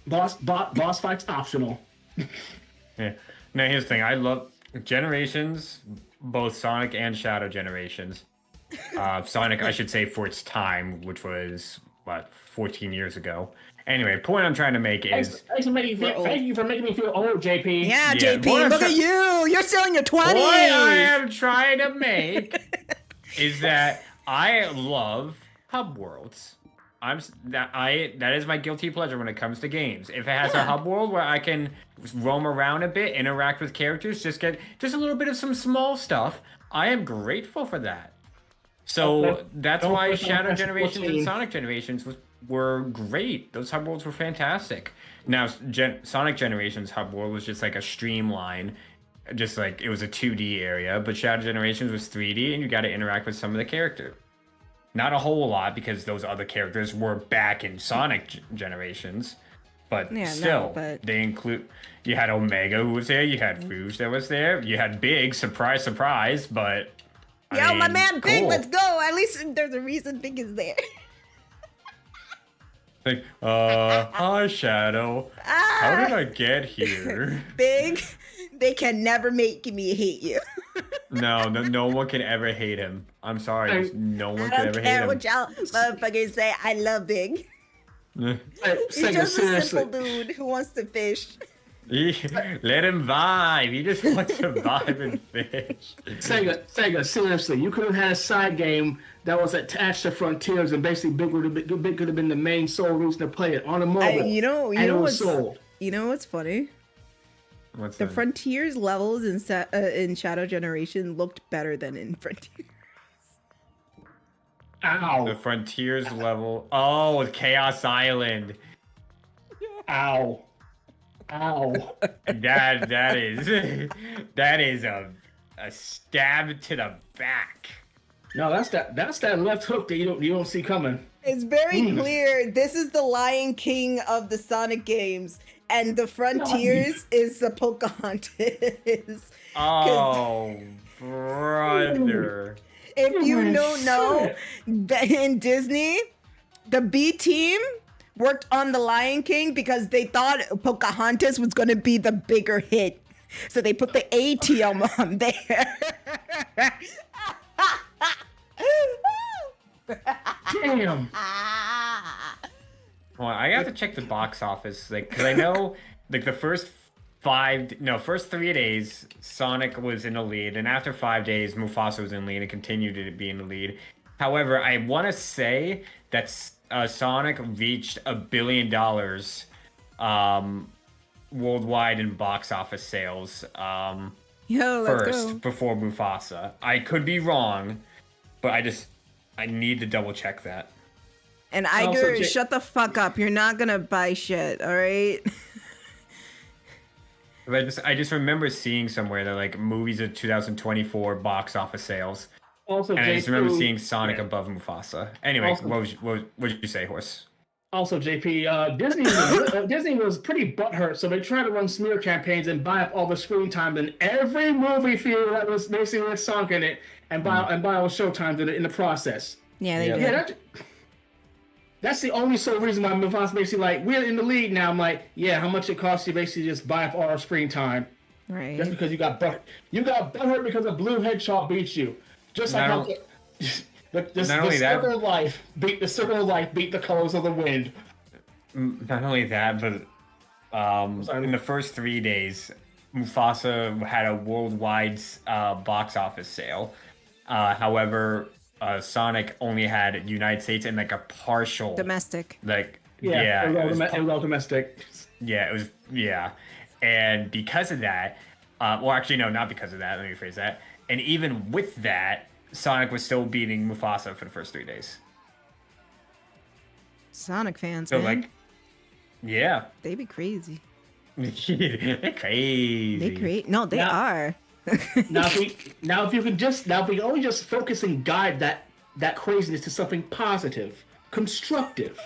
Boss fights optional. Yeah. Now here's the thing. I love Generations, both Sonic and Shadow Generations. Sonic, I should say, for its time, which was, 14 years ago. Anyway, point I'm trying to make is... Thank you for making me feel old, JP. Yeah, JP, look at you! You're still in your 20s! What I am trying to make is that I love hub worlds. That is my guilty pleasure when it comes to games. If it has a hub world where I can roam around a bit, interact with characters, just get a little bit of some small stuff, I am grateful for that. So that's why Shadow Generations and Sonic Generations were great. Those hub worlds were fantastic. Now, Sonic Generations hub world was just like a streamline, just like it was a 2D area, but Shadow Generations was 3D, and you got to interact with some of the characters. Not a whole lot, because those other characters were back in Sonic Generations, but they include... You had Omega who was there, you had Rouge that was there, you had Big, surprise, but... My man Big, let's go! At least there's a reason Big is there. Like, hi, Shadow. How did I get here? Big, they can never make me hate you. No one can ever hate him. I'm sorry, no one can ever hate him. I don't care what y'all motherfuckers say. I love Big. He's just a simple dude who wants to fish. Let him vibe. He just wants to vibe and fish. Sega, seriously, you could have had a side game that was attached to Frontiers, and basically Big could have been the main sole reason to play it on a mobile. You know what's funny? What's the that? Frontiers levels in Shadow Generation looked better than in Frontiers. Ow! The Frontiers level. Oh, with Chaos Island. Ow! That is a stab to the back. No, that's that left hook that you don't see coming. It's very clear this is the Lion King of the Sonic games, and the Frontiers is the Pocahontas. Oh, brother. If you don't know, in Disney, the B team worked on the Lion King because they thought Pocahontas was going to be the bigger hit. So they put the A team on there. Damn. Well, I have to check the box office, because I know, the first 3 days, Sonic was in the lead, and after 5 days, Mufasa was in the lead and continued to be in the lead. However, I want to say that Sonic reached $1 billion worldwide in box office sales first before Mufasa. I could be wrong, but I need to double check that. And Iger, shut the fuck up. You're not gonna buy shit, all right? I just remember seeing somewhere that movies of 2024 box office sales. Also, and I just remember seeing Sonic above Mufasa. Anyway, what did you say, Horse? Also, JP, Disney was pretty butthurt, so they tried to run smear campaigns and buy up all the screen time in every movie theater that was basically with Sonic in it, and buy all the showtimes in the process. Yeah, they did. Yeah, that's the only sole reason why Mufasa basically we're in the lead now. I'm like, yeah, how much it costs you basically just buy up all our screen time, right? Just because you got butthurt because a blue hedgehog beat you, just like how. The circle of life beat the colors of the wind. Not only that, but in the first 3 days, Mufasa had a worldwide box office sale. However, Sonic only had United States and like a partial Domestic. like Yeah, it was it was all domestic. yeah, it was yeah, and because of that, well, actually, no, not because of that. Let me rephrase that. And even with that, Sonic was still beating Mufasa for the first 3 days. Sonic fans, So man. like, yeah, They be crazy. they're crazy. They create. No, they Yeah. are. Now, if we can only just focus and guide that craziness to something positive, constructive.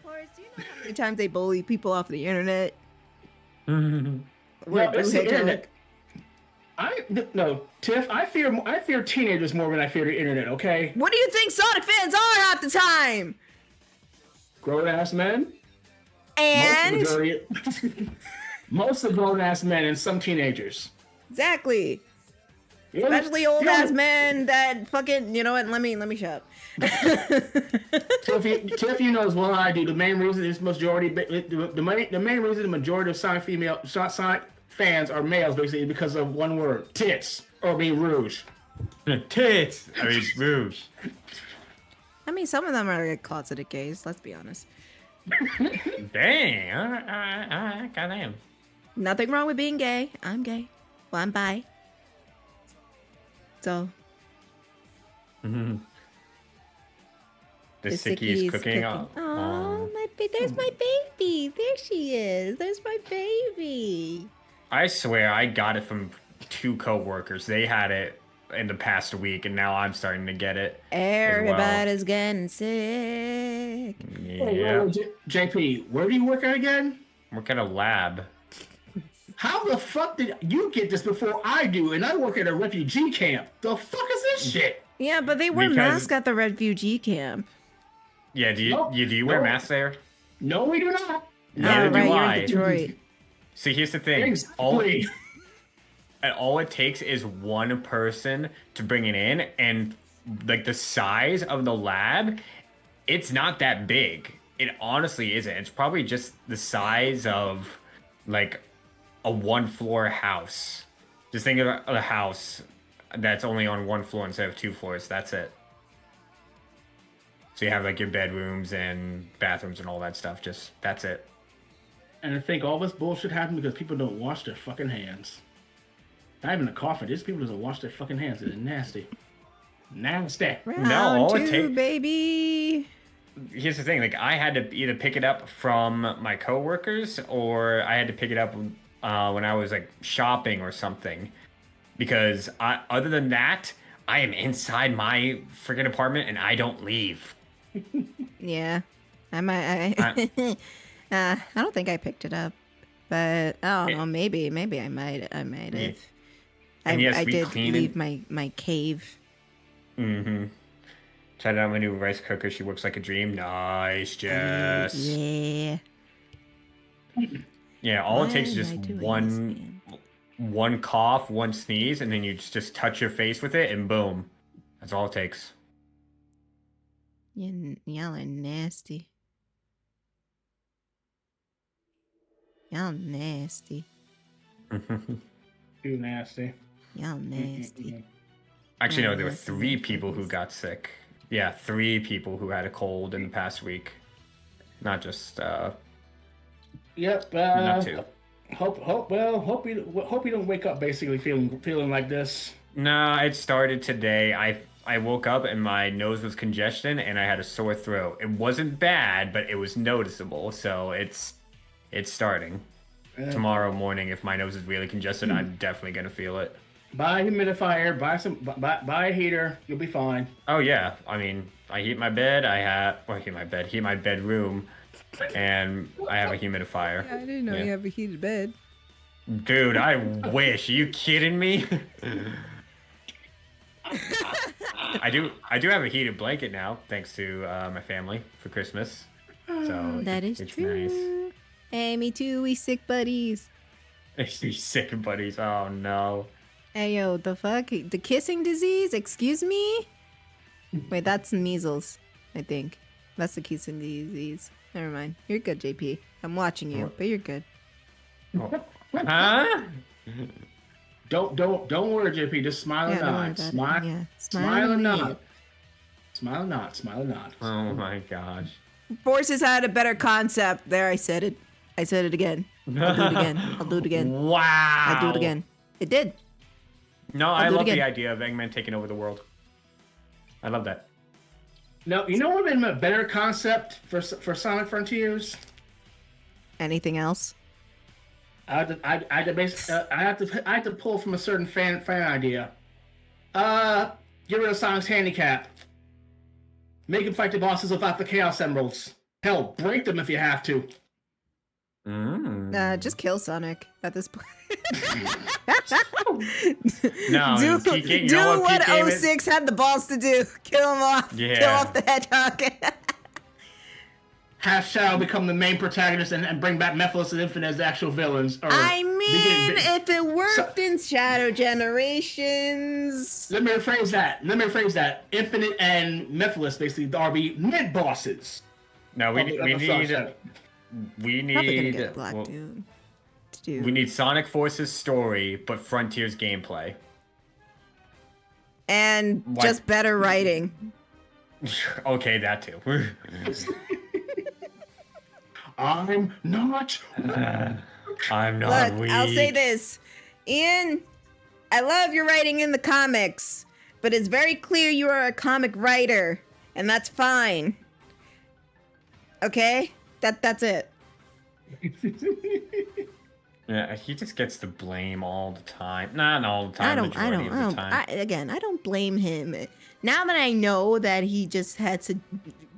Horace, do you know how many times they bully people off the internet? No, it's the internet. No, Tiff. I fear teenagers more than I fear the internet. Okay, What do you think Sonic fans are half the time? grown ass men. And Most of grown ass men and some teenagers. exactly. You know, Especially old you know, ass men that fucking, you know what? Let me shut up. Tiff, you know as well as I do. The main reason is the main reason the majority of Sonic Sonic fans are males basically is because of one word: tits, or being rouge. Tits. I mean, rouge. I mean, some of them are like closeted gays. Let's be honest. Dang. All right, goddamn. Nothing wrong with being gay. I'm gay. Well, I'm bi. So The the sickie is cooking. Oh, Oh. there's my baby. There she is. There's my baby. I swear I got it from 2 coworkers. They had it in the past week, and now I'm starting to get it. Everybody's getting sick. Yeah. JP, where do you work at again? Work at a lab. How the fuck did you get this before I do? And I work at a refugee camp. The fuck is this shit? Yeah, but they wear Because- masks at the refugee camp. Yeah, do you No, do you wear no. masks there? No, we do not. Neither Oh, do right, you're I. in Detroit. See, here's the thing. Exactly. All it takes is one person to bring it in, and like the size of the lab, it's not that big. It honestly isn't. It's probably just the size of like a 1-floor house. Just think of a house that's only on 1 floor instead of 2 floors. That's it. So you have like your bedrooms and bathrooms and all that stuff. Just that's it. And I think all this bullshit happened because people don't wash their fucking hands. Not even a coffin. These people doesn't wash their fucking hands. It's nasty. Nasty. Round all it two, take- baby. Here's the thing, like I had to either pick it up from my coworkers or I had to pick it up when I was like shopping or something, because other than that, I am inside my freaking apartment and I don't leave. Yeah, I might. I don't think I picked it up, but I don't know. Maybe I might have. And yes, I we did clean leave it. my cave. Mm-hmm. Tried out my new rice cooker. She works like a dream. Nice, Jess. Yeah. Yeah, all Why it takes is am just I doing this one again? cough, one sneeze, and then you just touch your face with it, and boom. That's all it takes. Y'all are nasty. Y'all nasty. Too nasty. Y'all nasty. Actually, no, there were that's 3 amazing. people who got sick. Yeah, 3 people who had a cold in the past week. Not just, Yep. not 2. Hope you don't wake up basically feeling like this. No, it started today. I woke up and my nose was congestion and I had a sore throat. It wasn't bad, but it was noticeable. So it's starting. Tomorrow morning, if my nose is really congested, I'm definitely gonna feel it. Buy a humidifier. Buy a heater. You'll be fine. Oh yeah, I mean, I heat my bed. Heat my bedroom, and I have a humidifier. I didn't know Yeah. you have a heated bed. Dude, I wish. Are you kidding me? I do have a heated blanket now, thanks to my family for Christmas. So That is it's true. nice. Hey, me too. We sick buddies. These sick buddies. Oh no. Hey, yo, the fuck? The kissing disease? Excuse me? Wait, that's measles, I think. That's the kissing disease. Never mind. You're good, JP. I'm watching you, but you're good. Huh? Don't worry, JP. Just smile and don't worry nod. about it. Smile, Yeah, smile and and nod. Smile and nod. Smile and nod. Oh my gosh. Forces had a better concept. There, I said it. I said it again. I'll do it again. I'll do it again. Wow. I'll do it again. It did. No, I do it love the again. idea of Eggman taking over the world. I love that. No, you know what would have been a better concept for Sonic Frontiers? Anything else? I have to pull from a certain fan idea. Get rid of Sonic's handicap. Make him fight the bosses without the Chaos Emeralds. Hell, break them if you have to. Just kill Sonic at this point. No, do PK, you do know what PK is? 06 had the balls to do. Kill him off. Yeah. Kill off the hedgehog. Have Shadow become the main protagonist and bring back Mephiles and Infinite as the actual villains. Or I mean, if it worked So- in Shadow Generations. Let me rephrase that. Infinite and Mephiles basically are the mid bosses. No, we need Probably gonna need get Black well, Doom to do. we need Sonic Force's story, but Frontiers gameplay. And Why- just better writing. Okay, that too. I'm not. I'm not Look, weak. I'll say this. Ian, I love your writing in the comics, but it's very clear you are a comic writer, and that's fine. Okay? That's it. Yeah, he just gets the blame all the time. Not all the time. Majority of the time. I don't blame him. Now that I know that he just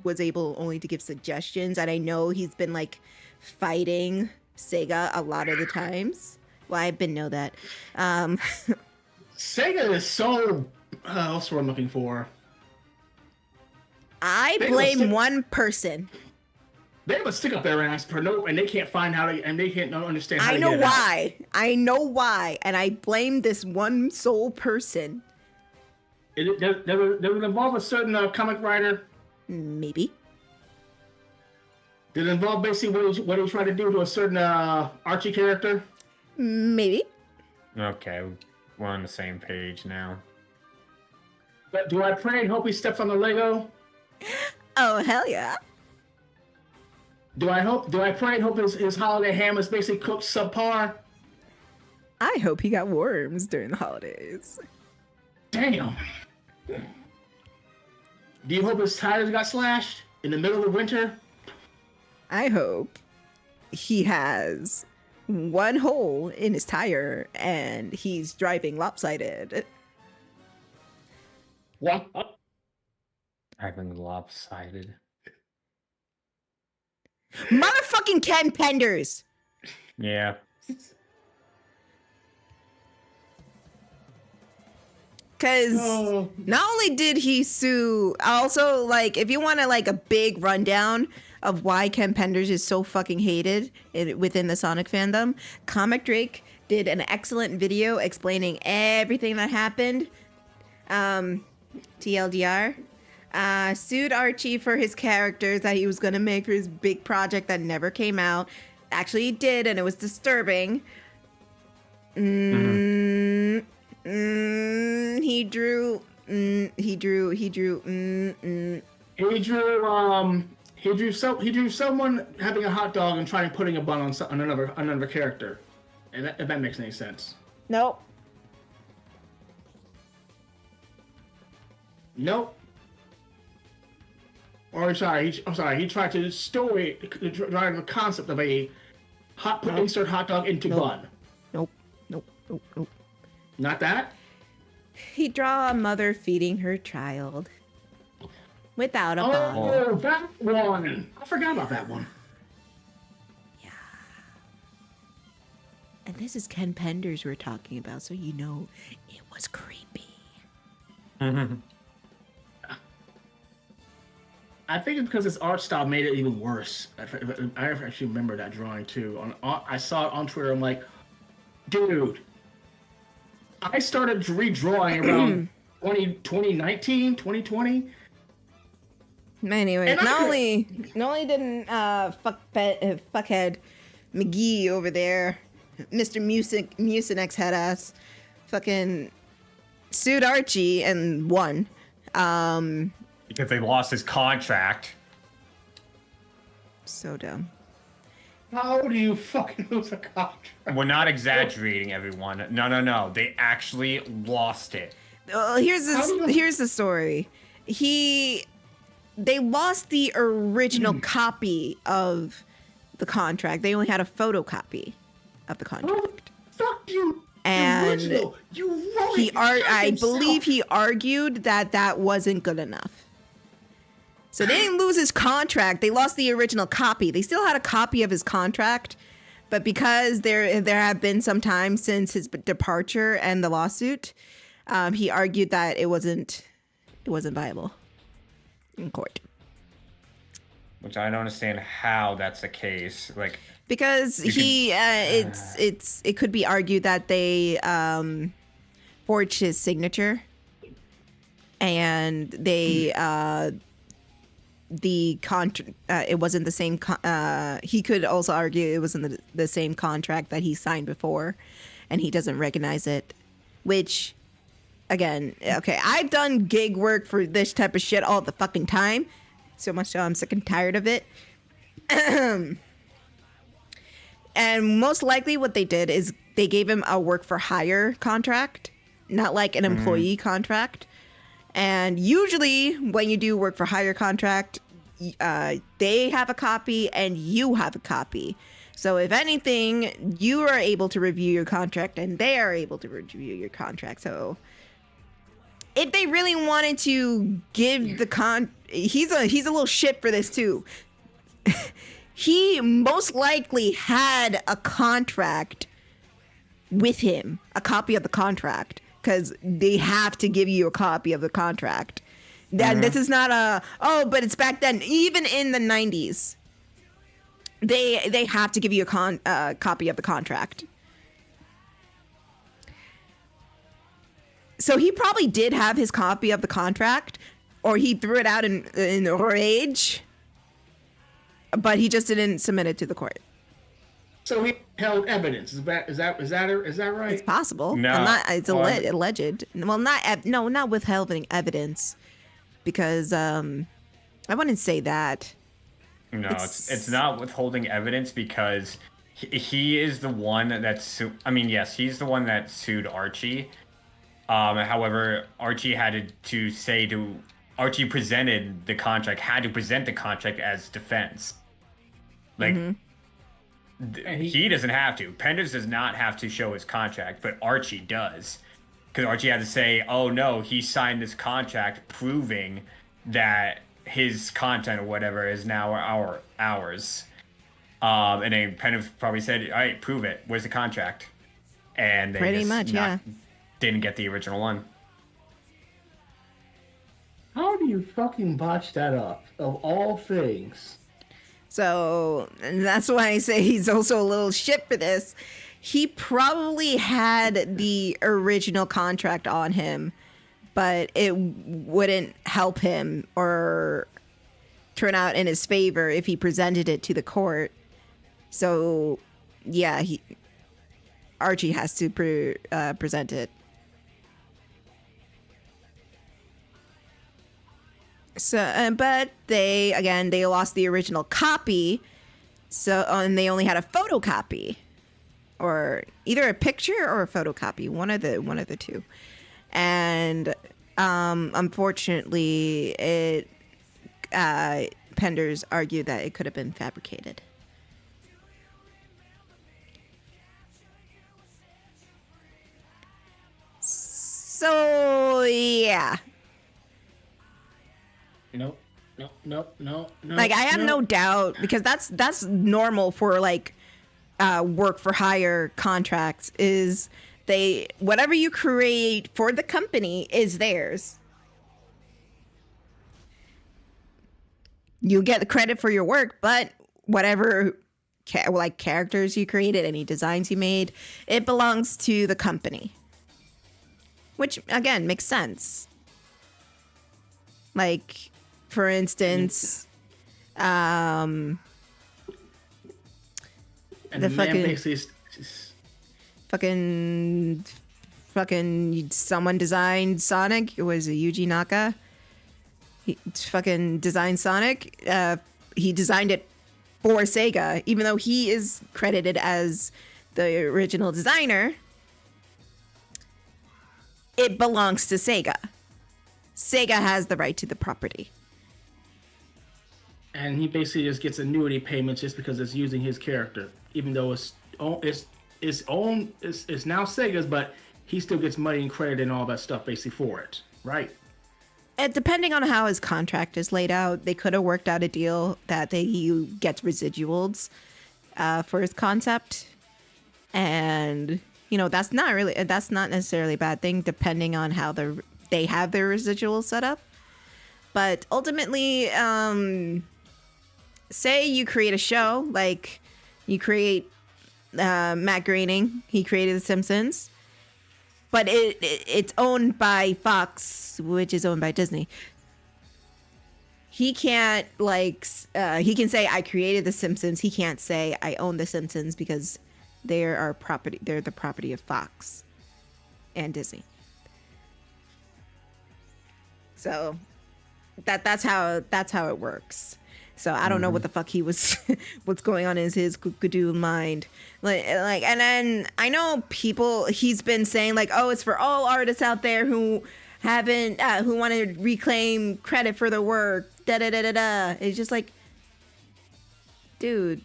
was able only to give suggestions, and I know he's been like fighting Sega a lot of the times. Well, I've been know that. Sega is so. What's what I'm looking for? I They blame will one person. They have a stick up their ass per note, and they can't find how to, and they can't understand how I to know get it out. why. I know why, and I blame this one sole person. Does it involve a certain comic writer? Maybe. Did it involve basically what he tried to do to a certain Archie character? Maybe. Okay, we're on the same page now. But do I pray and hope he steps on the Lego? Oh, hell yeah. Do I pray and hope his holiday ham is basically cooked subpar? I hope he got worms during the holidays. Damn. Do you hope his tires got slashed in the middle of winter? I hope he has one hole in his tire and he's driving lopsided. What? Driving lopsided. Motherfucking Ken Penders! Yeah. Because Oh. not only did he sue, also, like, if you want to, like, a big rundown of why Ken Penders is so fucking hated within the Sonic fandom, Comic Drake did an excellent video explaining everything that happened. TLDR. Sued Archie for his characters that he was going to make for his big project that never came out. Actually, he did, and it was disturbing. He drew someone having a hot dog and trying putting a bun on another character. And if that makes any sense. Nope. Nope. Or sorry, he tried to drive the concept of a insert hot dog into bun. Nope. Not that? He draw a mother feeding her child without a bun. Oh, that one. I forgot about that one. Yeah. And this is Ken Penders we're talking about, so you know it was creepy. I think it's because his art style made it even worse. I actually remember that drawing too. I saw it on Twitter. I'm like, dude. I started redrawing around 2019, 2020. Anyway, And not only didn't fuckhead McGee over there, Mr. Mucinex head ass, fucking sued Archie and won. Because they lost his contract. So dumb. How do you fucking lose a contract? We're not exaggerating, everyone. No. They actually lost it. Here's the story. They lost the original copy of the contract. They only had a photocopy of the contract. Fuck you. And original. You wrote it. I believe he argued that wasn't good enough. So they didn't lose his contract. They lost the original copy. They still had a copy of his contract, but because there have been some time since his departure and the lawsuit, he argued that it wasn't viable in court. Which I don't understand how that's the case. Like, because it could be argued that they forged his signature, and they it wasn't the same. He could also argue it wasn't the same contract that he signed before, and he doesn't recognize it. Which, again, okay, I've done gig work for this type of shit all the fucking time, so much so I'm sick and tired of it. And most likely what they did is they gave him a work for hire contract, not like an employee contract. And usually when you do work for hire contract, they have a copy and you have a copy. So if anything, you are able to review your contract and they are able to review your contract. So if they really wanted to give the he's a little shit for this too. He most likely had a contract with him, a copy of the contract, because they have to give you a copy of the contract. That This is not but it's back then. Even in the 90s, they have to give you a copy of the contract. So he probably did have his copy of the contract, or he threw it out in rage. But he just didn't submit it to the court. So he held evidence. Is that right? It's possible. No. It's alleged. Well, not withholding evidence, because I wouldn't say that. No, it's not withholding evidence because he is the one that yes, he's the one that sued Archie. However, Archie presented the contract, had to present the contract as defense. Like, he doesn't have to. Penders does not have to show his contract, but Archie does. Because Archie had to say, oh no, he signed this contract proving that his content or whatever is now ours. And then Penders probably said, all right, prove it. Where's the contract? And they didn't get the original one. How do you fucking botch that up, of all things? So and that's why I say he's also a little shit for this. He probably had the original contract on him, but it wouldn't help him or turn out in his favor if he presented it to the court. So, yeah, Archie has to present it. So, but they lost the original copy. So, and they only had a photocopy, or either a picture or a photocopy, one of the two. And unfortunately, Penders argued that it could have been fabricated. So yeah. No. Like, I have no doubt, because that's normal for like work for hire contracts, is whatever you create for the company is theirs. You get the credit for your work, but whatever characters you created, any designs you made, it belongs to the company. Which again makes sense. Like, for instance, and the fucking fucking someone designed Sonic. It was Yuji Naka. He fucking designed Sonic. He designed it for Sega, even though he is credited as the original designer. It belongs to Sega. Sega has the right to the property. And he basically just gets annuity payments just because it's using his character, even though it's now Sega's, but he still gets money and credit and all that stuff basically for it, right? And depending on how his contract is laid out, they could have worked out a deal that he gets residuals for his concept, and that's not necessarily a bad thing, depending on how they have their residuals set up. But ultimately, say you create a show, like you create Matt Groening, he created The Simpsons, but it's owned by Fox, which is owned by Disney. He can't he can say I created The Simpsons. He can't say I own The Simpsons because they're the property of Fox and Disney. So that's how it works. So I don't know what the fuck what's going on in his Gudul mind. And then I know he's been saying like, oh, it's for all artists out there who who want to reclaim credit for their work. Da da da da da. It's just like, dude.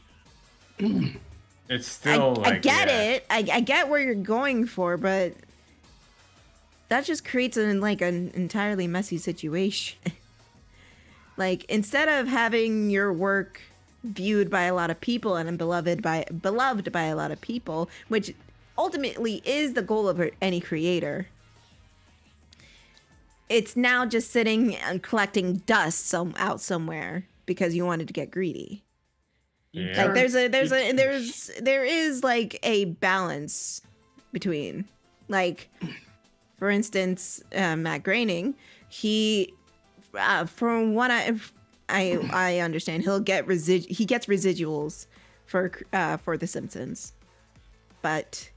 It's still I get it. I get where you're going for, but that just creates an entirely messy situation. Like, instead of having your work viewed by a lot of people and beloved by a lot of people, which ultimately is the goal of any creator, it's now just sitting and collecting dust out somewhere because you wanted to get greedy. Yeah. Like there is like a balance between, like, for instance, Matt Groening, he from what I understand, he gets residuals for The Simpsons, but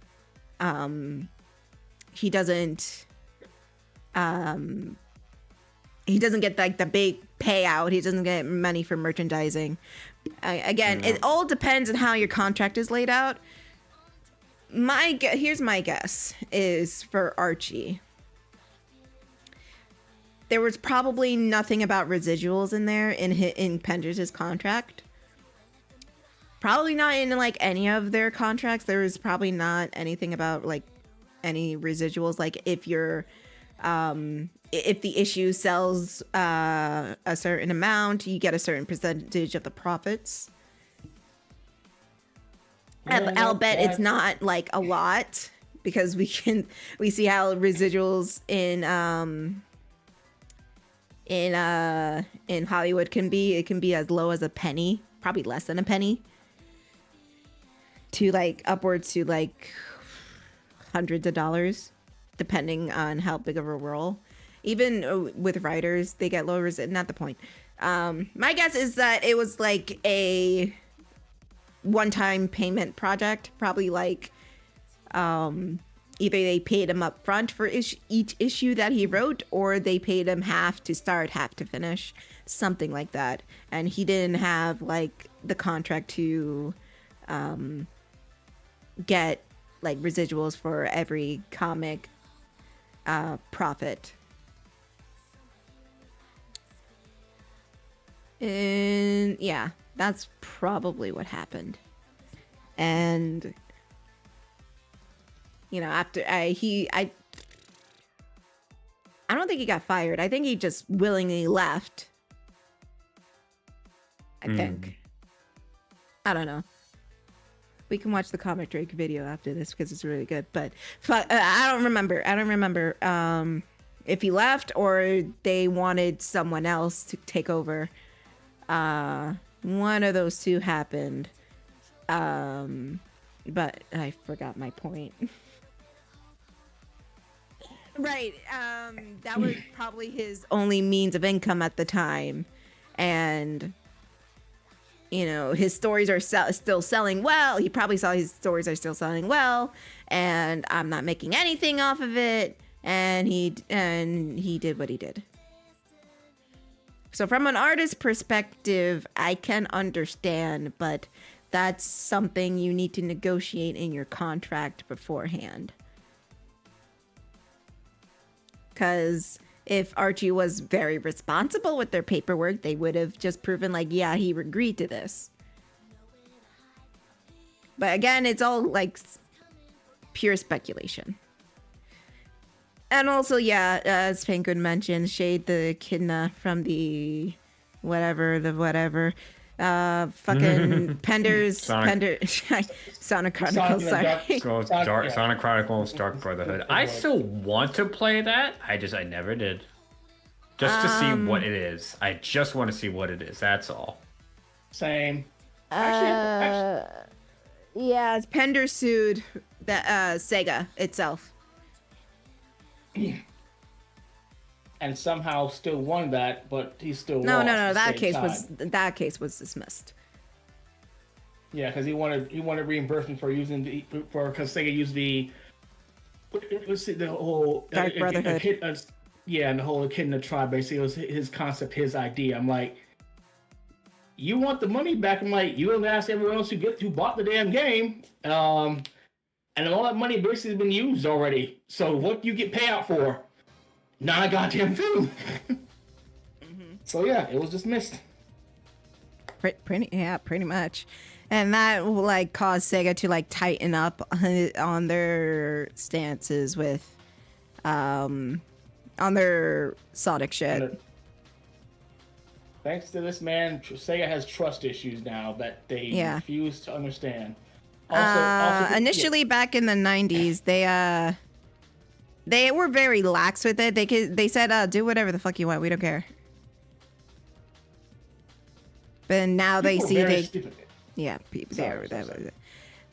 he doesn't get like the big payout. He doesn't get money for merchandising. It all depends on how your contract is laid out. Here's my guess is for Archie. There was probably nothing about residuals in there in Penders' contract. Probably not in like any of their contracts. There was probably not anything about like any residuals. Like if you're if the issue sells a certain amount, you get a certain percentage of the profits. I'll bet it's not like a lot, because we see how residuals in Hollywood can be. It can be as low as a penny, probably less than a penny, to like upwards to like hundreds of dollars, depending on how big of a role. Even with writers, they get lower. Not the point. My guess is that it was like a one-time payment project, probably like either they paid him up front for each issue that he wrote, or they paid him half to start, half to finish, something like that. And he didn't have like the contract to get like residuals for every comic profit. And yeah, that's probably what happened. And after I don't think he got fired. I think he just willingly left. I think. I don't know. We can watch the Comic Drake video after this because it's really good. But I don't remember. If he left or they wanted someone else to take over. One of those two happened. But I forgot my point. Right. That was probably his only means of income at the time. And his stories are still selling well. He probably saw his stories are still selling well, and I'm not making anything off of it. And he did what he did. So from an artist perspective, I can understand, but that's something you need to negotiate in your contract beforehand. Because if Archie was very responsible with their paperwork, they would have just proven like, yeah, he agreed to this. But again, it's all like pure speculation. And also, yeah, as Penguin mentioned, shade the echidna from the whatever. Fucking Sonic Chronicles, sorry. Sonic Chronicles Dark Brotherhood. I still want to play that. I never did. Just to see what it is. I just want to see what it is. That's all. Same. Yeah, Pender sued the Sega itself. And somehow still won that, but he still no. lost That case was dismissed. Yeah, because he wanted reimbursement for using because Sega used the whole Dark Brotherhood. And the whole Echidna tribe. Basically, it was his concept, his idea. I'm like, you want the money back? I'm like, you don't ask everyone else who bought the damn game. And all that money basically has been used already. So what do you get payout for? Not a goddamn thing. So yeah, it was dismissed. Pretty much. And that will like cause Sega to like tighten up on their stances with on their Sonic shit. Thanks to this man, Sega has trust issues now that they refuse to understand. Initially, back in the 90s, they were very lax with it. They said, do whatever the fuck you want. We don't care. But now they see stupid. Yeah, people.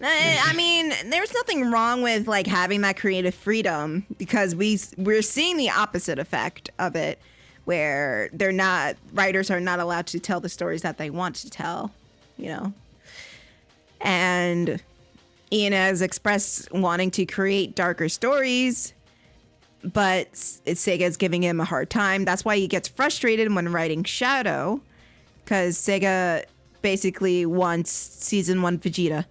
I mean, there's nothing wrong with like having that creative freedom because we're seeing the opposite effect of it, where writers are not allowed to tell the stories that they want to tell, And Ian has expressed wanting to create darker stories, but Sega's giving him a hard time. That's why he gets frustrated when writing Shadow, because Sega basically wants season 1 Vegeta.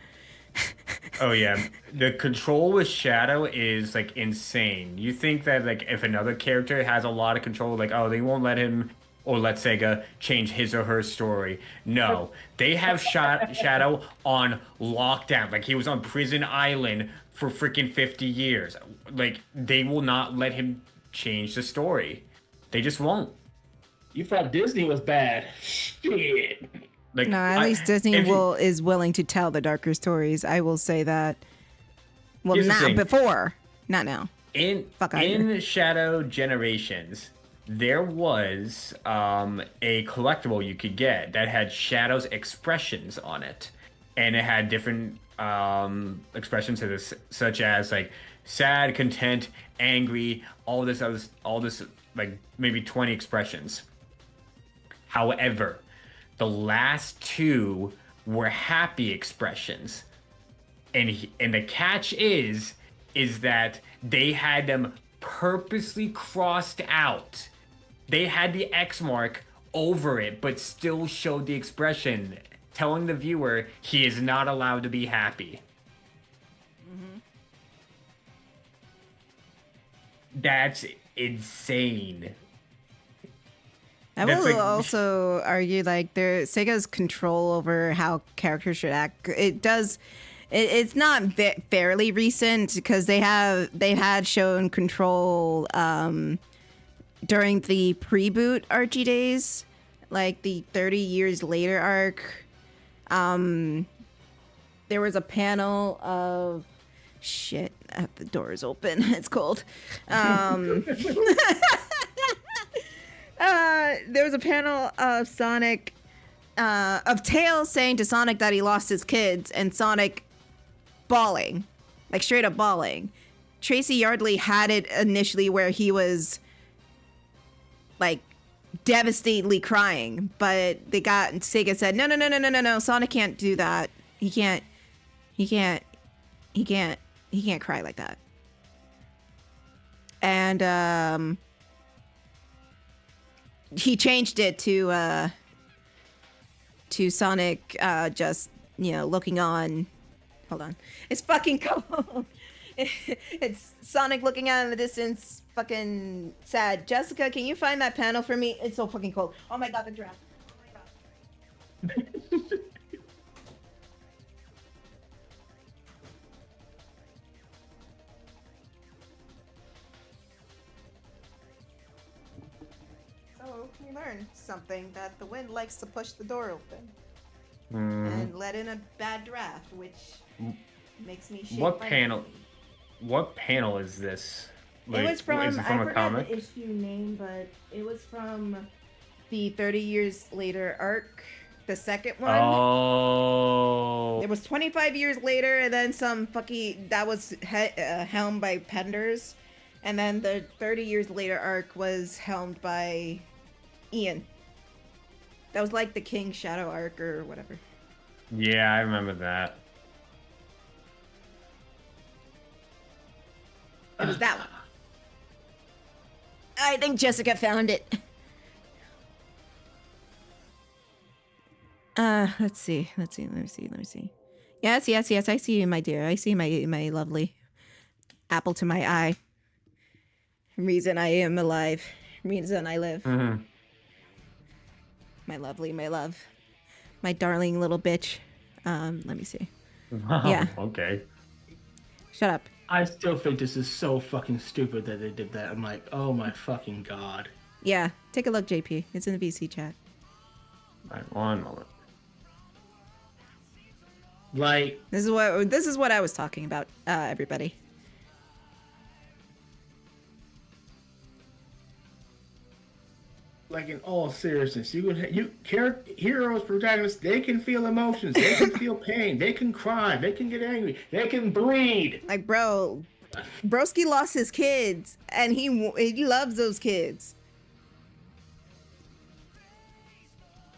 Oh yeah, the control with Shadow is like insane. You think that like if another character has a lot of control, like they won't let him or let Sega change his or her story. No, they have Shadow on lockdown. Like he was on Prison Island for freaking 50 years. Like they will not let him change the story. They just won't. You thought Disney was bad. Shit. Like, no, at least Disney is willing to tell the darker stories. I will say that. Well, not before, not now. In Shadow Generations, there was a collectible you could get that had Shadow's expressions on it, and it had different expressions of this, such as like sad, content, angry, all this like maybe 20 expressions. However, the last 2 were happy expressions, and the catch is that they had them purposely crossed out. They had the X mark over it, but still showed the expression, telling the viewer he is not allowed to be happy. Mm-hmm. That's insane. I will also argue like Sega's control over how characters should act. It's not fairly recent because they've had shown control during the pre-boot Archie days, like the 30 years later arc. There was a panel of shit. The door is open. It's cold. There was a panel of Sonic, of Tails saying to Sonic that he lost his kids, and Sonic bawling, like straight up bawling. Tracy Yardley had it initially where he was like devastatedly crying, but Sega said, no, Sonic can't do that. He can't cry like that. And he changed it to Sonic just, looking on. Hold on. It's fucking cold. It's Sonic looking out in the distance, fucking sad. Jessica, can you find that panel for me? It's so fucking cold. Oh my god, the draft. Oh my god. So we learned something, that the wind likes to push the door open and let in a bad draft, which makes me shake. What panel? What panel is this? Like, it was from, is it from I a forgot comic? the issue name, but it was from the 30 Years Later arc, the second one. Oh. It was 25 years later, and then some fucking, that was helmed by Penders, and then the 30 Years Later arc was helmed by Ian. That was like the King Shadow arc or whatever. Yeah, I remember that. It was that one. I think Jessica found it. Let's see. Let me see. Yes. I see you, my dear. I see my lovely apple to my eye. Reason I am alive. Reason I live. Mm-hmm. My lovely, my love. My darling little bitch. Let me see. Oh, Yeah. Okay. Shut up. I still think this is so fucking stupid that they did that. I'm like, oh my fucking god. Yeah. Take a look, JP. It's in the VC chat. Right, one moment. Like, This is what I was talking about, everybody. like in all seriousness, heroes, protagonists, they can feel emotions, they can feel pain, they can cry, they can get angry, they can bleed. Like, bro, Broski lost his kids, and he loves those kids.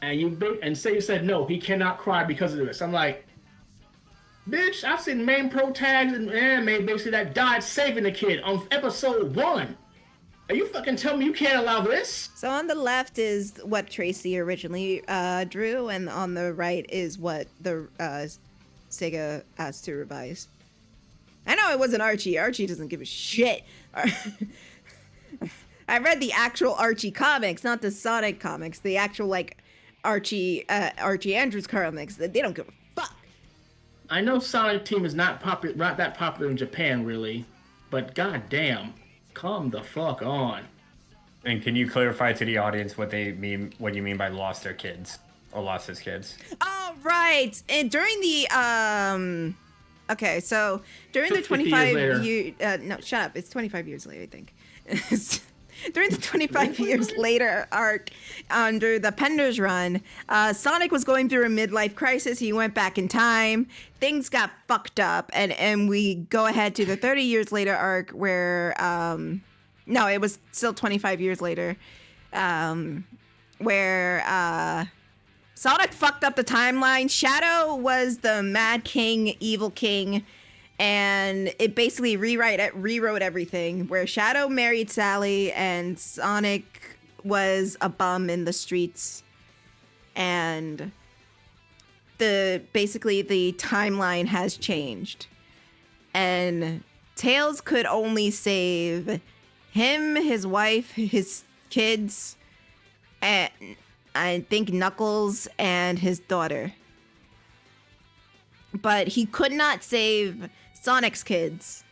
And say you said no, he cannot cry because of this. I'm like, bitch, I've seen main pro tags and anime basically that died saving the kid on episode 1. Are you fucking telling me you can't allow this? So on the left is what Tracy originally drew, and on the right is what the Sega asked to revise. I know it wasn't Archie. Archie doesn't give a shit. I read the actual Archie comics, not the Sonic comics. The actual like Archie Andrews comics. They don't give a fuck. I know Sonic Team is not that popular in Japan, really, but goddamn, come the fuck on. And can you clarify to the audience what you mean by lost their kids or lost his kids? Oh, right. And during the okay, so during the 50 years 25 later. year no, shut up. It's 25 years later, I think. During the 25 years later arc under the Penders run, Sonic was going through a midlife crisis. He went back in time. Things got fucked up, and we go ahead to the 30 years later arc where no, it was still 25 years later, where Sonic fucked up the timeline. Shadow was the Mad King, evil king, and it basically rewrote everything, where Shadow married Sally and Sonic was a bum in the streets, and basically the timeline has changed, and Tails could only save him, his wife, his kids, and I think Knuckles and his daughter. But he could not save Sonic's kids.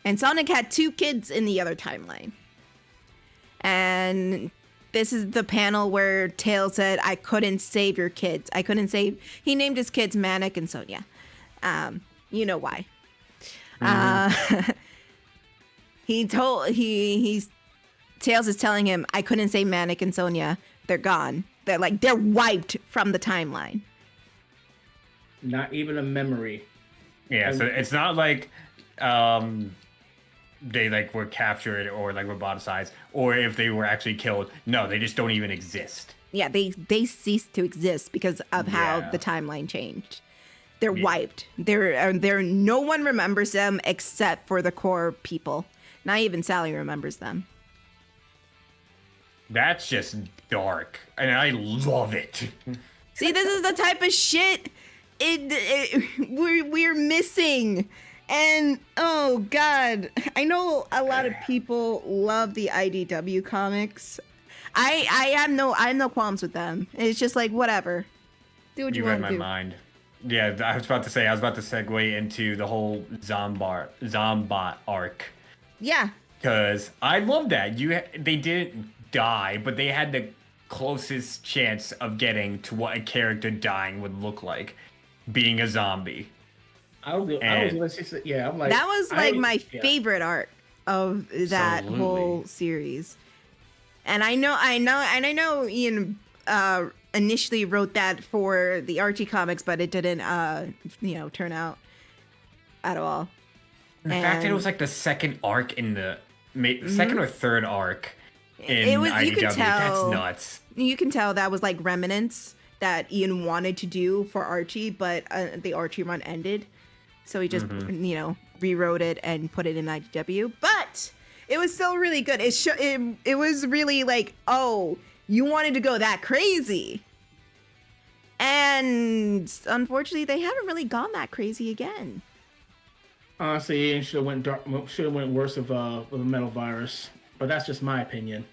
And Sonic had 2 kids in the other timeline. And this is the panel where Tails said, I couldn't save your kids. He named his kids Manic and Sonia. You know why. Mm-hmm. Tails is telling him, I couldn't save Manic and Sonia. They're gone. They're wiped from the timeline. Not even a memory. Yeah, so it's not like they like were captured or like roboticized, or if they were actually killed. No, they just don't even exist. Yeah, they ceased to exist because of how Yeah. the timeline changed. They're Yeah. wiped. They're no one remembers them except for the core people. Not even Sally remembers them. That's just dark, and I love it. See, this is the type of shit we're missing. And oh god, I know a lot of people love the IDW comics. I have no qualms with them. It's just like whatever. Do what you You read want my to do. mind. Yeah, I was about to segue into the whole Zombot arc. Yeah. Because I love that. They didn't die, but they had the closest chance of getting to what a character dying would look like, being a zombie. I was yeah, I'm like That was like my yeah. favorite arc of that Absolutely. whole series. And I know Ian initially wrote that for the Archie comics, but it didn't turn out at all. The fact that it And- was like the second arc in the second or third arc in It was- IDW, you could that's tell- nuts. You can tell that was like remnants that Ian wanted to do for Archie, but the Archie run ended. So he just, rewrote it and put it in IDW. But it was still really good. It was really like, oh, you wanted to go that crazy. And unfortunately, they haven't really gone that crazy again. Honestly, Ian should have went worse with the metal virus, but that's just my opinion.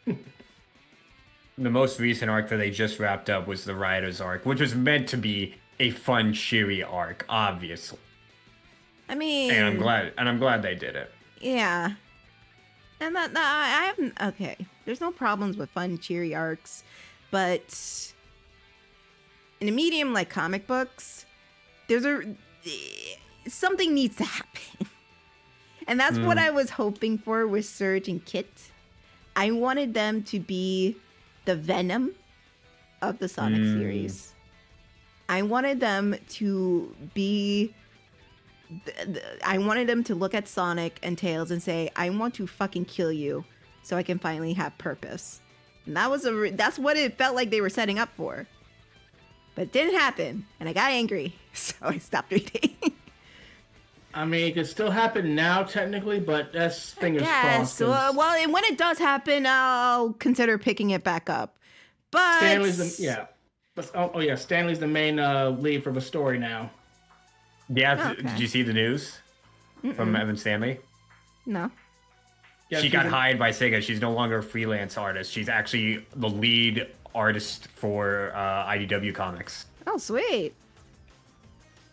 The most recent arc that they just wrapped up was the Riders arc, which was meant to be a fun, cheery arc, obviously. I mean, And I'm glad they did it. yeah. And that I haven't. Okay, there's no problems with fun, cheery arcs, but in a medium like comic books, something needs to happen, and that's what I was hoping for with Surge and Kit. I wanted them to be the Venom of the Sonic series. I wanted them to be. I wanted them to look at Sonic and Tails and say, "I want to fucking kill you, so I can finally have purpose." And that's what it felt like they were setting up for. But it didn't happen, and I got angry, so I stopped reading. I mean, it could still happen now, technically, but that's fingers Yes. crossed. 'Cause Well, and when it does happen, I'll consider picking it back up. But Stanley's Stanley's the main lead for the story now. Yeah, Okay. did you see the news from Evan Stanley? No. Yeah, She she's got a- hired by Sega. She's no longer a freelance artist. She's actually the lead artist for IDW Comics. Oh, sweet.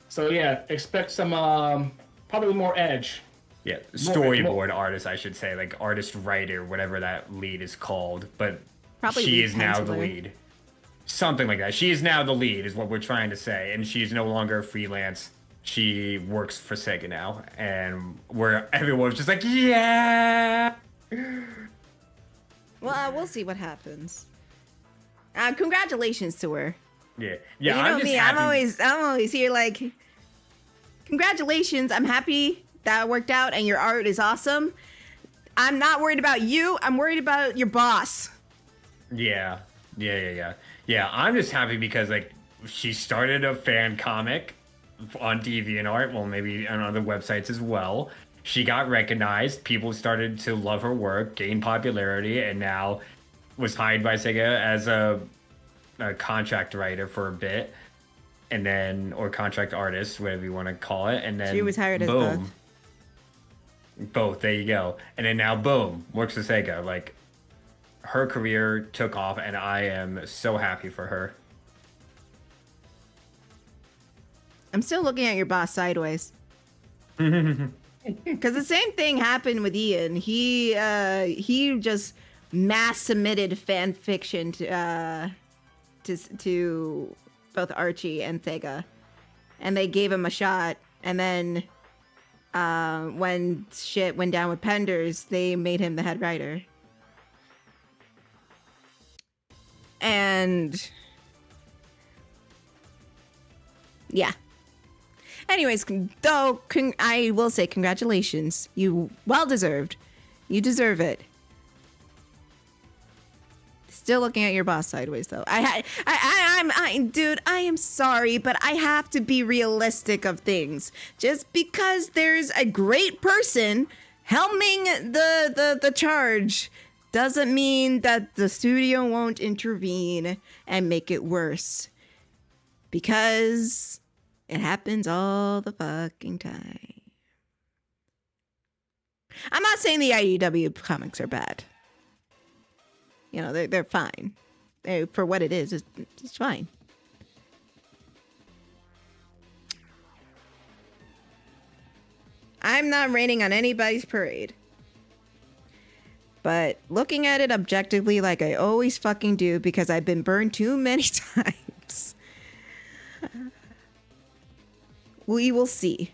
So yeah, expect some probably more edge. Yeah, storyboard artist, I should say, like artist writer, whatever that lead is called. But Probably she lead is now the penciler. lead. Something like that. She is now the lead, is what we're trying to say, and she's no longer freelance. She works for Sega now, and where everyone's just like, yeah. Well, we'll see what happens. Congratulations to her. Yeah, You know I'm just me. happy. I'm always here. Like, congratulations. I'm happy that worked out, and your art is awesome. I'm not worried about you. I'm worried about your boss. Yeah. I'm just happy because like she started a fan comic on DeviantArt, well maybe on other websites as well. She got recognized, people started to love her work, gained popularity, and now was hired by Sega as a contract writer for a bit, and then or contract artist, whatever you want to call it, and then She was hired as boom. Both, there you go. And then now boom, works for Sega. Like her career took off, and I am so happy for her. I'm still looking at your boss sideways. Because the same thing happened with Ian. He just mass submitted fan fiction to both Archie and Sega, and they gave him a shot. And then when shit went down with Penders, they made him the head writer. And yeah. Anyways, though, I will say congratulations. You well deserved. You deserve it. Still looking at your boss sideways, though. Dude, I am sorry, but I have to be realistic of things. Just because there's a great person helming the charge doesn't mean that the studio won't intervene and make it worse. Because it happens all the fucking time. I'm not saying the IDW comics are bad. You know, they're fine. For what it is, it's fine. I'm not raining on anybody's parade. But looking at it objectively like I always fucking do because I've been burned too many times. We will see.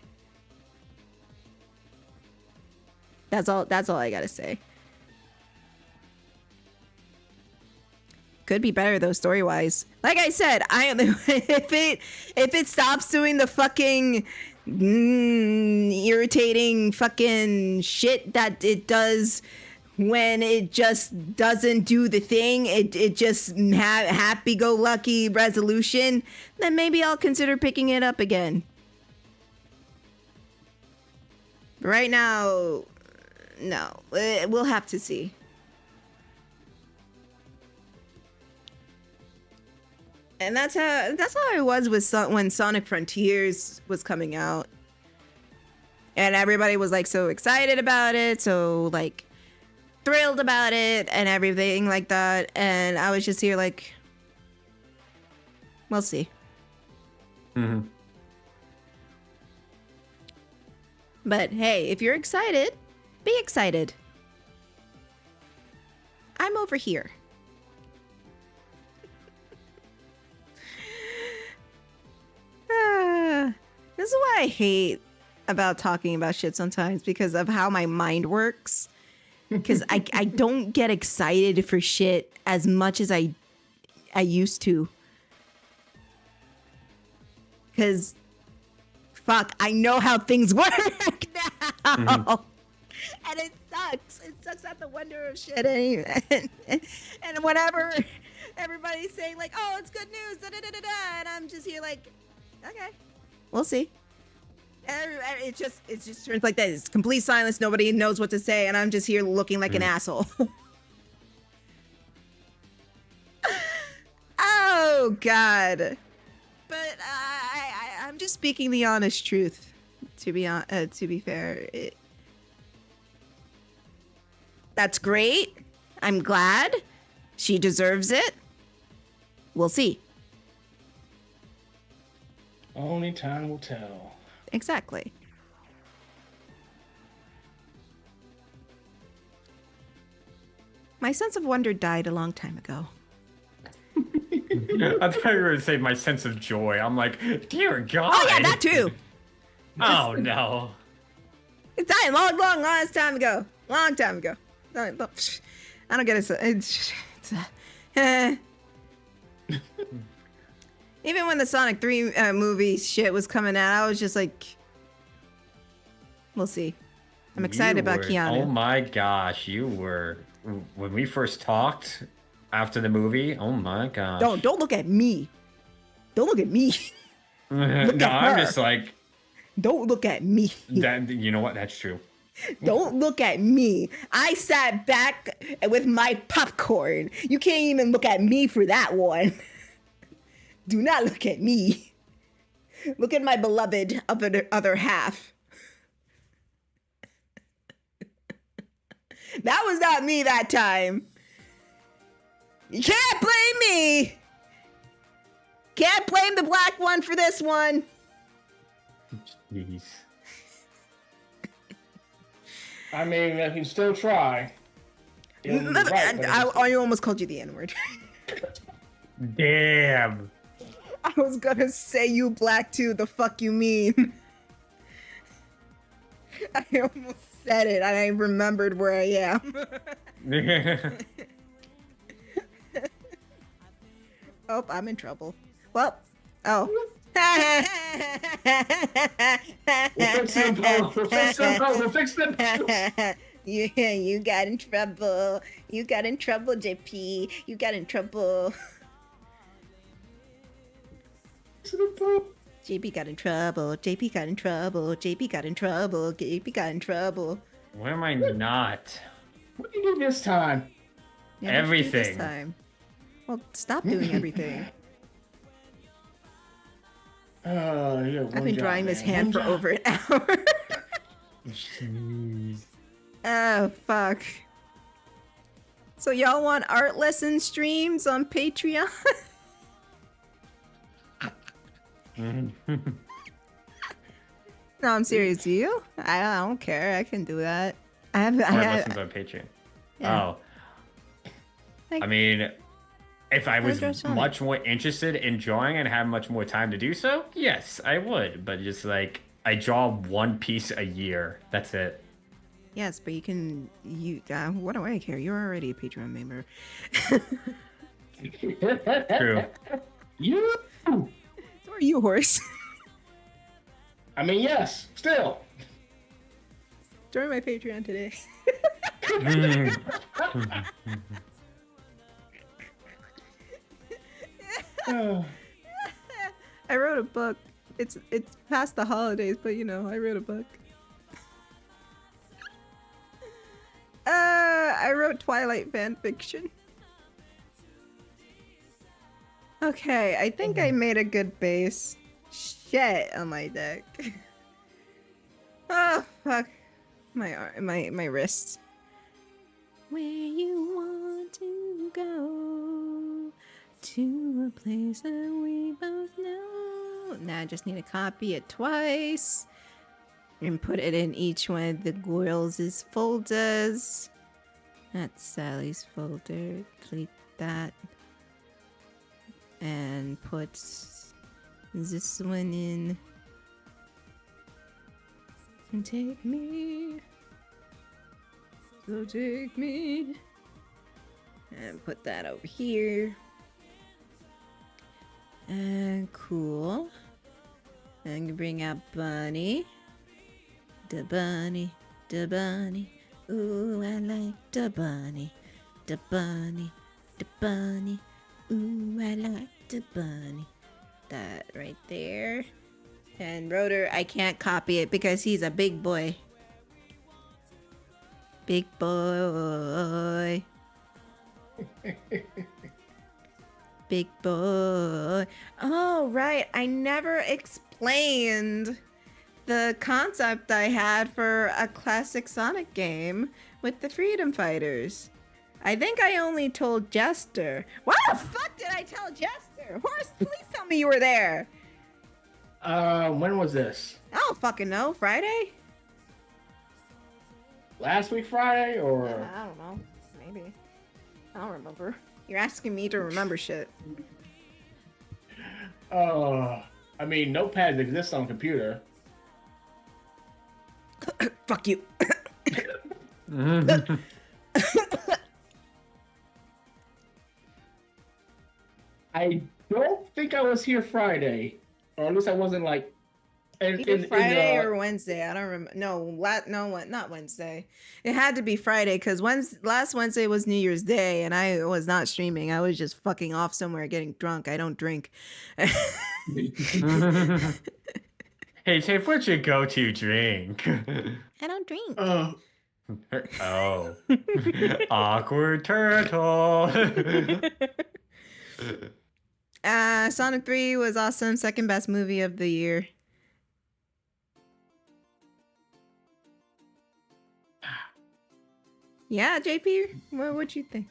That's all I gotta say. Could be better though, story-wise. Like I said, if it stops doing the fucking irritating fucking shit that it does when it just doesn't do the thing, it just happy-go-lucky resolution, then maybe I'll consider picking it up again. Right now, no. We'll have to see. And that's how I was with when Sonic Frontiers was coming out. And everybody was like so excited about it, so like thrilled about it and everything like that. And I was just here like, we'll see. Mm-hmm. But hey, if you're excited, be excited. I'm over here. This is what I hate about talking about shit sometimes because of how my mind works. Because I don't get excited for shit as much as I used to. Because, fuck, I know how things work now. Mm-hmm. And it sucks. It sucks at the wonder of shit. And whenever everybody's saying, like, oh, it's good news, da-da-da-da-da, and I'm just here like, okay, we'll see. And it just turns like that. It's complete silence. Nobody knows what to say, and I'm just here looking like an asshole. Oh God! But I'm just speaking the honest truth. To be fair, that's great. I'm glad. She deserves it. We'll see. Only time will tell. Exactly. My sense of wonder died a long time ago. I thought you were going to say my sense of joy. I'm like, dear God. Oh, yeah, that too. Oh, no. It died long time ago. Long time ago. I don't get it. Even when the Sonic 3 movie shit was coming out, I was just like, we'll see. I'm excited about Keanu. Oh my gosh, you were. When we first talked after the movie, oh my gosh. Don't look at me. Don't look at me. No, I'm just like. Don't look at me. You know what? That's true. Don't look at me. I sat back with my popcorn. You can't even look at me for that one. Do not look at me. Look at my beloved other half. That was not me that time. You can't blame me. Can't blame the black one for this one. Jeez. I mean, I can still try. I almost called you the N-word. Damn. I was gonna say you black too. The fuck you mean? I almost said it and I remembered where I am. Oh, I'm in trouble. Well, oh. We'll fix them, Paul. We'll fix them, Paul. We'll fix them. Yeah, you got in trouble. You got in trouble, JP. You got in trouble. JP got in trouble. JP got in trouble. JP got in trouble. JP got in trouble. What am I not? What did you do this time? Yeah, what'd you do Everything. This time? Well, stop doing everything. I've been drawing this hand for over an hour. Jeez. Oh, fuck. So y'all want art lesson streams on Patreon? No, I'm serious. Do you? I don't care. I can do that. I have. Art lessons on Patreon. Yeah. Oh. Like- I mean, if I was draw Sonic. much more interested in drawing and had much more time to do so, yes, I would. But just like, I draw one piece a year. That's it. Yes, but you can. What do I care? You're already a Patreon member. True. You. So are you, horse. I mean, yes. Still. Join my Patreon today. I wrote a book. It's past the holidays, but you know, I wrote a book. I wrote Twilight fan fiction. Okay, I think I made a good base. Shit on my deck. Oh fuck, my wrist. Where you want to go to a place that we both know. Now I just need to copy it twice and put it in each one of the girls' folders. That's Sally's folder. Delete that. And put this one in. And take me. So take me. And put that over here. And cool. And bring out Bunny. The bunny, the bunny. Ooh, I like the bunny. The bunny, the bunny. Ooh, I like the bunny. That right there. And Rotor, I can't copy it because he's a big boy. Big boy. Big boy. Oh, right. I never explained the concept I had for a classic Sonic game with the Freedom Fighters. I think I only told Jester. What the fuck did I tell Jester? Horse, please tell me you were there. When was this? I don't fucking know. Friday? Last week Friday or? I don't know. Maybe. I don't remember. You're asking me to remember shit. I mean, notepads exist on computer. Fuck you. I don't think I was here Friday, or at least I wasn't like. Either Friday or Wednesday. I don't remember. No, not Wednesday. It had to be Friday because last Wednesday was New Year's Day and I was not streaming. I was just fucking off somewhere getting drunk. I don't drink. Hey, Tiff, what's your go-to drink? I don't drink. Oh. Awkward turtle. Sonic 3 was awesome. Second best movie of the year. Yeah, JP, what you think?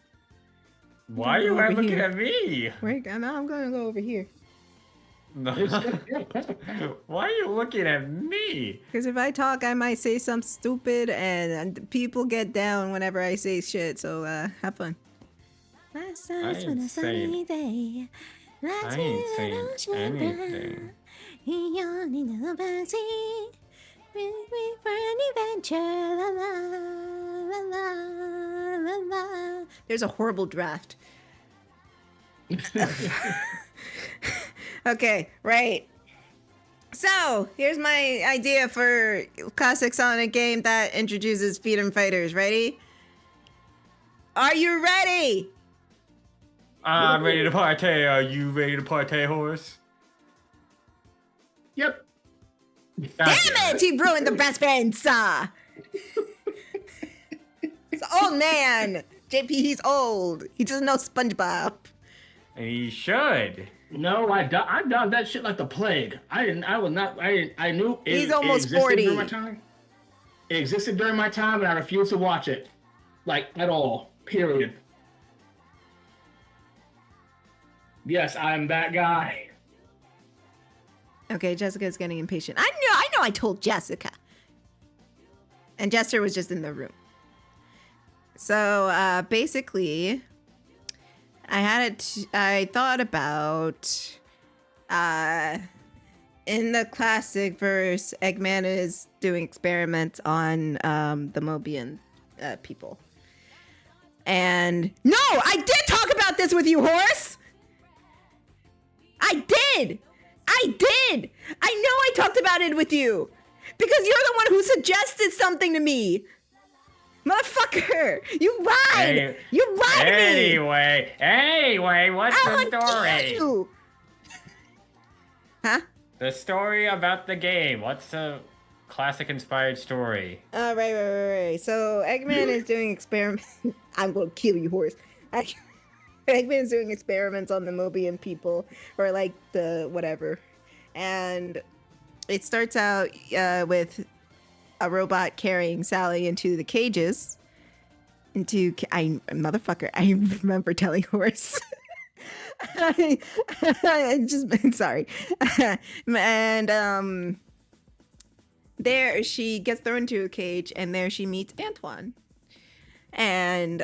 Why are you Over looking here. at me? I'm gonna go over here. No. Why are you looking at me? Because if I talk, I might say something stupid, and people get down whenever I say shit. So have fun. Last I night on a ain't sunny saying, day. I ain't saying anything. For an adventure. La, la, la, la, la. There's a horrible draft. Okay, right. So, here's my idea for classic Sonic game that introduces Freedom Fighters. Ready? Are you ready? I'm ready to partay. Are you ready to partay, horse? Yep. Damn it! He ruined the best friend, sir. It's old man. JP, he's old. He doesn't know SpongeBob. And he should. No, I done that shit like the plague. I knew it, He's almost existed 40. During my time. It existed during my time, and I refused to watch it, like at all. Period. Yes, I'm that guy. Okay, Jessica's getting impatient. I know I told Jessica. And Jester was just in the room. So, basically, I thought about, in the classic verse, Eggman is doing experiments on, the Mobian, people. And, no, I did talk about this with you, Horse! I did! I know I talked about it with you! Because you're the one who suggested something to me! Motherfucker! You lied! You lied to me! Anyway, what's How the dare story? you? Huh? The story about the game. What's the classic inspired story? Right. So Eggman is doing experiments. I'm gonna kill you, Horse. Eggman is doing experiments on the Mobian people, or like the whatever, and it starts out with a robot carrying Sally into the cages. Motherfucker! I remember telling Horse. I just sorry, and there she gets thrown into a cage, and there she meets Antoine, and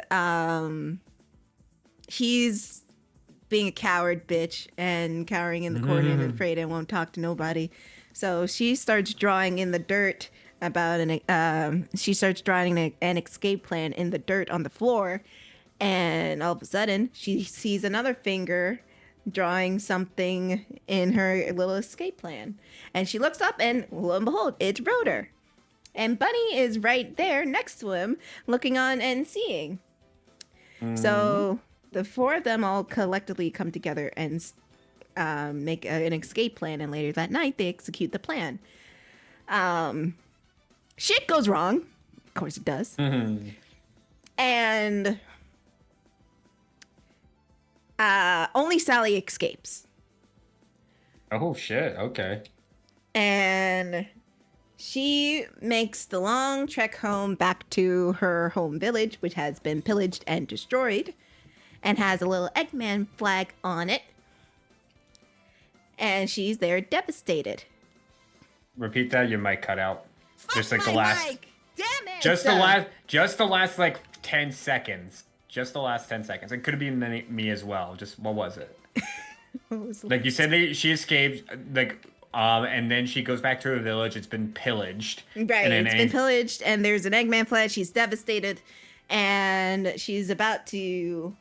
he's being a coward bitch and cowering in the corner and afraid and won't talk to nobody. So she starts drawing in the dirt about an escape plan in the dirt on the floor, and all of a sudden she sees another finger drawing something in her little escape plan, and she looks up and lo and behold, it's Rotor, and Bunny is right there next to him looking on and seeing. So the four of them all collectively come together and make an escape plan, and later that night they execute the plan. Shit goes wrong. Of course it does. And only Sally escapes. Oh shit, okay. And she makes the long trek home back to her home village, which has been pillaged and destroyed, and has a little Eggman flag on it. And she's there devastated. Repeat that, your mic cut out. Just like Fuck the my last mic. Damn it! just the last like 10 seconds. Just the last 10 seconds. It could have been me as well. Just what was it? What was the Like you said, she escaped. And then she goes back to her village. It's been pillaged. Right, And then it's been pillaged, and there's an Eggman flag. She's devastated, and she's about to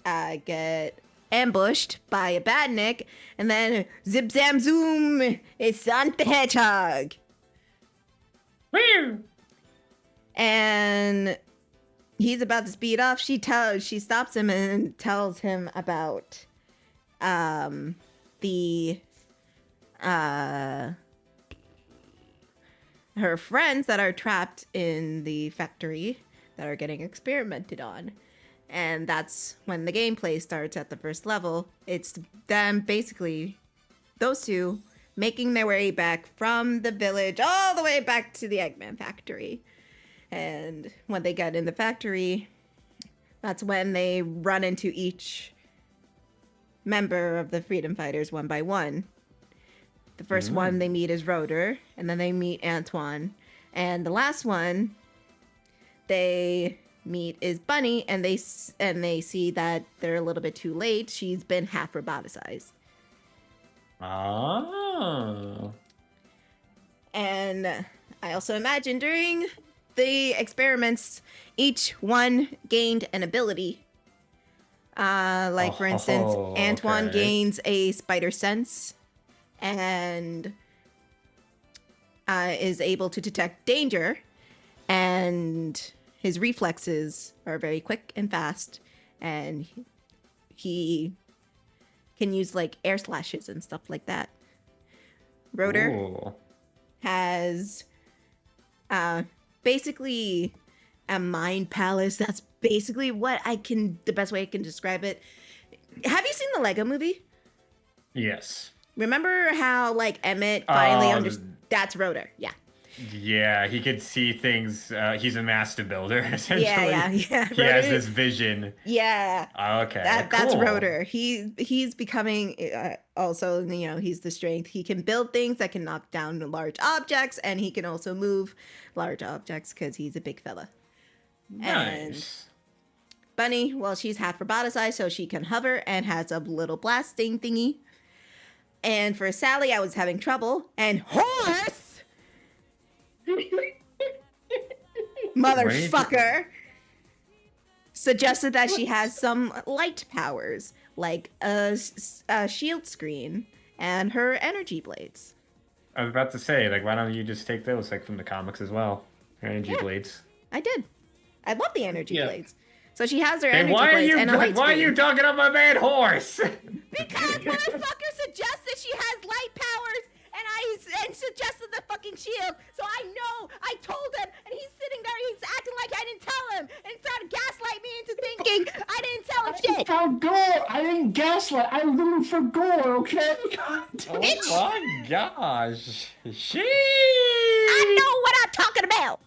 get ambushed by a badnik, and then zip zam zoom, it's Sonic the Hedgehog. Woo! And he's about to speed off. She stops him and tells him about her friends that are trapped in the factory that are getting experimented on. And that's when the gameplay starts at the first level. It's them, basically, those two, making their way back from the village all the way back to the Eggman factory. And when they get in the factory, that's when they run into each member of the Freedom Fighters one by one. The first one they meet is Rotor, and then they meet Antoine. And the last one they meet is Bunny, and they see that they're a little bit too late. She's been half roboticized. Oh. And I also imagine during the experiments, each one gained an ability. For instance, Antoine okay. gains a spider sense, and is able to detect danger, and his reflexes are very quick and fast, and he can use like air slashes and stuff like that. Rotor Ooh. has basically a mind palace. That's basically the best way I can describe it. Have you seen the Lego movie? Yes. Remember how like Emmett finally Oh, understood? That's Rotor. Yeah. Yeah, he could see things. He's a master builder, essentially. Yeah. He has Rotor- this vision. Yeah. Okay, That's cool. Rotor. He's becoming also, he's the strength. He can build things that can knock down large objects, and he can also move large objects because he's a big fella. Nice. Bunny, well, she's half roboticized, so she can hover and has a little blasting thingy. And for Sally, I was having trouble. And Horse, motherfucker, suggested that she has some light powers, like a shield screen and her energy blades. I was about to say, like, why don't you just take those, like, from the comics as well? Your energy blades. I did. I love the energy Yeah. blades. So she has her Hey, energy why are blades you and a light why are screen. you talking about my man Horse? Because motherfucker suggested she has light powers, and suggested the fucking shield. So I know, I told him, and he's sitting there, he's acting like I didn't tell him, and trying to gaslight me into thinking I didn't tell him shit. For gore. I didn't gaslight. I looted for gore, okay? Oh my gosh. She. I know what I'm talking about.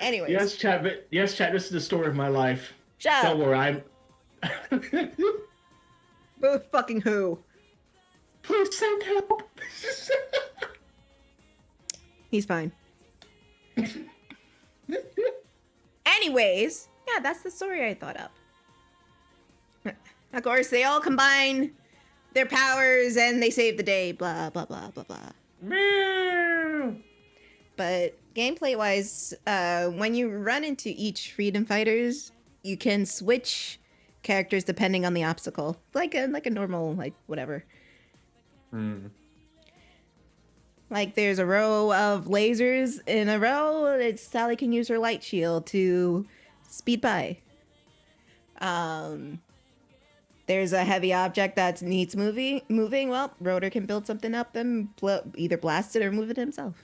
Anyways, Yes, chat. Yes, chat. This is the story of my life. shut Don't up. worry. I'm. Boo fucking who? Please send help. He's fine. Anyways, yeah, that's the story I thought up. Of course, they all combine their powers and they save the day, blah, blah, blah, blah, blah. Meow. But gameplay-wise, when you run into each Freedom Fighters, you can switch characters depending on the obstacle. Like a normal, like, whatever. Like, there's a row of lasers in a row. Sally can use her light shield to speed by. There's a heavy object that needs moving. Well, Rotor can build something up and either blast it or move it himself.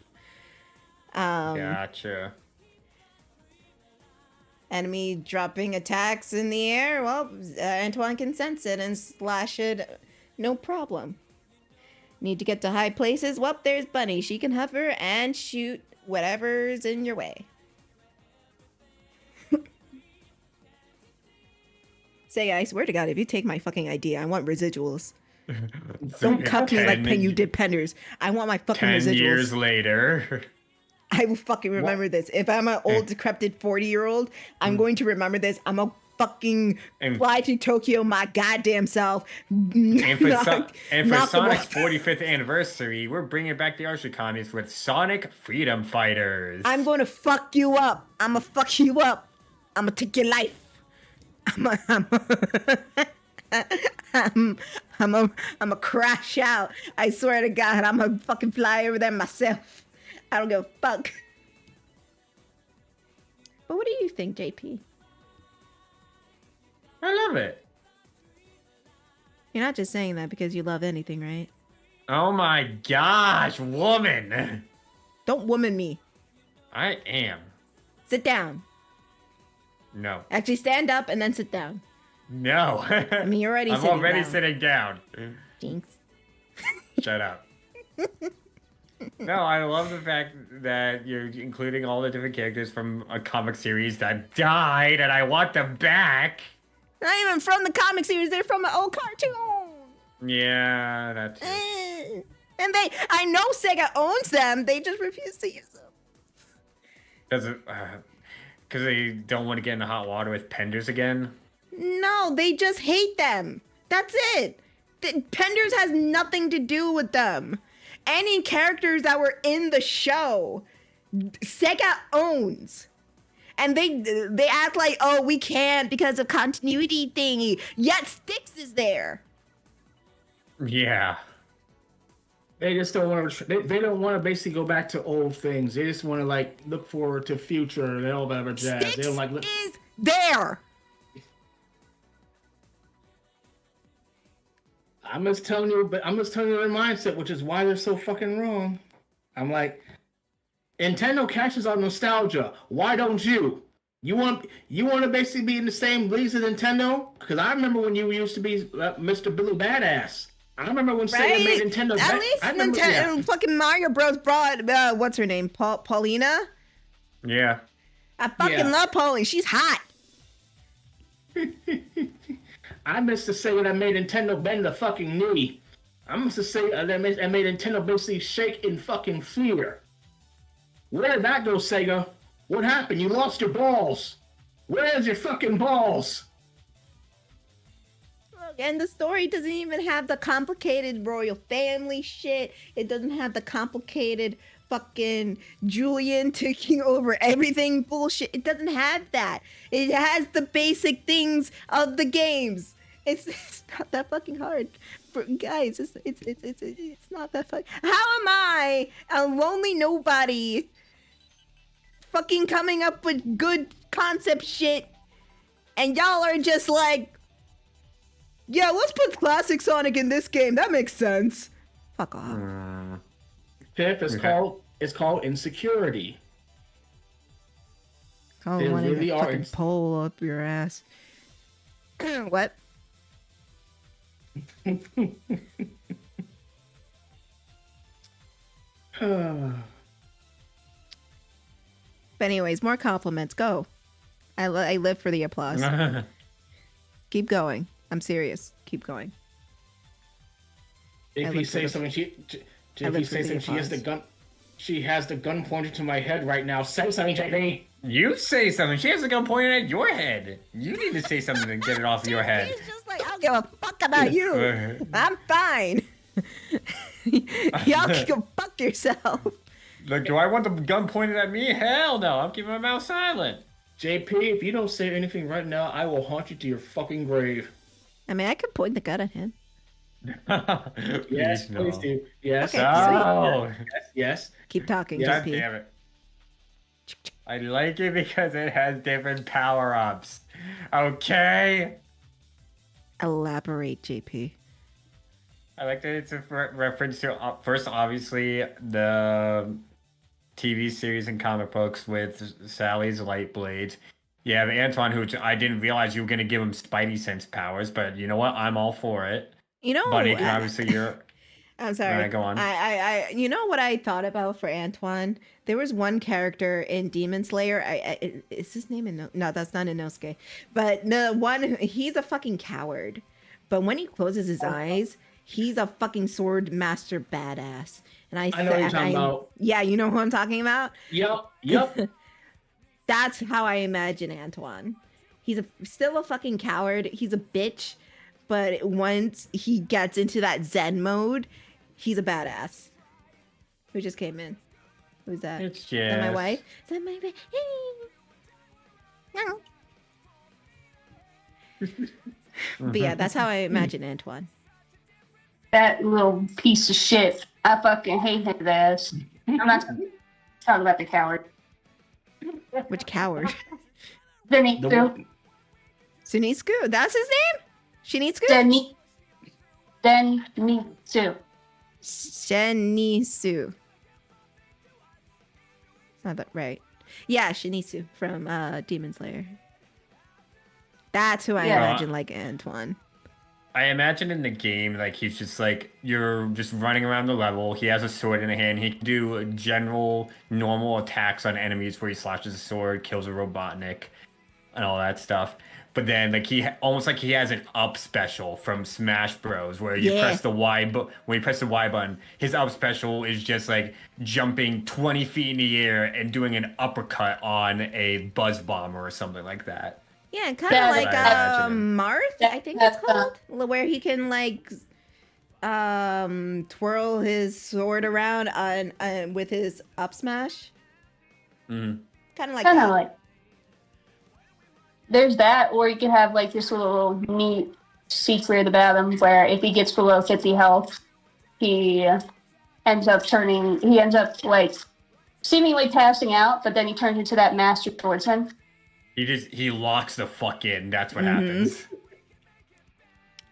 Gotcha. Enemy dropping attacks in the air. Well, Antoine can sense it and slash it. No problem. Need to get to high places? Well, there's Bunny. She can hover and shoot whatever's in your way. Say, I swear to God, if you take my fucking idea, I want residuals. Don't cup me like you did Penders. I want my fucking 10 residuals. years later. I will fucking remember this. If I'm an old, decrepit 40-year-old, I'm going to remember this. I'm a fucking fly to Tokyo my goddamn self. And for, knock Sonic's them off. 45th anniversary, we're bringing back the Archer Commies with Sonic Freedom Fighters. I'm going to fuck you up. I'm going to fuck you up. I'm going to take your life. I'm a crash out. I swear to God, I'm a fucking fly over there myself. I don't give a fuck. But what do you think, JP? I love it. You're not just saying that because you love anything, right? Oh my gosh, woman. Don't woman me. I am. Sit down. No. Actually, stand up and then sit down. No. I mean, you're already I'm sitting already down. sitting down. Jinx. Shut up. No, I love the fact that you're including all the different characters from a comic series that died, and I want them back. Not even from the comic series. They're from an old cartoon. Yeah, that's And I know Sega owns them. They just refuse to use them. because they don't want to get in the hot water with Penders again. No, they just hate them. That's it. Penders has nothing to do with them. Any characters that were in the show, Sega owns. And they act like, oh, we can't because of continuity thingy. Yet Styx is there. Yeah. They just don't want to. They don't want to basically go back to old things. They just want to like look forward to future and all that other jazz. Sticks They don't like. is there. I'm just telling you, but I'm just telling you their mindset, which is why they're so fucking wrong. I'm like, Nintendo cashes on nostalgia. Why don't you? You want to basically be in the same league as Nintendo? Because I remember when you used to be Mr. Billy Badass. I remember when Sega made Nintendo. At least Nintendo, fucking Mario Bros. Brought what's her name, Paulina. Yeah. I fucking love Pauline. She's hot. I miss the Sega that made Nintendo bend the fucking knee. I must to say that made Nintendo basically shake in fucking fear. Where did that go, Sega? What happened? You lost your balls. Where's your fucking balls? Look, and the story doesn't even have the complicated royal family shit. It doesn't have the complicated fucking Julian taking over everything bullshit. It doesn't have that. It has the basic things of the games. It's not that fucking hard. Guys, it's not that fucking. How am I, a lonely nobody, fucking coming up with good concept shit, and y'all are just like, yeah, let's put classic Sonic in this game. That makes sense. Fuck off. Tiff, it's called insecurity. Call one really to fucking pull up your ass. What? But anyways, more compliments. Go. I live for the applause. Keep going. I'm serious. Keep going. If you say something, she has the gun. She has the gun pointed to my head right now. Say something, JP. You say something. She has the gun pointed at your head. You need to say something and get it off your head. She's just like, I don't give a fuck about you. I'm fine. Y'all can go fuck yourself. Look, do I want the gun pointed at me? Hell no. I'm keeping my mouth silent. JP, if you don't say anything right now, I will haunt you to your fucking grave. I mean, I could point the gun at him. Yes, please do. Yes. Okay, no. Yes. Keep talking, God JP. damn it. I like it because it has different power-ups. Okay? Elaborate, JP. I like that it's a reference to, first, obviously, the TV series and comic books with Sally's light blades. You have Antoine, who I didn't realize you were going to give him Spidey sense powers, but you know what? I'm all for it. You know, Bunny can obviously I'm sorry. Right, go on. I you know what I thought about for Antoine? There was one character in Demon Slayer. Is his name no, that's not Inosuke. But the one, he's a fucking coward. But when he closes his eyes, he's a fucking sword master badass. And I know what you're talking about. Yeah, you know who I'm talking about? Yep. That's how I imagine Antoine. He's still a fucking coward. He's a bitch. But once he gets into that Zen mode, he's a badass. Who just came in? Who's that? It's just... Is that my wife? Is that my wife? But yeah, that's how I imagine Antoine. That little piece of shit. I fucking hate his ass. I'm not talking about the coward. Which coward? Zenitsu. Sunisku? That's his name? Shinitsu? Zenitsu. Shinisu. Not that right. Yeah, Shinisu from Demon Slayer. That's who I imagine like Antoine. I imagine in the game, like, he's just like, you're just running around the level. He has a sword in the hand. He can do general, normal attacks on enemies where he slashes a sword, kills a Robotnik, and all that stuff. But then, like, almost like he has an up special from Smash Bros. Where you press the Y, when you press the Y button, his up special is just like jumping 20 feet in the air and doing an uppercut on a buzz bomber or something like that. Yeah, kind of like Marth, I think it's called, where he can like twirl his sword around on with his up smash. Kind of like that. There's that, or you can have like this little neat secret about him where if he gets below 50 health, he ends up like seemingly passing out, but then he turns into that master swordsman. He locks the fuck in. That's what happens.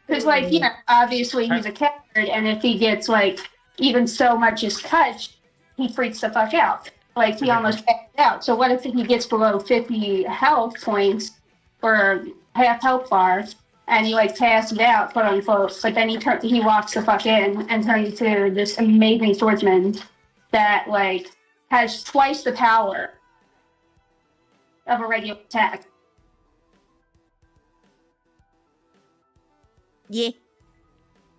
Because, like, you know, obviously he's a coward, and if he gets, like, even so much as touched, he freaks the fuck out. Like, he almost passed out. So what if he gets below 50 health points, or half health bars, and he, like, passes out, quote unquote, but then he walks the fuck in and turns into this amazing swordsman that, like, has twice the power of a regular attack. Yeah.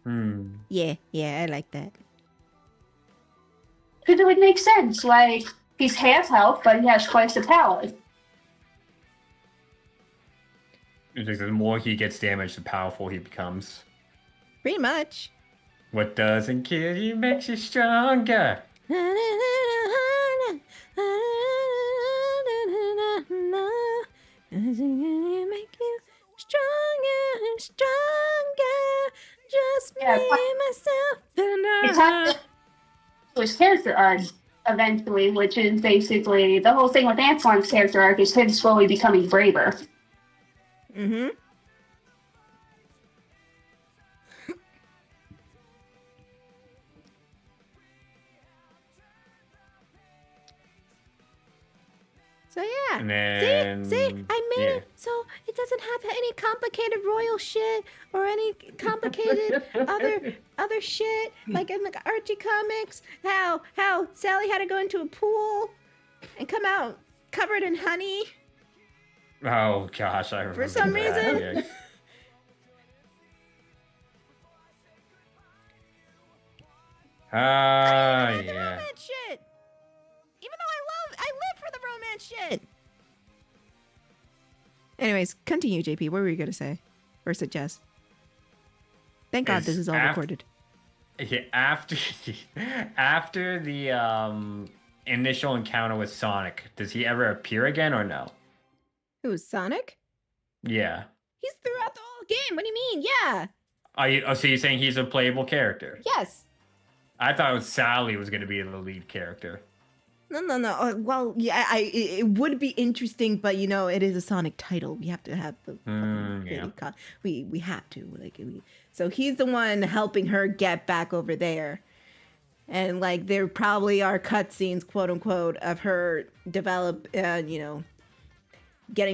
Hmm. Yeah, I like that. Because it would make sense. Like, he's half health, but he has twice the power. It's like the more he gets damaged, the powerful he becomes. Pretty much. What doesn't kill you makes you stronger. Make you stronger and stronger. Just Yeah, me, myself, and It's I. not to his character arc eventually, which is basically the whole thing with Antoine's character arc is him slowly becoming braver. Mm-hmm. So yeah. And then, See, I made it so it doesn't have any complicated royal shit or any complicated other shit like in the Archie comics. How Sally had to go into a pool and come out covered in honey. Oh gosh, I remember For some that. reason. Yeah. Yeah. Romance shit. Even though I live for the romance shit. Anyways, continue, JP. What were you gonna say or suggest? Thank God this is all recorded. Yeah, after the initial encounter with Sonic, does he ever appear again or no? Who's Sonic? Yeah. He's throughout the whole game. What do you mean? Yeah. So you're saying he's a playable character? Yes. I thought it was Sally was going to be the lead character. No. Well, yeah, it would be interesting, but you know, it is a Sonic title. We have to have the yeah. we have to so he's the one helping her get back over there, and like there probably are cutscenes, quote unquote, of her develop, getting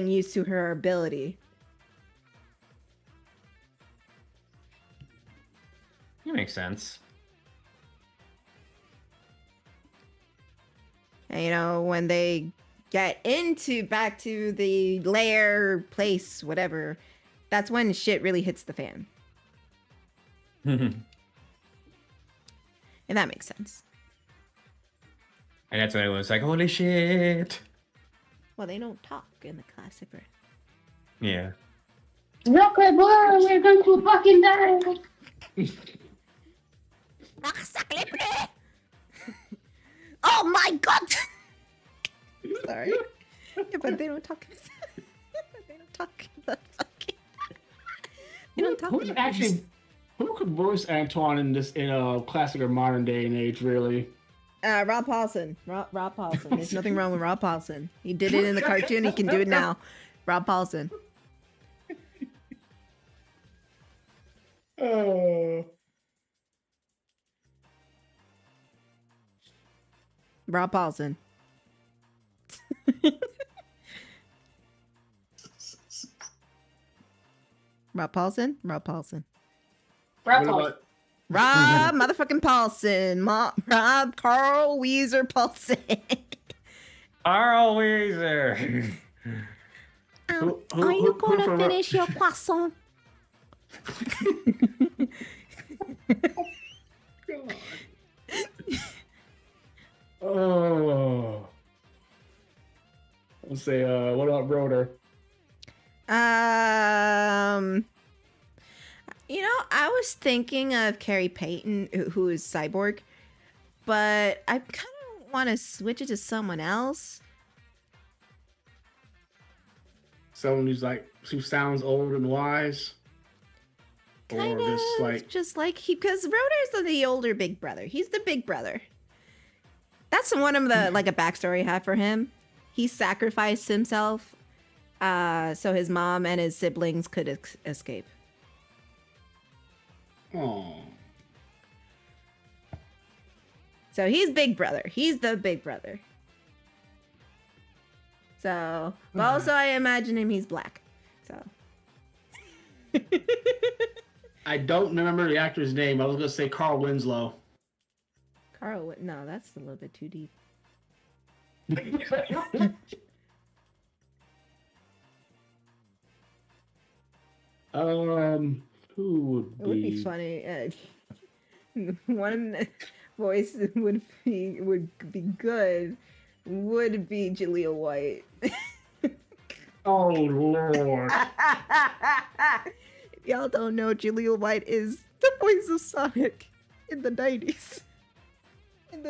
used to her ability. That makes sense. And, you know, when they get back to the lair, place, whatever, that's when shit really hits the fan. And that makes sense. And that's when everyone's like, holy shit. Well, they don't talk in the classic, right? Yeah. Look, boy, we're going to fucking die. Oh my God! Sorry. Yeah, but they don't talk. They don't talk. They don't talk. Who could voice Antoine in a classic or modern day and age, really? Rob Paulson. Rob Paulson. There's nothing wrong with Rob Paulson. He did it in the cartoon. He can do it now. Rob Paulson. Oh. Rob Paulson. Rob Paulson? Rob Paulson. Ruffles. Rob motherfucking Paulson. Rob Carl Weezer Paulson. Carl Weezer. Are you gonna finish your croissant? God. Oh. Let's say, what about Broder? You know, I was thinking of Carrie Payton, who is Cyborg, but I kind of want to switch it to someone else. Someone who sounds old and wise. Kind Or of just like just like because Rotor's the older big brother. He's the big brother. That's one of the like a backstory I have for him. He sacrificed himself so his mom and his siblings could escape. oh. So he's big brother. He's the big brother. So, but also I imagine him he's black. So. I don't remember the actor's name. I was gonna say Carl Winslow. Carl, no, that's a little bit too deep. Who would It would be funny. One voice would be good. Would be Jaleel White. Oh Lord! If y'all don't know, Jaleel White is the voice of Sonic in the 90s. In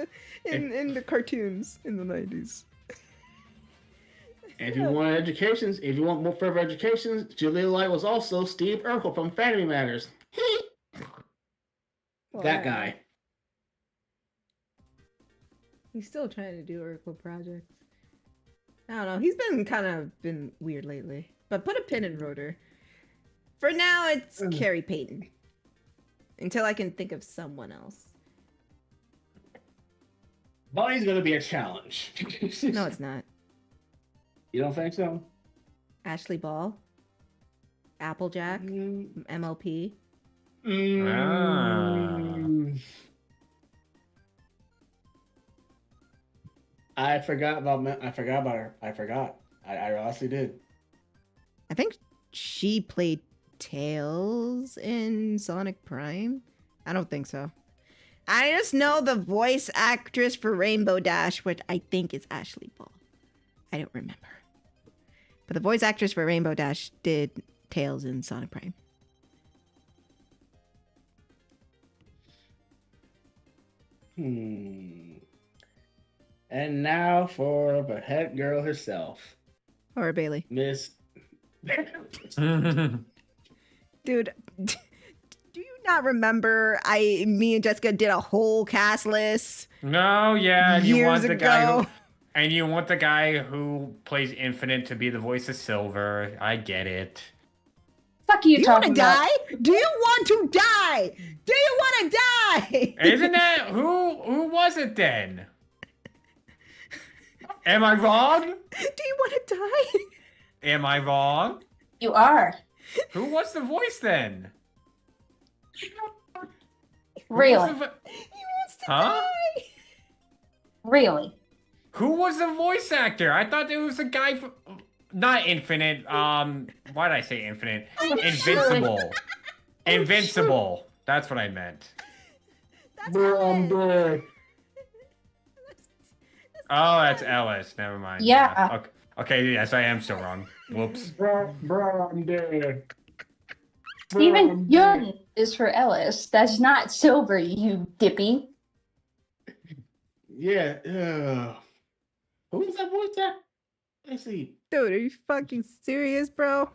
the cartoons in the 90s. If you want educations, if you want more further educations, Jaleel White was also Steve Urkel from Family Matters. That guy. He's still trying to do Urkel projects. I don't know. He's been weird lately. But put a pin in Rotor. For now, it's Carrie Payton. Until I can think of someone else. Bonnie's gonna be a challenge. No, it's not. You don't think so? Ashley Ball. Applejack. MLP. I forgot about her. I forgot. I honestly did. I think she played Tails in Sonic Prime. I don't think so. I just know the voice actress for Rainbow Dash, which I think is Ashley Ball. I don't remember. But the voice actress for Rainbow Dash did Tails in Sonic Prime. And now for the head girl herself, Or Bailey. Miss. Dude, do you not remember me and Jessica did a whole cast list? No, yeah, and you years want the ago? guy who, and you want the guy who plays Infinite to be the voice of Silver. I get it. Fuck you, Do you want to talking about? die? Do you want to die? Do you want to die? Isn't that who was it then? Am I wrong? Do you want to die? Am I wrong? You are. Who was the voice then? Really? He wants to Huh? die. Really? Who was the voice actor? I thought it was the guy from... Not Infinite, why did I say Infinite? Invincible. Invincible. That's what I meant. That's I'm dead. Oh, that's Ellis. Never mind. Yeah. Okay, yes, I am still wrong. Whoops. Bro, I'm dead. Stephen Young is for Ellis. That's not Silver, you dippy. Yeah. Who was that voice actor? Let's see. Dude, are you fucking serious, bro?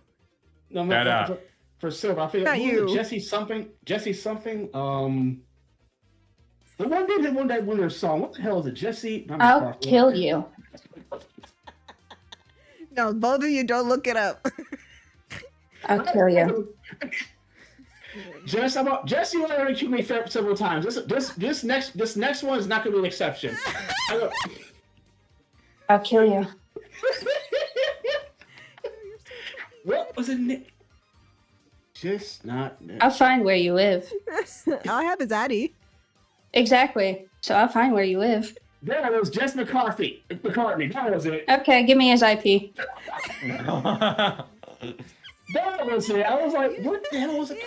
No, Shut no, up. for Silver. I feel Not like who was it? you. Jesse something. Jesse something. The one dude that won that winner song. What the hell is it? Jesse. I'll kill you. No, both of you don't look it up. I'll kill you. Jesse already killed me several times. This next one is not gonna be an exception. I'll kill you. What was it? Just not. I'll find where you live. All I have is Addie. Exactly. So I'll find where you live. That was Jess McCartney. That was it. Okay, give me his IP. That was it. I was like, what the hell was it?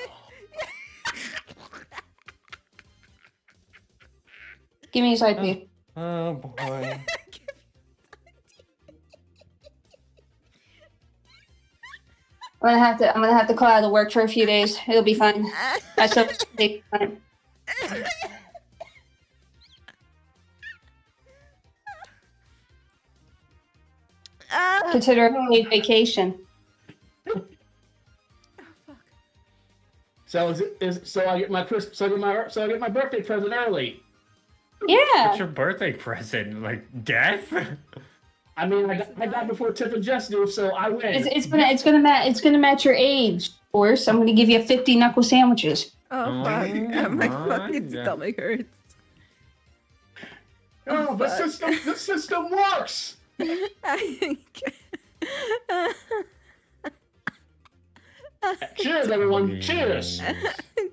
Give me his IP. Oh boy. I'm gonna have to call out of work for a few days. It'll be fine. I still take time. Consider it a paid vacation. So so I get my birthday present early. Yeah. What's your birthday present? Like death? I mean, I got before Tiff and Jess do, so I win. It's gonna match your age. Of course, I'm gonna give you 50 knuckle sandwiches. Oh fuck! My fucking yeah. stomach hurts. Oh, the system works. Cheers, everyone. Cheers.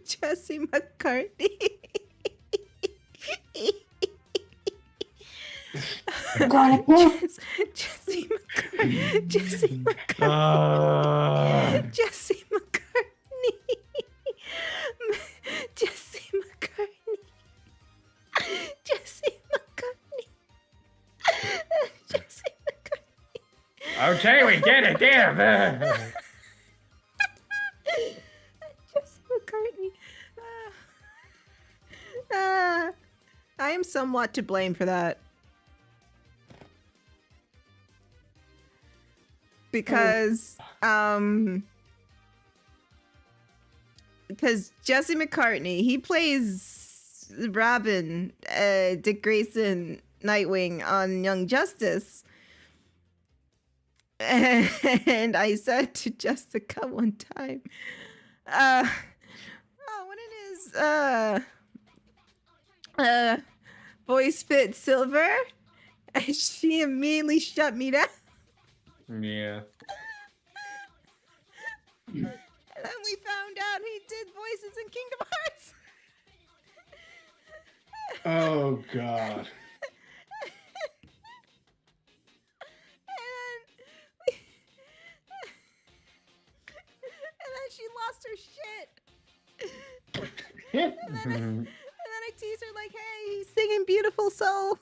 Jesse McCartney. I'm gonna go. Jesse McCartney. Jesse McCartney. Jesse McCartney. Jesse McCartney. Jesse McCartney. Jesse McCartney. Okay, we get it. Damn. Jesse McCartney. I am somewhat to blame for that. Because Jesse McCartney, he plays Robin, Dick Grayson, Nightwing on Young Justice. And I said to Jessica one time, when it is voice fit silver, and she immediately shut me down. Yeah. And then we found out he did voices in Kingdom Hearts. Oh God. And then she lost her shit. Yeah. And then I teased her like, hey, he's singing Beautiful Soul.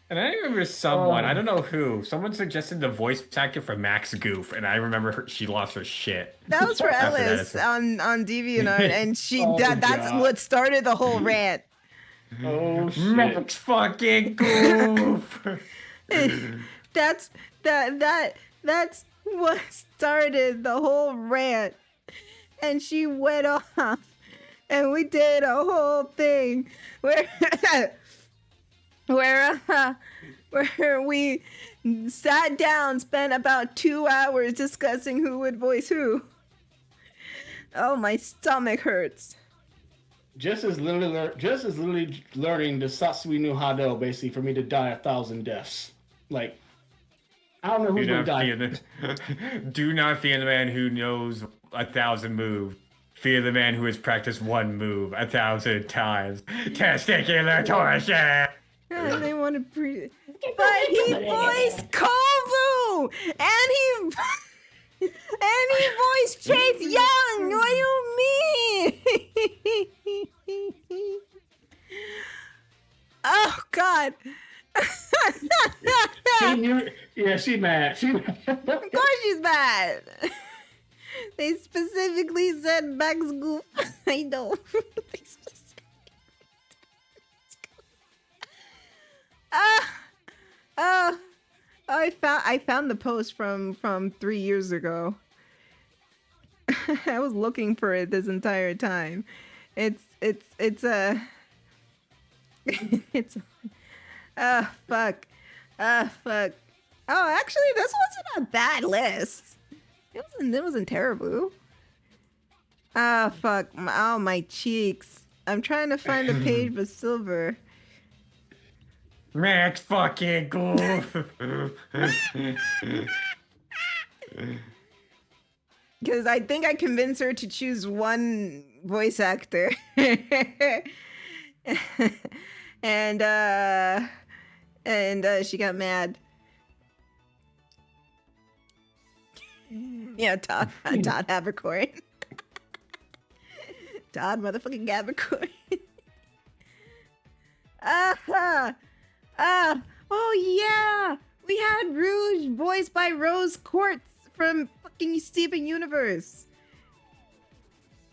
And I remember someone, I don't know who, someone suggested the voice actor for Max Goof, and I remember she lost her shit. That was for After that Ellis on DeviantArt, and she Oh, that's God. what started the whole rant. Oh shit. Max fucking Goof. That's what started the whole rant. And she went off, and we did a whole thing where where we sat down, spent about 2 hours discussing who would voice who. Oh, my stomach hurts. Just as literally learning the Satsui no Hado, basically, for me to die 1,000 deaths. Like, I don't know who's gonna die. Do not fear the man who knows 1,000 moves. Fear the man who has practiced one move 1,000 times. Testicular torsion. Yeah, they want to but he voiced Kovu, and he voiced Chase Young. What do you mean? Oh God. She mad. Of course she's mad. They specifically said Max Goof. I know. They I found the post from 3 years ago. I was looking for it this entire time. It's a it's fuck. Fuck. Oh, actually, this wasn't a bad list. It wasn't terrible. Fuck. Oh, my cheeks. I'm trying to find the page with silver. Max fucking Goof. Because I think I convinced her to choose one voice actor. and she got mad. Yeah, Todd Havercorn. Todd motherfucking Havercorn. Oh yeah! We had Rouge voiced by Rose Quartz from fucking Steven Universe.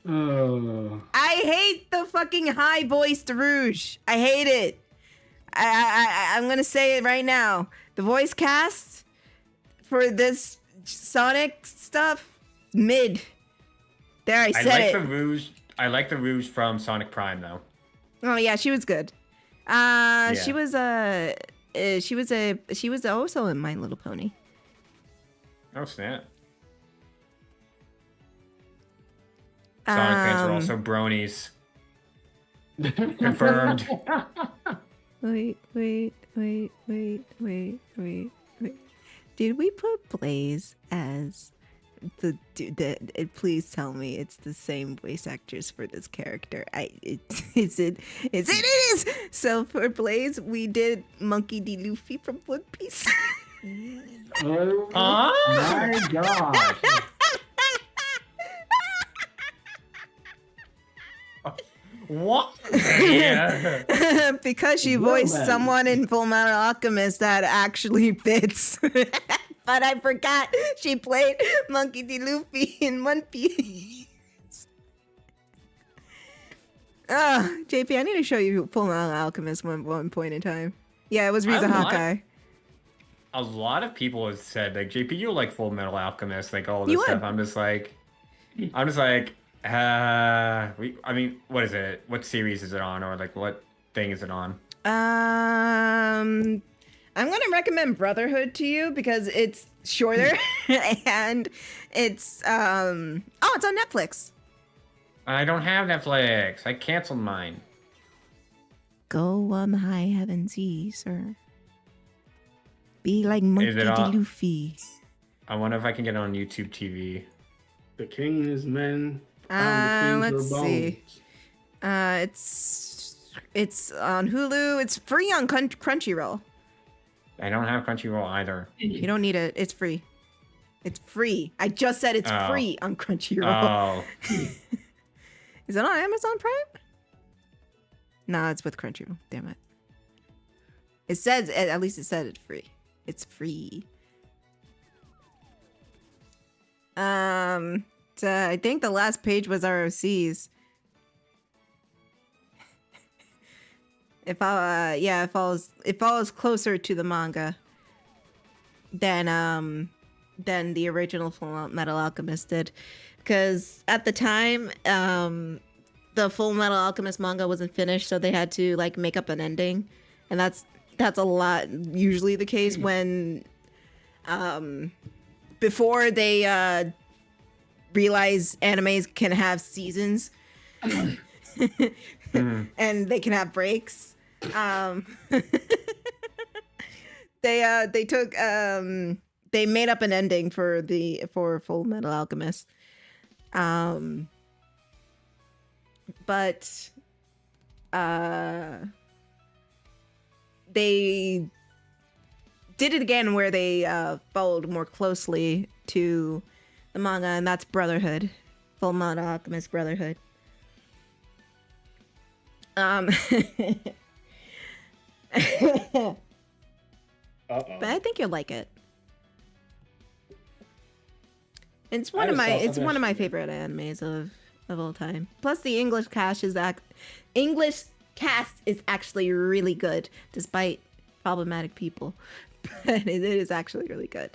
I hate the fucking high-voiced Rouge. I hate it. I'm gonna say it right now. The voice cast for this Sonic stuff, mid. There, I I said like it. the Rouge. I like the Rouge from Sonic Prime though. Oh yeah, she was good. She was also in My Little Pony. Oh snap! Sonic fans are also bronies. Confirmed. Wait. Did we put Blaze as the dude? Please tell me it's the same voice actors for this character. It is. So for Blaze, we did Monkey D. Luffy from One Piece. Oh my god. What? Yeah. Because she voiced someone in Full Metal Alchemist that actually fits. But I forgot she played Monkey D. Luffy in One Piece. JP, I need to show you Full Metal Alchemist one point in time. Yeah, it was Riza Hawkeye. A lot of people have said like JP, you like Full Metal Alchemist, like all this You stuff. would. I'm just like, I mean, what is it? What series is it on, or like what thing is it on? I'm gonna recommend Brotherhood to you because it's shorter and it's it's on Netflix. I don't have Netflix. I canceled mine. Go on the high heaven seas, sir. Be like Monkey Is it D. on- Luffy. I wonder if I can get it on YouTube TV. The king and his men. Let's see. It's on Hulu. It's free on Crunchyroll. I don't have Crunchyroll either. You don't need it. It's free. It's free. I just said it's Oh. free on Crunchyroll. Oh, Is it on Amazon Prime? Nah, it's with Crunchyroll. Damn it. It says, at least it said it's free. It's free. So I think the last page was ROCs. It follows closer to the manga than the original Full Metal Alchemist did, because at the time the Full Metal Alchemist manga wasn't finished, so they had to like make up an ending, and that's a lot usually the case when before they realize animes can have seasons and they can have breaks. They took they made up an ending for Full Metal Alchemist. But they did it again where they followed more closely to the manga, and that's Brotherhood. Full Metal Alchemist Brotherhood. But I think you'll like it. It's one of my favorite animes of all time. Plus the English cast is actually really good, despite problematic people. But it is actually really good.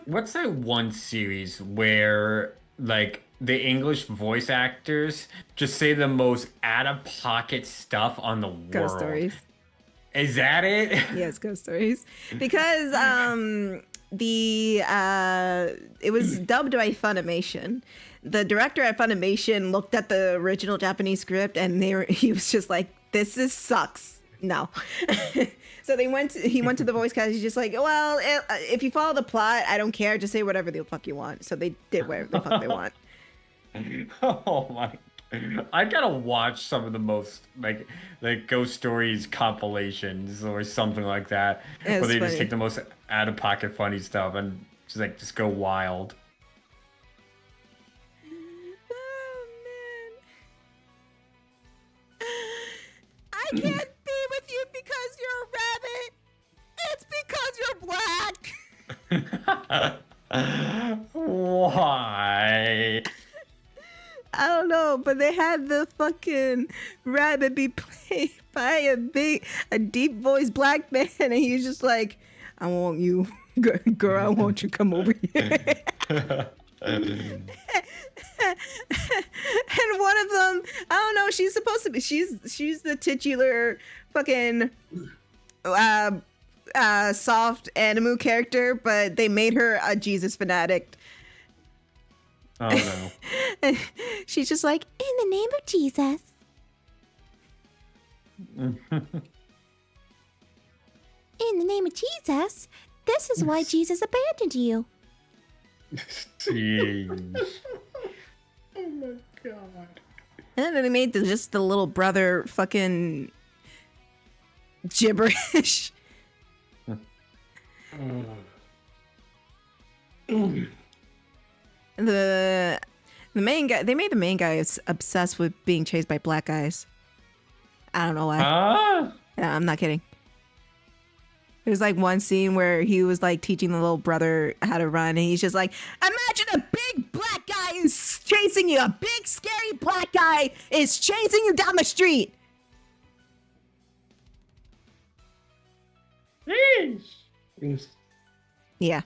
What's that one series where like the English voice actors just say the most out-of-pocket stuff on the world? Ghost Stories. Is that it? Yes, Ghost Stories. Because it was dubbed by Funimation. The director at Funimation looked at the original Japanese script and he was just like, this sucks. No. So he went to the voice cast. He's just like, well, if you follow the plot, I don't care. Just say whatever the fuck you want. So they did whatever the fuck they want. Oh my! I gotta watch some of the most like Ghost Stories compilations or something like that, It's where they funny. just take the most out of pocket funny stuff and just go wild. Oh man. I can't be with you because you're a rabbit. It's because you're black. Why? I don't know, but they had the fucking rabbit be played by a deep voiced black man, and he's just like, I want you, girl, I want you to come over here. And one of them, I don't know, she's supposed to be, she's the titular fucking soft animu character, but they made her a Jesus fanatic. Oh no. And she's just like, in the name of Jesus. In the name of Jesus, this is why Jesus abandoned you. Jeez. Oh my god. And then they made just the little brother fucking gibberish. The main guy, they made the main guy obsessed with being chased by black guys. I don't know why. Yeah, I'm not kidding. There's like one scene where he was like teaching the little brother how to run, and he's just like, imagine a big black guy is chasing you. A big scary black guy is chasing you down the street. Jeez. Yeah.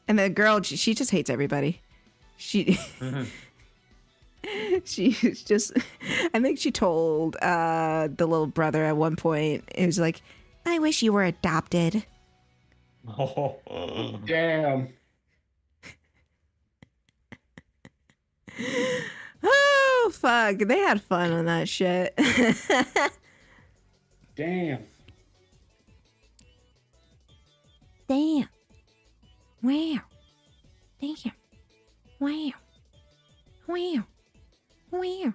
And the girl, she just hates everybody. She's just, I think she told the little brother at one point, it was like, I wish you were adopted. Oh. Damn. Oh, fuck. They had fun on that shit. Damn. Damn. Wow. Damn. Wow. Wow. Wow.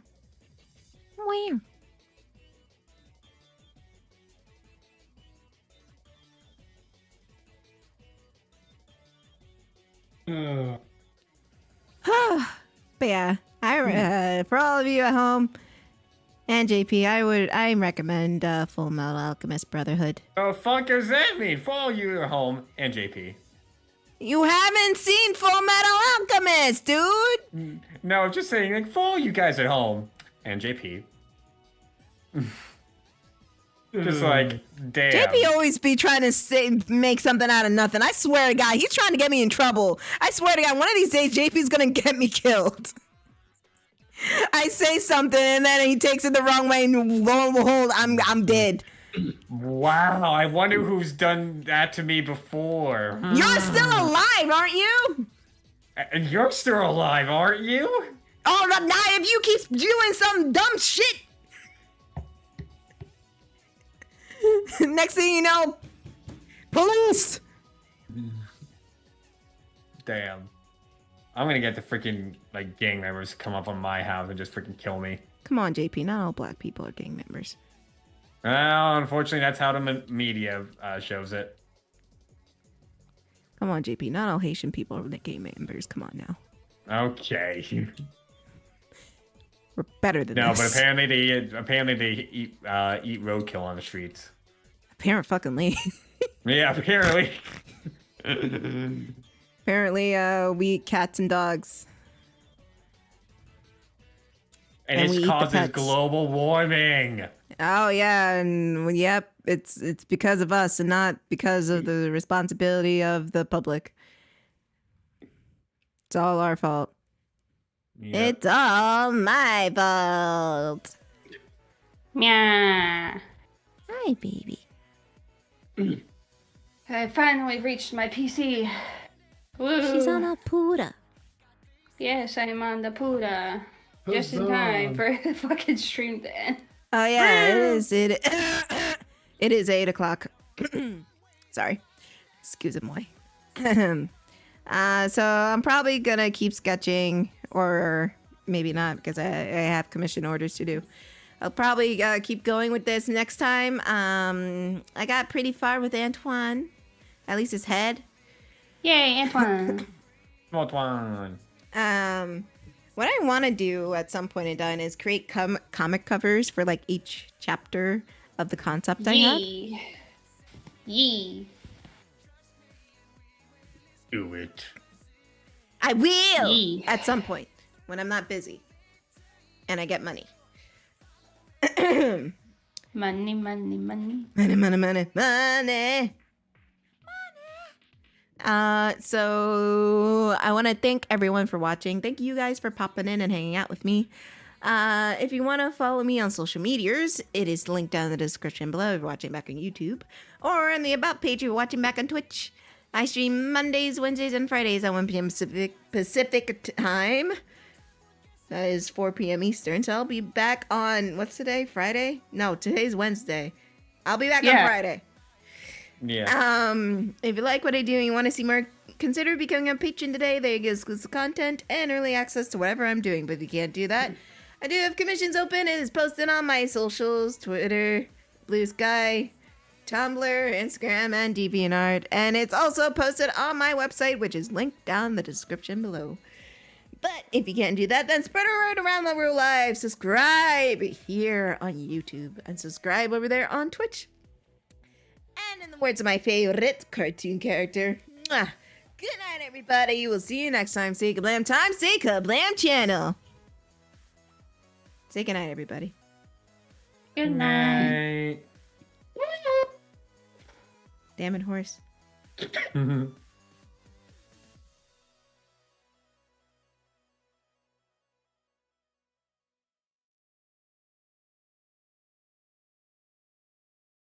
Wow. But yeah, for all of you at home and JP, I recommend Full Metal Alchemist Brotherhood. Oh, fuck does that mean? For all you at home and JP. You haven't seen Full Metal Alchemist, dude. No, just saying, like, for all you guys at home and JP. Just like, damn. JP always be trying to make something out of nothing. I swear to God, he's trying to get me in trouble. I swear to God, one of these days, JP's gonna get me killed. I say something and then he takes it the wrong way, and lo and behold, I'm dead. Wow, I wonder who's done that to me before. You're still alive, aren't you? And you're still alive, aren't you? Oh, not if you keep doing some dumb shit. Next thing you know, police. Damn. I'm gonna get the freaking, like, gang members to come up on my house and just freaking kill me. Come on, JP. Not all black people are gang members. Well, unfortunately, that's how the media shows it. Come on, JP. Not all Haitian people are gang members. Come on now. Okay. We're better than No, this. but apparently they eat roadkill on the streets. Apparently. Yeah, apparently. Apparently, we eat cats and dogs. And And we eat it the causes pets. global warming. Oh yeah, and yep, it's because of us and not because of the responsibility of the public. It's all our fault. Yep. It's all my fault. Yeah. Hi, baby. I finally reached my PC. Woo. She's on a Puda. Yes, I'm on the Puda. Just in Huzzah. time for the fucking stream to end. Oh yeah, it is. It is 8:00. Sorry, excuse moi. So I'm probably gonna keep sketching, or maybe not, because I have commission orders to do. I'll probably keep going with this next time. I got pretty far with Antoine, at least his head. Yay, Antoine. Antoine. What I want to do at some point in time is create comic covers for like each chapter of the concept I had. Yee. Yee. Do it. I will Yee. at some point when I'm not busy and I get money. Money, money, money. Money. So I want to thank everyone for watching. Thank you guys for popping in and hanging out with me. If you want to follow me on social medias, it is linked down in the description below if you're watching back on YouTube, or in the About page if you're watching back on Twitch. I stream Mondays, Wednesdays, and Fridays at 1 p.m. Pacific time. That is 4 p.m. Eastern. So I'll be back on, what's today? Friday? No, today's Wednesday. I'll be back on Friday. Yeah. If you like what I do and you want to see more, consider becoming a patron today. There you get exclusive content and early access to whatever I'm doing. But if you can't do that, I do have commissions open. It is posted on my socials, Twitter, Blue Sky, Tumblr, Instagram, and DeviantArt. And it's also posted on my website, which is linked down in the description below. But if you can't do that, then spread it right around the real life. Subscribe here on YouTube and subscribe over there on Twitch. And in the words of my favorite cartoon character, good night, everybody. We'll see you next time. Say kablam time. Say kablam channel. Say goodnight, everybody. Good night. Night. Damn it, horse.